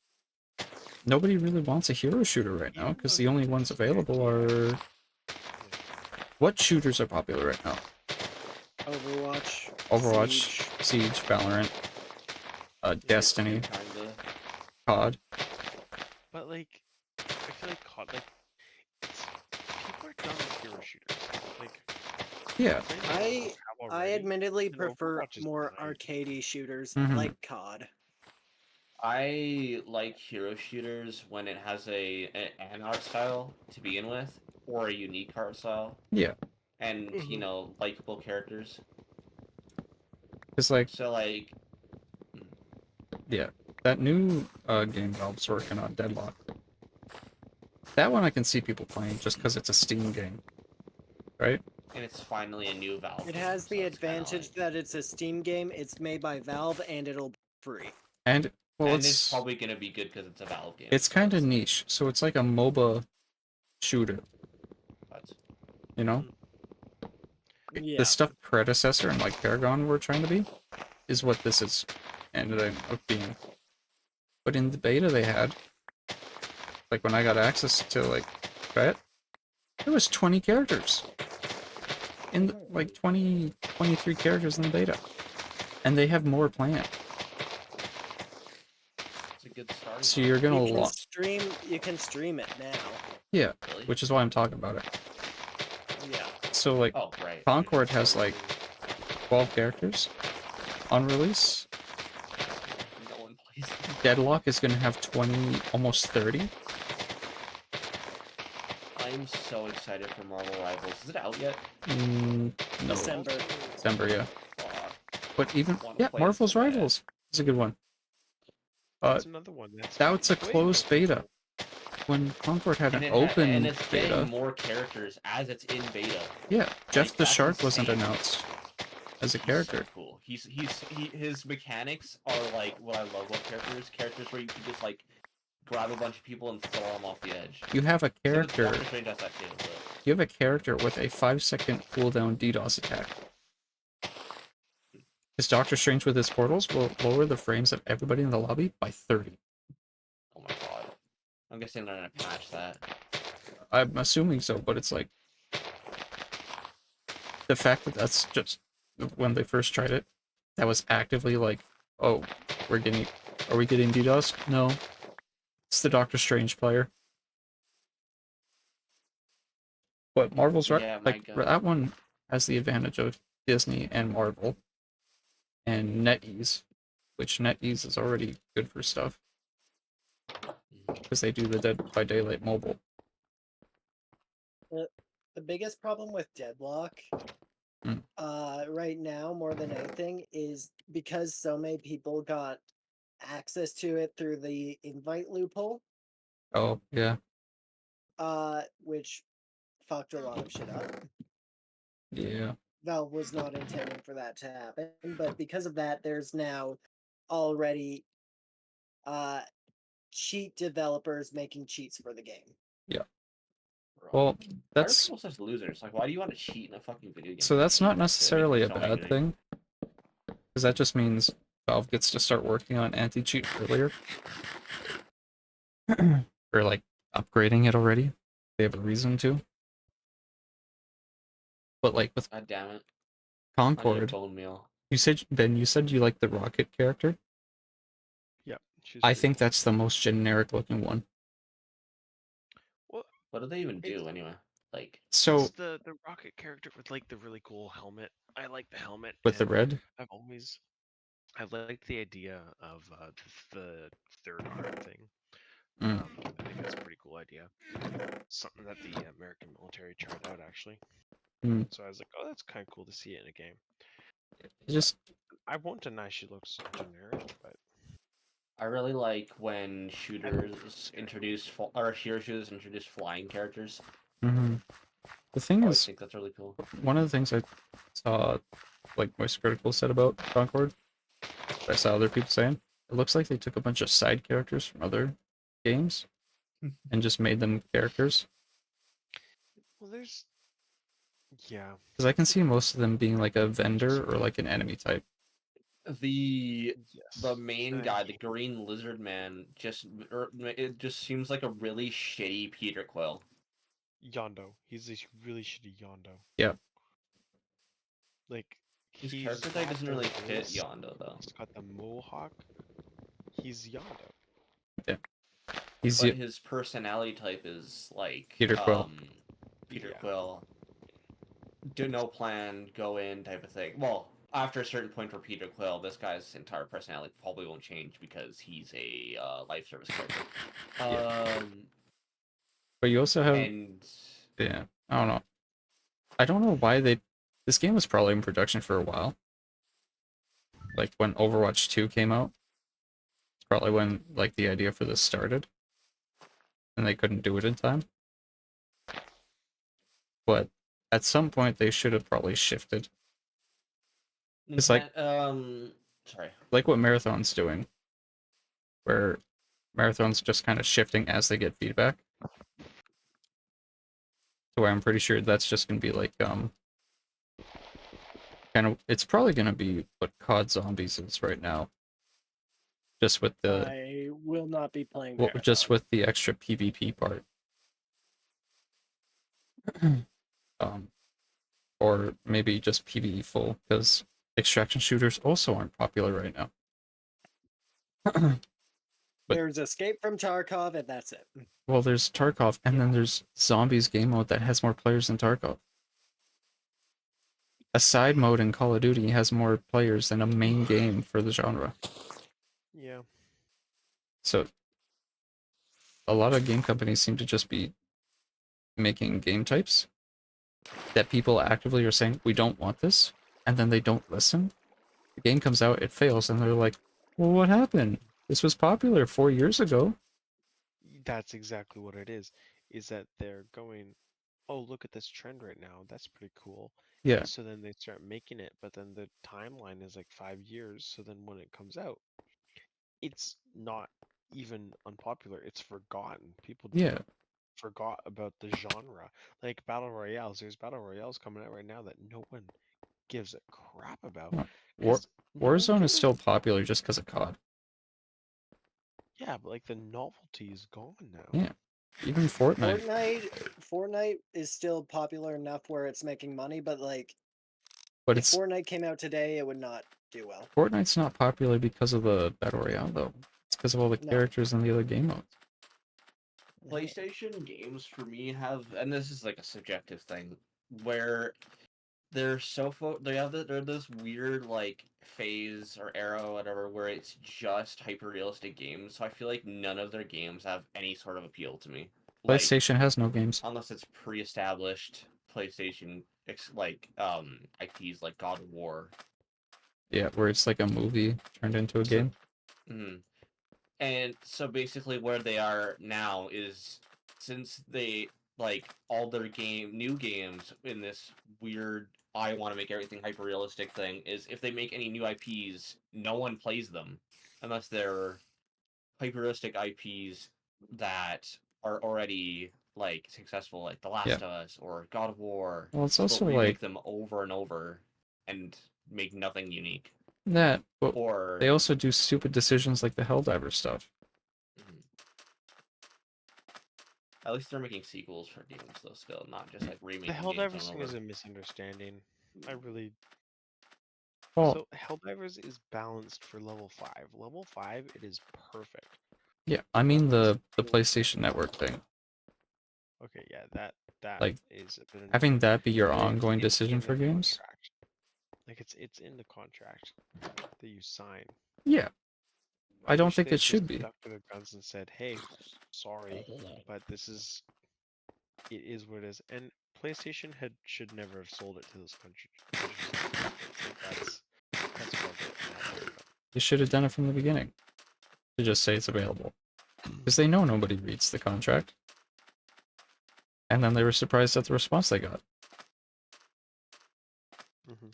Nobody really wants a hero shooter right now because the only ones available are. What shooters are popular right now? Overwatch. Overwatch, Siege. Siege, Valorant, Destiny, Kinda. COD. But like, I feel like COD, like, it's people are done with hero shooters. Like, Yeah. playing I games have I already, admittedly and prefer Overwatch is more fine. arcadey shooters Mhm. like COD. I like hero shooters when it has an art style to begin with, or a unique art style, Yeah. and you Mhm. know, likable characters. It's like, So like, yeah. That new game Valve's working on, Deadlock. That one I can see people playing just because it's a Steam game. Right? and it's finally a new Valve. It game, has so the it's kinda advantage like- that it's a Steam game, it's made by Valve, and it'll be free. And, well, and it's it's probably gonna be good because it's a Valve game. it's so kind of like- niche. So it's like a MOBA shooter, but- you know? Yeah. The stuff Predecessor and like Paragon were trying to be is what this is ended up being. But in the beta they had, like when I got access to like try it, there was 20 characters. In the, like 23 characters in the beta. And they have more planned. It's a good starting So point. you're gonna You can stream it now. Yeah, Really? which is why I'm talking about it. Yeah. So like Oh, right. Concord has like 12 characters on release. No one plays. Deadlock is gonna have 20, almost 30. I'm so excited for Marvel Rivals. Is it out yet? No. December. December, yeah. Fuck. But even Wanna yeah, play Marvel's so bad. Rivals is a good one. That's another one. That's That's a way more closed beta. control. When Concord had an And open it's beta, getting more characters as it's in beta. yeah, Jeff the that's Shark wasn't insane. announced as a He's character. so cool. His mechanics are like what I love about characters. Characters where you can just like grab a bunch of people and throw them off the edge. You have a Same with character. Doctor Strange does that too, but You have a character with a 5-second cooldown DDoS attack. His Doctor Strange with his portals will lower the frames of everybody in the lobby by 30. oh my god. I'm guessing they're gonna patch that. I'm assuming so, but it's like the fact that that's just when they first tried it, that was actively like, oh, are we getting DDoS? No, it's the Doctor Strange player. But Marvel's Yeah, my like god. that one has the advantage of Disney and Marvel and NetEase, which NetEase is already good for stuff because they do the Dead by Daylight mobile. The biggest problem with Deadlock, Mm. right now, more than anything, is because so many people got access to it through the invite loophole, Oh yeah, which fucked a lot of shit up. yeah. Valve was not intending for that to happen, but because of that, there's now already cheat developers making cheats for the game. Bro. Well, Why are that's people such losers? Like, why do you want to cheat in a fucking video game? so that's not Cheat. It makes me necessarily a so bad angry. thing, because that just means Valve gets to start working on anti-cheat earlier, or like upgrading it already. They have a reason to. But like with God damn it. I need a Concord, bone meal. you said you like the Rocket character. Yeah, she's I pretty think cool. that's the most generic looking one. Well, What do they even do It's- anyway? Like, So it's the rocket character with like the really cool helmet. I like the helmet. with the and red, I liked the idea of the third arm thing. Mm. I think that's a pretty cool idea. Something that the American military tried out actually. Mm. So I was like, oh, that's kind of cool to see it in a game. it just I won't deny she looks generic, but I really like when shooters introduce or hero shooters introduce flying characters. Hmm. The thing I always is, think that's really cool. one of the things I saw, like Voice Critical said about Concord, I saw other people saying, it looks like they took a bunch of side characters from other games and just made them characters. Well, there's yeah, Because I can see most of them being like a just vendor or like an enemy type. The yes. main And I guy, the hate green lizard man, it just seems like a really shitty Peter Quill. Yondo. He's this really shitty Yondo. Yeah. Like His he's character type got doesn't the really fit voice. Yondo though. He's got the mohawk. He's Yondo. He's But his personality type is like Peter Quill. Peter Yeah. Quill. Do no plan, go in type of thing. Well, after a certain point for Peter Quill, this guy's entire personality probably won't change because he's a life service character. Yeah. But you also have, And yeah, I don't know. I don't know why this game was probably in production for a while. Like when Overwatch 2 came out, it's probably when like the idea for this started. And they couldn't do it in time. But at some point they should have probably shifted. It's like sorry. like what Marathon's doing, where Marathon's just kind of shifting as they get feedback. So I'm pretty sure that's just gonna be like kind of, it's probably gonna be what COD Zombies is right now. Just with the I will not be playing well, Marathon. just with the extra PvP part. Or maybe just PvE full, because extraction shooters also aren't popular right now. But- There's Escape from Tarkov, and that's it. Well, there's Tarkov, and then there's Zombies game mode that has more players than Tarkov. A side mode in Call of Duty has more players than a main game for the genre. Yeah. So a lot of game companies seem to just be making game types that people actively are saying, we don't want this, and then they don't listen. The game comes out, it fails, and they're like, well, what happened? This was popular 4 years ago. That's exactly what it is. Is that they're going, oh, look at this trend right now. That's pretty cool. Yeah, And so then they start making it, but then the timeline is like 5 years. So then when it comes out, it's not even unpopular. It's forgotten. People yeah. forgot about the genre. Like battle royales. There's battle royales coming out right now that no one gives a crap about Huh. War because no one Warzone is cares. still popular just because of COD. Yeah, but like the novelty is gone now. Yeah, even Fortnite. Fortnite is still popular enough where it's making money, but like But if it's Fortnite came out today, it would not do well. Fortnite's not popular because of the Battle Royale, though. It's because of all the No. characters in the other game modes. PlayStation games for me have, and this is like a subjective thing, where they're they're this weird like phase or era or whatever where it's just hyper realistic games. So I feel like none of their games have any sort of appeal to me. Like PlayStation has no games. unless it's pre-established PlayStation IPs like God of War. Yeah, where it's like a movie turned into a So- game. Mhm. And so basically where they are now is since they like all their new games in this weird I want to make everything hyper realistic thing is if they make any new IPs, no one plays them unless they're hyper realistic IPs that are already like successful, like The Last Yeah. of Us or God of War. Well, it's But also remake like them over and over and make nothing unique. that, but Or they also do stupid decisions like the Helldiver stuff. Mhm. At least they're making sequels for games, though. Still, not just like The remaking games Helldivers on thing is over. a misunderstanding. I really. Well, So Helldivers is balanced for level 5. Level 5, it is perfect. yeah, I mean Unless the you- PlayStation Network thing. Okay, yeah, that Like, is a bit having annoying. that be your But ongoing it's decision in for the games. contract. Like it's in the contract that you sign. Yeah, I don't wish think they it had just should be. stuck to their guns and said, "Hey, sorry, but it is what it is." And PlayStation should never have sold it to those countries. Like, that's horrible. They should have done it from the beginning. To just say it's available. Because they know nobody reads the contract. and then they were surprised at the response they got. Mhm.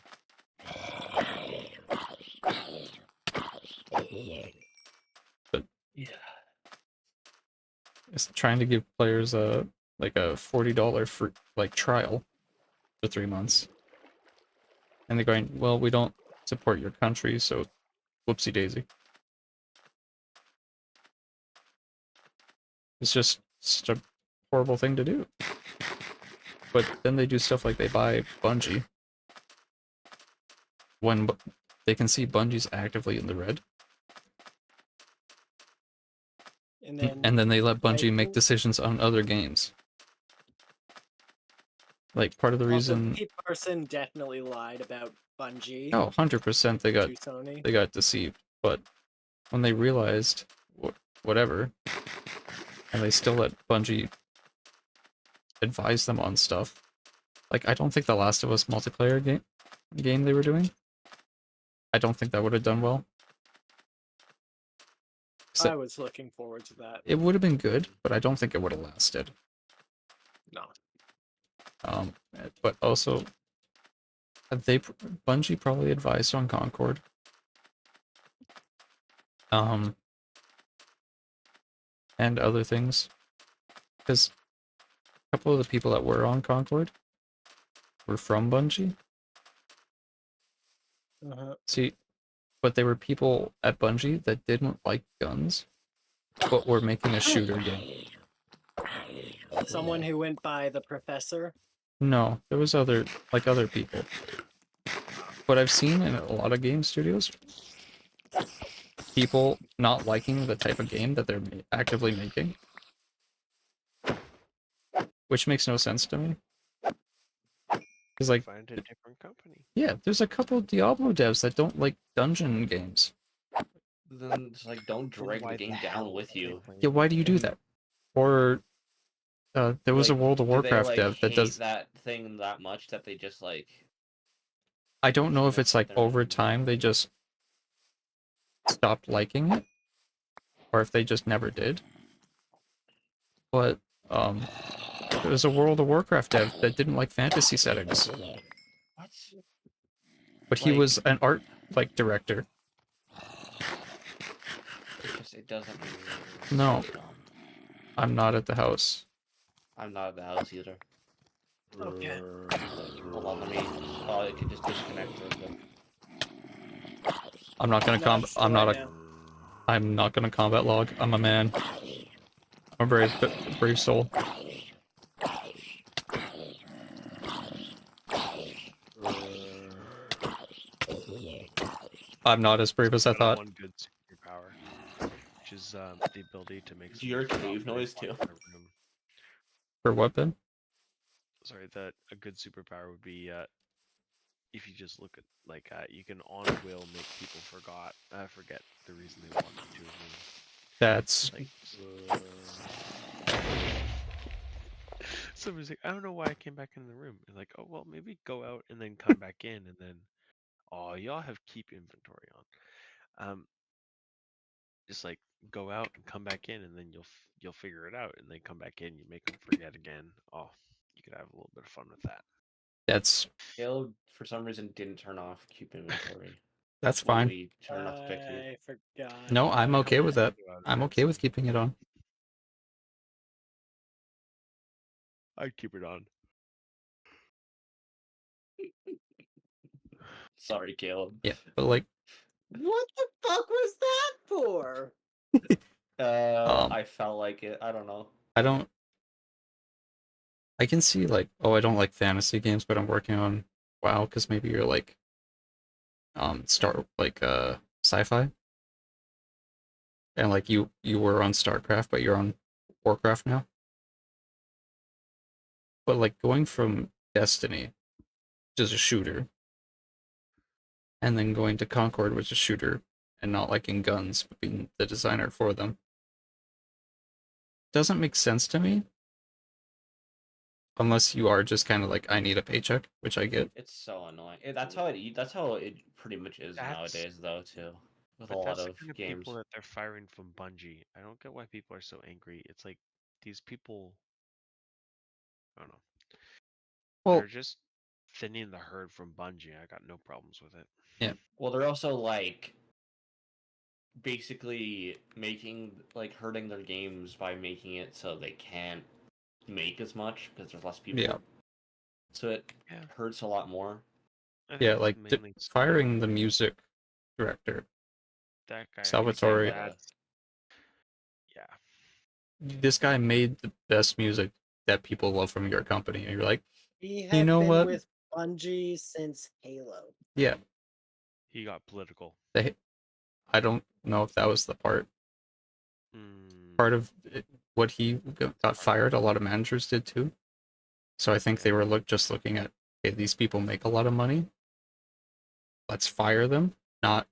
Yeah. It's trying to give players a like a $40 free like trial for 3 months, and they're going, well, we don't support your country, so whoopsie daisy. It's just such a horrible thing to do. But then they do stuff like they buy Bungie when they can see Bungie's actively in the red, and then they let Bungie make decisions on other games. Like part of the Also, reason, Pete Parson definitely lied about Bungie oh, 100% they to Sony. got deceived. But when they realized whatever, and they still let Bungie advise them on stuff. Like I don't think the Last of Us multiplayer game they were doing, I don't think that would have done well. I was looking forward to that. It would have been good, but I don't think it would have lasted. No. But also, Bungie probably advised on Concord. And other things, because a couple of the people that were on Concord were from Bungie. See, but they were people at Bungie that didn't like guns, but were making a shooter game. Someone who went by the professor. No, there was other people. But I've seen in a lot of game studios, people not liking the type of game that they're actively making, which makes no sense to me. Because like, Find a different company. yeah, there's a couple of Diablo devs that don't like dungeon games. Then it's like, don't drag Why the game hell down with are they you. playing Yeah, why do you do that? Or there was a Like, World of do they, Warcraft like, dev that hate does. that thing that much that they just like. I don't know if Kinda it's like sit there over and- time they just stopped liking it, or if they just never did. But there was a World of Warcraft dev that didn't like fantasy settings, What? but he Like- was an art like director. It doesn't make sense. No. It's so dumb. I'm not at the house. I'm not at the house either. Okay. Hold on, let me. Oh, it could just disconnect for a bit. I'm not gonna Not sure I'm not right a. now. I'm not gonna combat log. I'm a man. I'm a brave soul. I'm not as brave as I It's got thought. one good superpower, which is the ability to make. Do you hear someone cave stop when they noise, walk too? in a room. For what, Ben? Sorry, that a good superpower would be if you just look at like you can on will make people forget the reason they walked into a room. That's Like somebody's like, I don't know why I came back in the room. And like, oh well, maybe go out and then come back in, and then oh y'all have keep inventory on. Just like go out and come back in, and then you'll figure it out, and then come back in. You make them forget again. Oh, you could have a little bit of fun with that. that's Caleb, for some reason, didn't turn off keep inventory. that's when fine. we turned off picture. I forgot. No, I'm okay with that. Think about it, I'm it's- okay with keeping it on. I'd keep it on. Sorry, Caleb. Yeah, but like, What the fuck was that for? I felt like it. I don't know. I don't. I can see like, oh, I don't like fantasy games, but I'm working on WoW because maybe you're like, sci-fi, and like you were on StarCraft, but you're on Warcraft now. But like going from Destiny, which is a shooter, and then going to Concord, which is a shooter, and not liking guns, but being the designer for them, doesn't make sense to me. Unless you are just kind of like, I need a paycheck, which I get. It's so annoying. That's how it. That's how it pretty much is That's- nowadays, though. Too with a But lot that's the of kind of games. people that they're firing from Bungie. I don't get why people are so angry. It's like these people I don't know. Well, They're just thinning the herd from Bungie. I got no problems with it. yeah, Well, they're also like basically making like hurting their games by making it so they can't make as much because there's less people. yeah, So it Yeah. hurts a lot more. I think yeah. it's Like mainly firing the music director, that guy. Salvatore. Yeah. That's Yeah. This guy made the best music that people love from your company, and you're like, we you have know been what? with Bungie since Halo. Yeah, He got political. I don't know if that was the part Mm, of it, what he got fired. A lot of managers did too. So I think they were just looking at, okay, these people make a lot of money. Let's fire them, not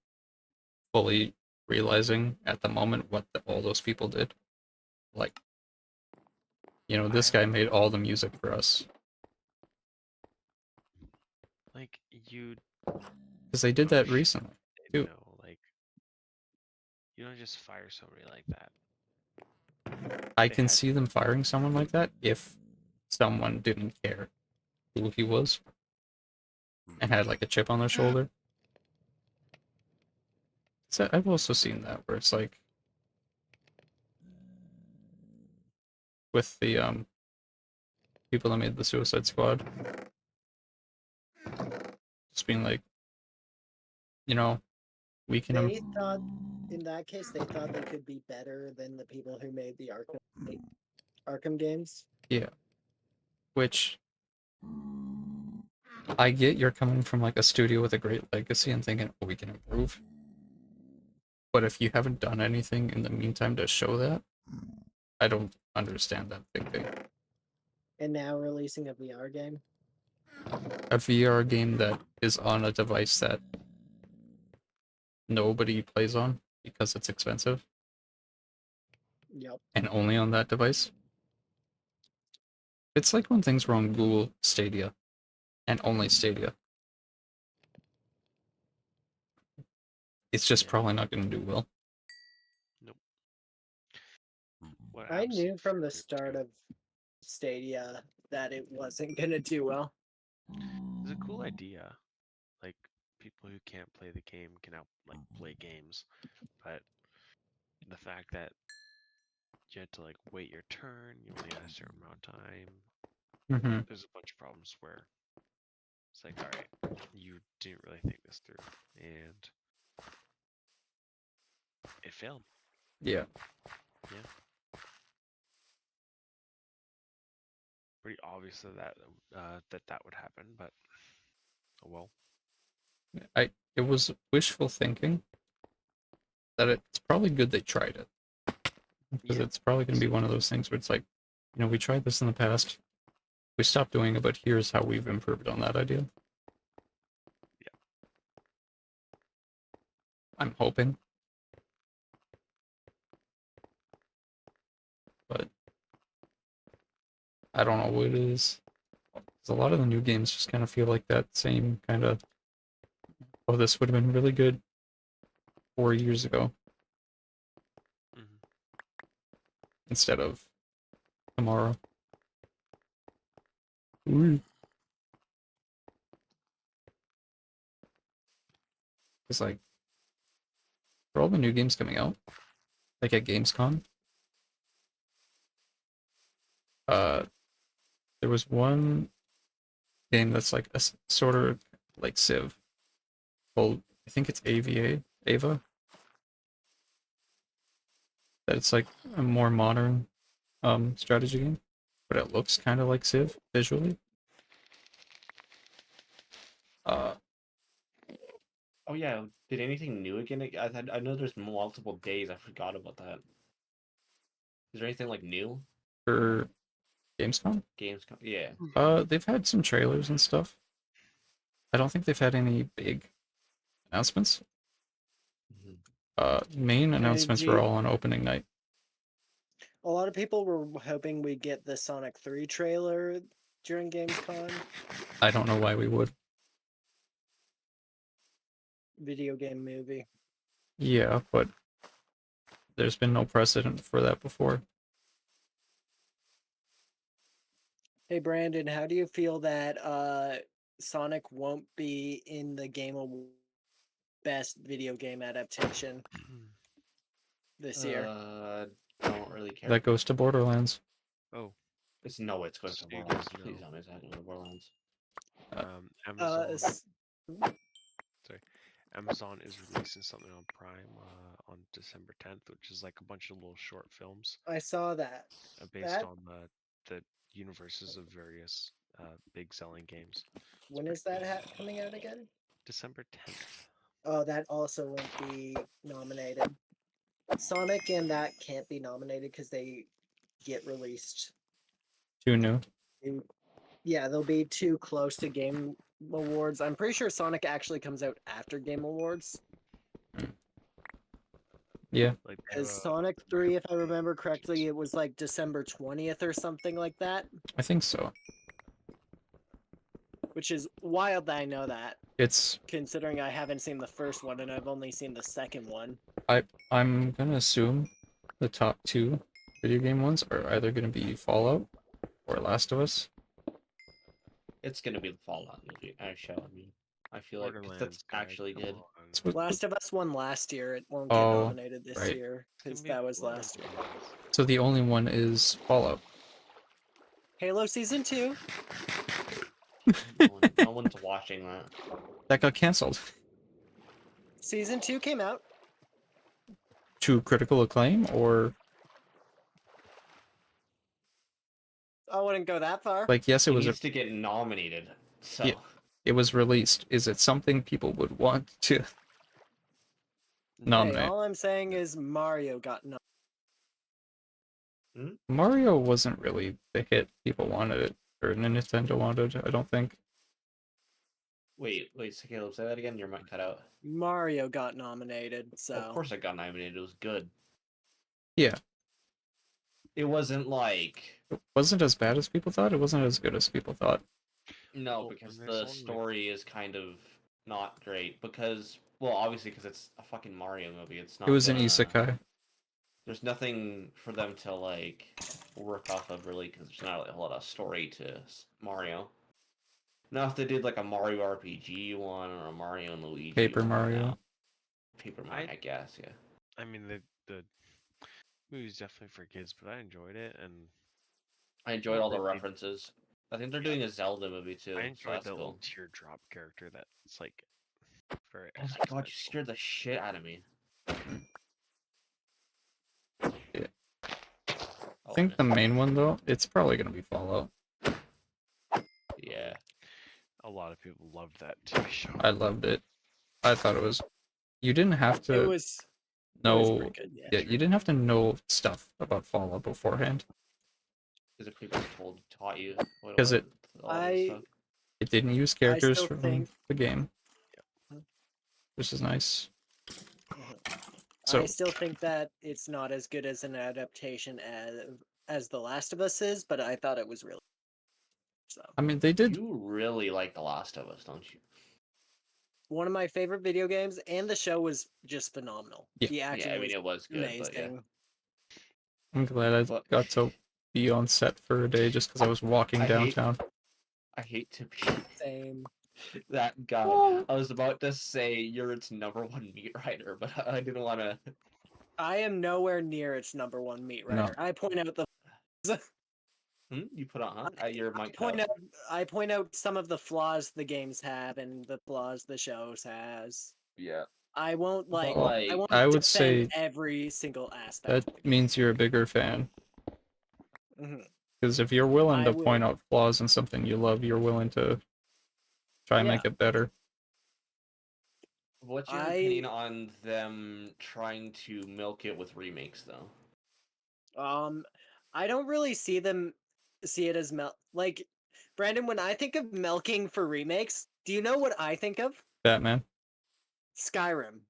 fully realizing at the moment what all those people did. Like, this guy made all the music for us like you because they did don't that recently too. like you don't just fire somebody like that. I They can had see them firing someone like that if someone didn't care who he was and had like a chip on their shoulder. So I've also seen that where it's like with the people that made the Suicide Squad, just being like, we can. They thought, in that case, they thought they could be better than the people who made the Arkham games. Yeah, which I get. You're coming from like a studio with a great legacy and thinking, oh, we can improve. But if you haven't done anything in the meantime to show that, I don't understand that thinking. And now releasing a VR game. A VR game that is on a device that nobody plays on because it's expensive Yep. and only on that device. It's like when things were on Google Stadia and only Stadia. It's just probably not going to do well. nope. What I knew absolute from the failure, start too. of Stadia that it wasn't gonna do well. It's a cool idea. Like people who can't play the game can now like play games, but the fact that you had to like wait your turn, you only had a certain amount of time. Mm-hmm. There's a bunch of problems where it's like, all right, you didn't really think this through, and it failed. Yeah. Pretty obvious that would happen, but oh well. It was wishful thinking that it's probably good they tried it. Because Yeah. it's probably going to be one of those things where it's like, we tried this in the past. We stopped doing it, but here's how we've improved on that idea. Yeah. I'm hoping. But I don't know what it is. 'Cause a lot of the new games just kind of feel like that same kind of, oh, this would have been really good 4 years ago Mm-hmm. instead of tomorrow. Ooh. It's like, for all the new games coming out, like at Gamescom, there was one game that's like a sort of like Civ. Well, I think it's Ava. That it's like a more modern strategy game, but it looks kind of like Civ visually. Oh yeah, did anything new again? I know there's multiple days. I forgot about that. Is there anything like new? For Gamescom, Yeah. they've had some trailers and stuff. I don't think they've had any big announcements. Mhm. Main announcements were all on opening night. A lot of people were hoping we'd get the Sonic 3 trailer during Gamescom. I don't know why we would. Video game movie. Yeah, but there's been no precedent for that before. Hey Brandon, how do you feel that Sonic won't be in the Game Award best video game adaptation this year? Don't really care. That goes to Borderlands. Oh, It's no way it's going to so you Borderlands. guys Please know. tell me it's not going to Borderlands. Amazon. S- Sorry, Amazon is releasing something on Prime on December 10th, which is like a bunch of little short films I saw that. based That on the universes of various big selling games. when pretty is that coming out again? December 10th. Oh, that also won't be nominated. Sonic and that can't be nominated because they get released. Too new. Yeah, they'll be too close to Game Awards. I'm pretty sure Sonic actually comes out after Game Awards. Yeah. Like Because Sonic 3, if I remember correctly, it was like December 20th or something like that. I think so. Which is wild that I know that, It's considering I haven't seen the first one and I've only seen the second one. I'm gonna assume the top two video game ones are either gonna be Fallout or Last of Us. It's going to be the Fallout movie. I feel like 'cause Borderlands, that's guys, actually come good. on. That's what- Last of Us won last year. It won't get Oh, nominated this right. year It's gonna because be that was last year. Borderlands. So the only one is Fallout. Halo Season 2. No one's watching that. That got canceled. Season 2 came out. To critical acclaim, or I wouldn't go that far. like yes, it It was needs to get nominated. So Yeah. It was released. Is it something people would want to Hey, nominate? all I'm saying is Mario got nominated. Mario wasn't really the hit people wanted it, or Nintendo wanted. I don't think. wait, so Caleb, say that again. Your mic cut out. Mario got nominated, so Of course, it got nominated. It was good. Yeah, It wasn't like it wasn't as bad as people thought. It wasn't as good as people thought. no, Well, because and there's the only- story is kind of not great. Because well, obviously, because it's a fucking Mario movie. It's not. It was an gonna- isekai. There's nothing for them to like work off of really, because there's not a whole lot of story to Mario. Now, if they did like a Mario RPG one or a Mario and Luigi Paper one, Mario. now- Paper Mario, I guess, yeah. I mean, the movie's definitely for kids, but I enjoyed it, and I enjoyed all the They- references. I think they're doing a Zelda movie too. I so enjoyed that's the cool. little teardrop character that's like very. Oh my god, you scared the shit out of me. Yeah. Oh, I think the main one though, it's probably gonna be Fallout. yeah. A lot of people loved that TV show. I loved it. I thought it was. You didn't have it to was know. pretty good. Yeah. Yeah, you didn't have to know stuff about Fallout beforehand. Is it people taught you what 'Cause it- all this I- stuff? It didn't use characters still from think- the game, Huh? which is nice. I So still think that it's not as good as an adaptation as The Last of Us is, but I thought it was really so. I mean, they did. You really like The Last of Us, don't you? One of my favorite video games, and the show was just phenomenal. Yeah. The acting Yeah, I mean was it was good, but yeah. amazing. I'm glad I But- got to be on set for a day just because I was walking I hate- downtown. I hate to be Same. that guy. Oh. I was about to say you're its #1 meat writer, but I didn't want to. I am nowhere near its #1 meat No. writer. I point out the You put on, huh? Your I mic point cut out. out I point out some of the flaws the games have and the flaws the shows has. Yeah. I won't But, I won't I would defend say every single aspect. that means you're a bigger fan. Mhm. Because if you're willing I to will- point out flaws in something you love, you're willing to try and make it better. What's your opinion on them trying to milk it with remakes, though? I don't really see it as like Brandon. When I think of milking for remakes, do you know what I think of? Batman. Skyrim.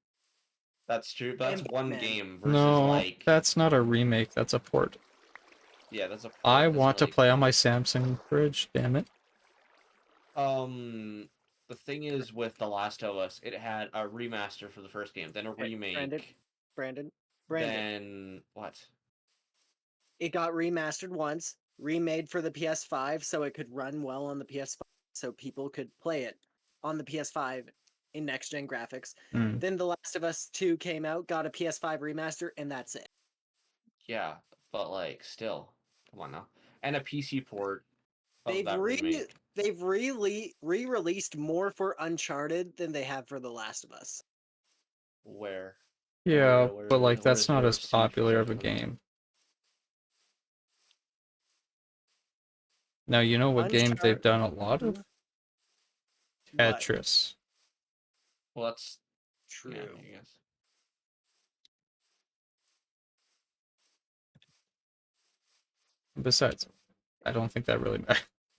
That's true. But that's And one Batman. game versus No, like. that's not a remake. That's a port. Yeah, that's a. I that's want to like- play on my Samsung fridge. Damn it. The thing is with The Last of Us, it had a remaster for the first game, then a Hey, remake, Brandon. then what? It got remastered once, remade for the PS5 so it could run well on the PS5 so people could play it on the PS5 in next gen graphics. Mm. Then The Last of Us 2 came out, got a PS5 remaster, and that's it. Yeah, but like still, come on now, and a PC port of They've that remake. they've re-released more for Uncharted than they have for The Last of Us. Where? Yeah, Where- but like that's where's not your as receipt popular of a for that? game. Now you know what games they've done a lot of? What? Tetris. Well, that's True. yeah, I guess. Besides, I don't think that really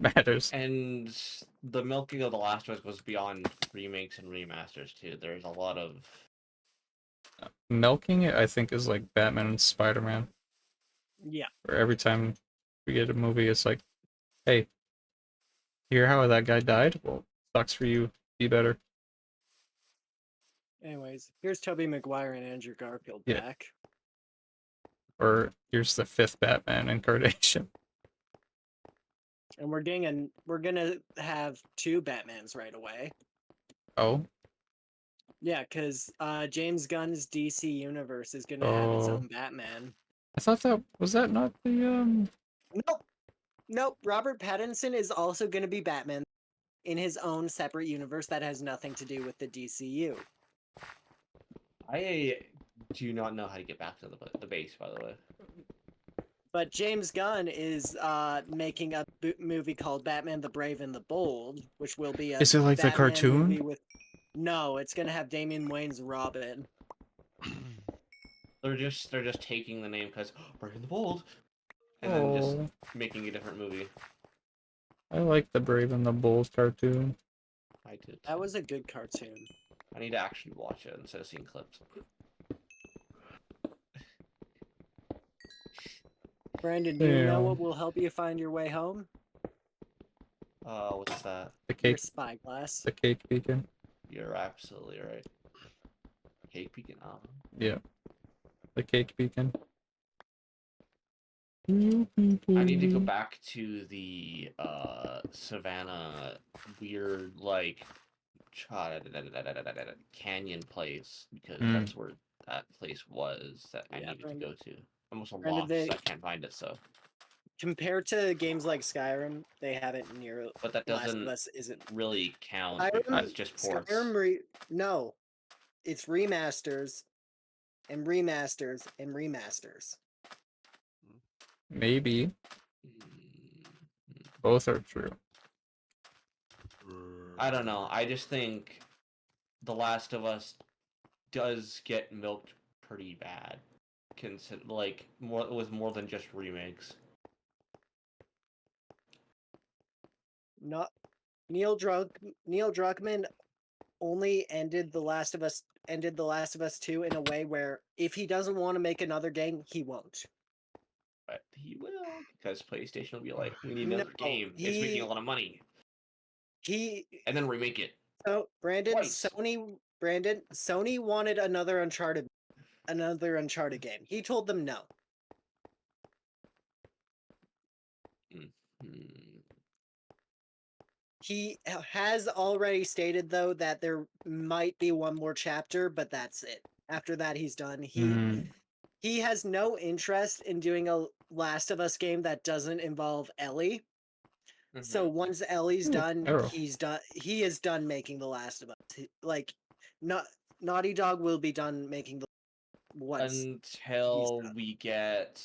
matters. And the milking of The Last of Us was beyond remakes and remasters too. There's a lot of Milking it, I think, is like Batman and Spider-Man. Yeah. Where every time we get a movie, it's like, hey, hear how that guy died? Well, sucks for you. Be better. Anyways, here's Tobey Maguire and Andrew Garfield Yeah. back. Or here's the 5th Batman incarnation. And we're gonna have 2 Batmans right away. Oh, Yeah, because James Gunn's DC universe is gonna have its own Batman. I thought that was that not the Nope. Robert Pattinson is also gonna be Batman in his own separate universe that has nothing to do with the DCU. I do not know how to get back to the base, by the way. But James Gunn is making a movie called Batman the Brave and the Bold, which will be a Is it like the Batman cartoon? movie with No, it's gonna have Damian Wayne's Robin. They're just taking the name because Breaking the Bold, and then just Oh, making a different movie. I like the Brave and the Bold cartoon. I did. That too. was a good cartoon. I need to actually watch it instead of seeing clips. Brandon, do you know Damn. what will help you find your way home? What's that? The Your cake, spyglass. the cake beacon. You're absolutely right. Cake Beacon. Yeah, the cake beacon. I need to Mm-hmm. go back to the Savannah weird like canyon place because Mm. that's where that place was that I Yeah, needed to Brandon. go to. I'm also Brandon, lost, so I can't find it. So, Compared to games like Skyrim, they haven't near. but that Last of doesn't Us isn't. really count Skyrim, because it's just ports. No, it's remasters, and remasters, and remasters. Maybe Mm, both are true. I don't know. I just think The Last of Us does get milked pretty bad. Like more with more than just remakes. Not Neil Druckmann only ended The Last of Us 2 in a way where if he doesn't want to make another game, he won't. But he will because PlayStation will be like, we need No, another game. It's making a lot of money, He and then remake it. so Twice. Sony wanted another Uncharted game. He told them no. Hmm. He has already stated though that there might be one more chapter, but that's it. After that, he's done. He has no interest in doing a Last of Us game that doesn't involve Ellie. So once Ellie's Ooh, done, arrow. he's done. He is done making The Last of Us. Like, Naughty Dog will be done making the once Until done. we get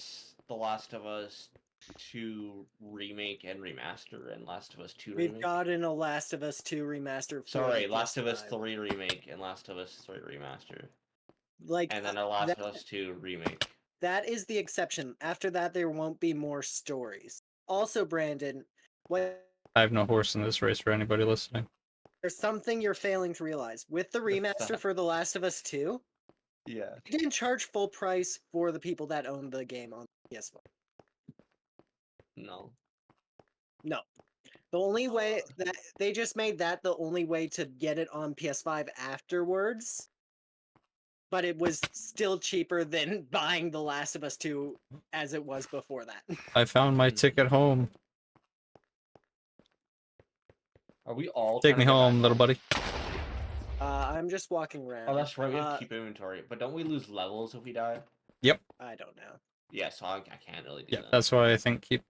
The Last of Us 2 remake and remaster, and Last of Us 2 We've remake. gotten a Last of Us 2 remaster. For Sorry, the Last of Us PS5. 3 remake and Last of Us 3 remaster, Like, and then a Last of Us 2 remake. that is the exception. After that, there won't be more stories. Also, Brandon, what I have no horse in this race for anybody listening. there's something you're failing to realize. With the remaster that? for The Last of Us 2, Yeah. they didn't charge full price for the people that own the game on PS4. No. No. The only way that they just made that the only way to get it on PS5 afterwards but it was still cheaper than buying The Last of Us 2 as it was before that. I found my ticket home. Are we all Take trying me to get home, back little buddy. I'm just walking around. Oh, that's right. We have to keep inventory, but don't we lose levels if we die? Yep. I don't know. Yeah, so I can't really do Yeah, that. that's why I think keep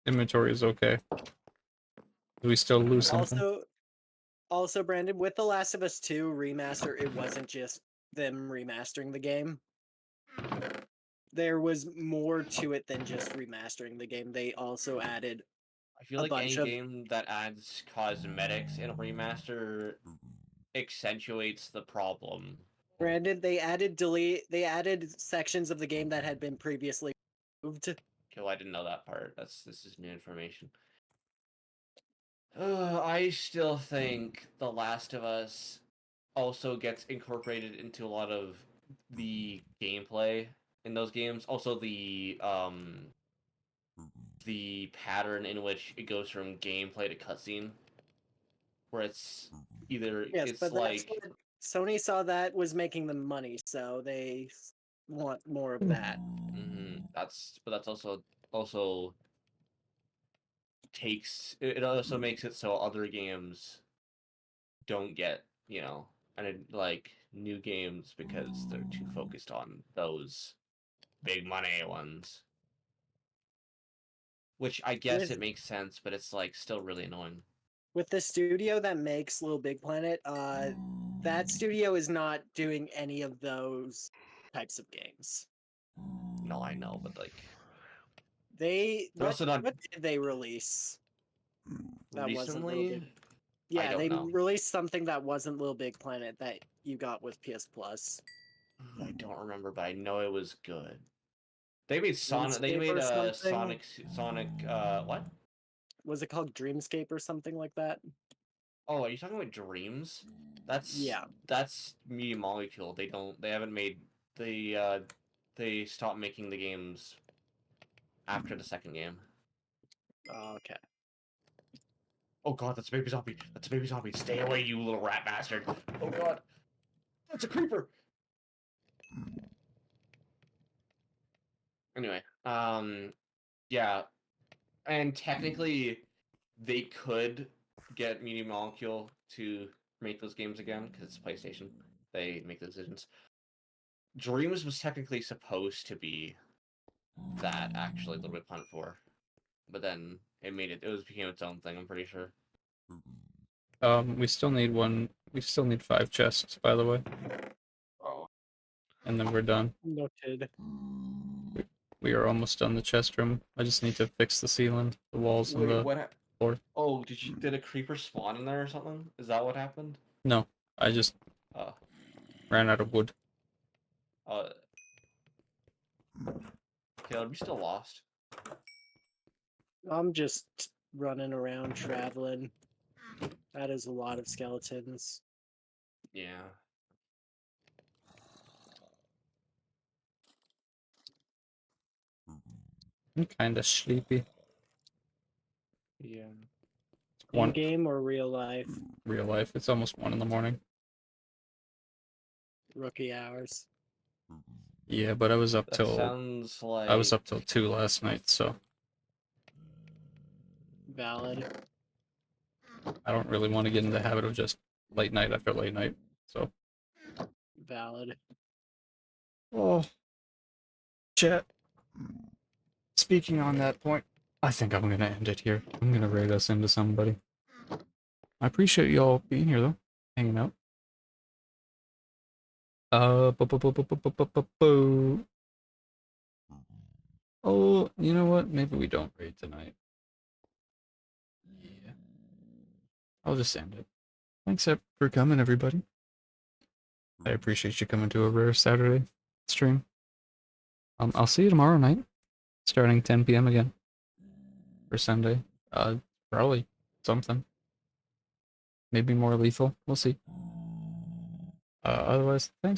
inventory is okay. Do we still lose something? Also, Brandon, with The Last of Us 2 remaster, it wasn't just them remastering the game. There was more to it than just remastering the game. They also added I feel a like any bunch of game that adds cosmetics in a remaster accentuates the problem. Brandon, they added sections of the game that had been previously removed. Okay, well, I didn't know that part. This is new information. I still think The Last of Us also gets incorporated into a lot of the gameplay in those games. Also the pattern in which it goes from gameplay to cutscene, where it's either Yes, it's but that's like what Sony saw that was making them money, so they want more of that. that's also it also makes it so other games don't get, and like new games because they're too focused on those big money ones. Which I guess With it makes sense, but it's like still really annoying. with the studio that makes Little Big Planet, that studio is not doing any of those types of games. No, I know, but like They they're also not what did they release? That wasn't Little Big. recently. I Yeah, don't they know. released something that wasn't Little Big Planet that you got with PS Plus. I don't remember, but I know it was good. They made Sonic. They Dreamscape made or a something. Sonic. What? Was it called Dreamscape or something like that? Oh, are you talking about Dreams? Yeah. That's Media Molecule. They don't. They haven't made. They stopped making the games after the second game. Okay. Oh god, that's a baby zombie. That's a baby zombie. Stay away, you little rat bastard. Oh god, that's a creeper. Anyway, yeah, and technically, they could get Media Molecule to make those games again because it's PlayStation. They make the decisions. Dreams was technically supposed to be that actually, Little Big Planet 4, but then it became its own thing. I'm pretty sure. We still need one. We still need 5 chests, by the way, Oh, and then we're done. Noted. We are almost done the chest room. I just need to fix the ceiling, the walls, and wait, the what? floor. Oh, did a creeper spawn in there or something? Is that what happened? No, I just Uh, ran out of wood. uh, Caleb, you still lost? I'm just running around traveling. That is a lot of skeletons. Yeah. I'm kind of sleepy. Yeah. In One game or real life? real life. It's almost 1 in the morning. Rookie hours. Yeah, but I was up That till sounds like 2 last night, so Valid. I don't really want to get in the habit of just late night after late night. So Valid. oh, chat. Speaking on that point, I think I'm gonna end it here. I'm gonna raid us into somebody. I appreciate y'all being here though, hanging out. Oh, you know what? Maybe we don't raid tonight. Yeah, I'll just end it. Thanks for coming, everybody. I appreciate you coming to a rare Saturday stream. I'll see you tomorrow night, starting 10 p.m. again for Sunday. Probably something. Maybe more lethal. We'll see. Otherwise, thanks.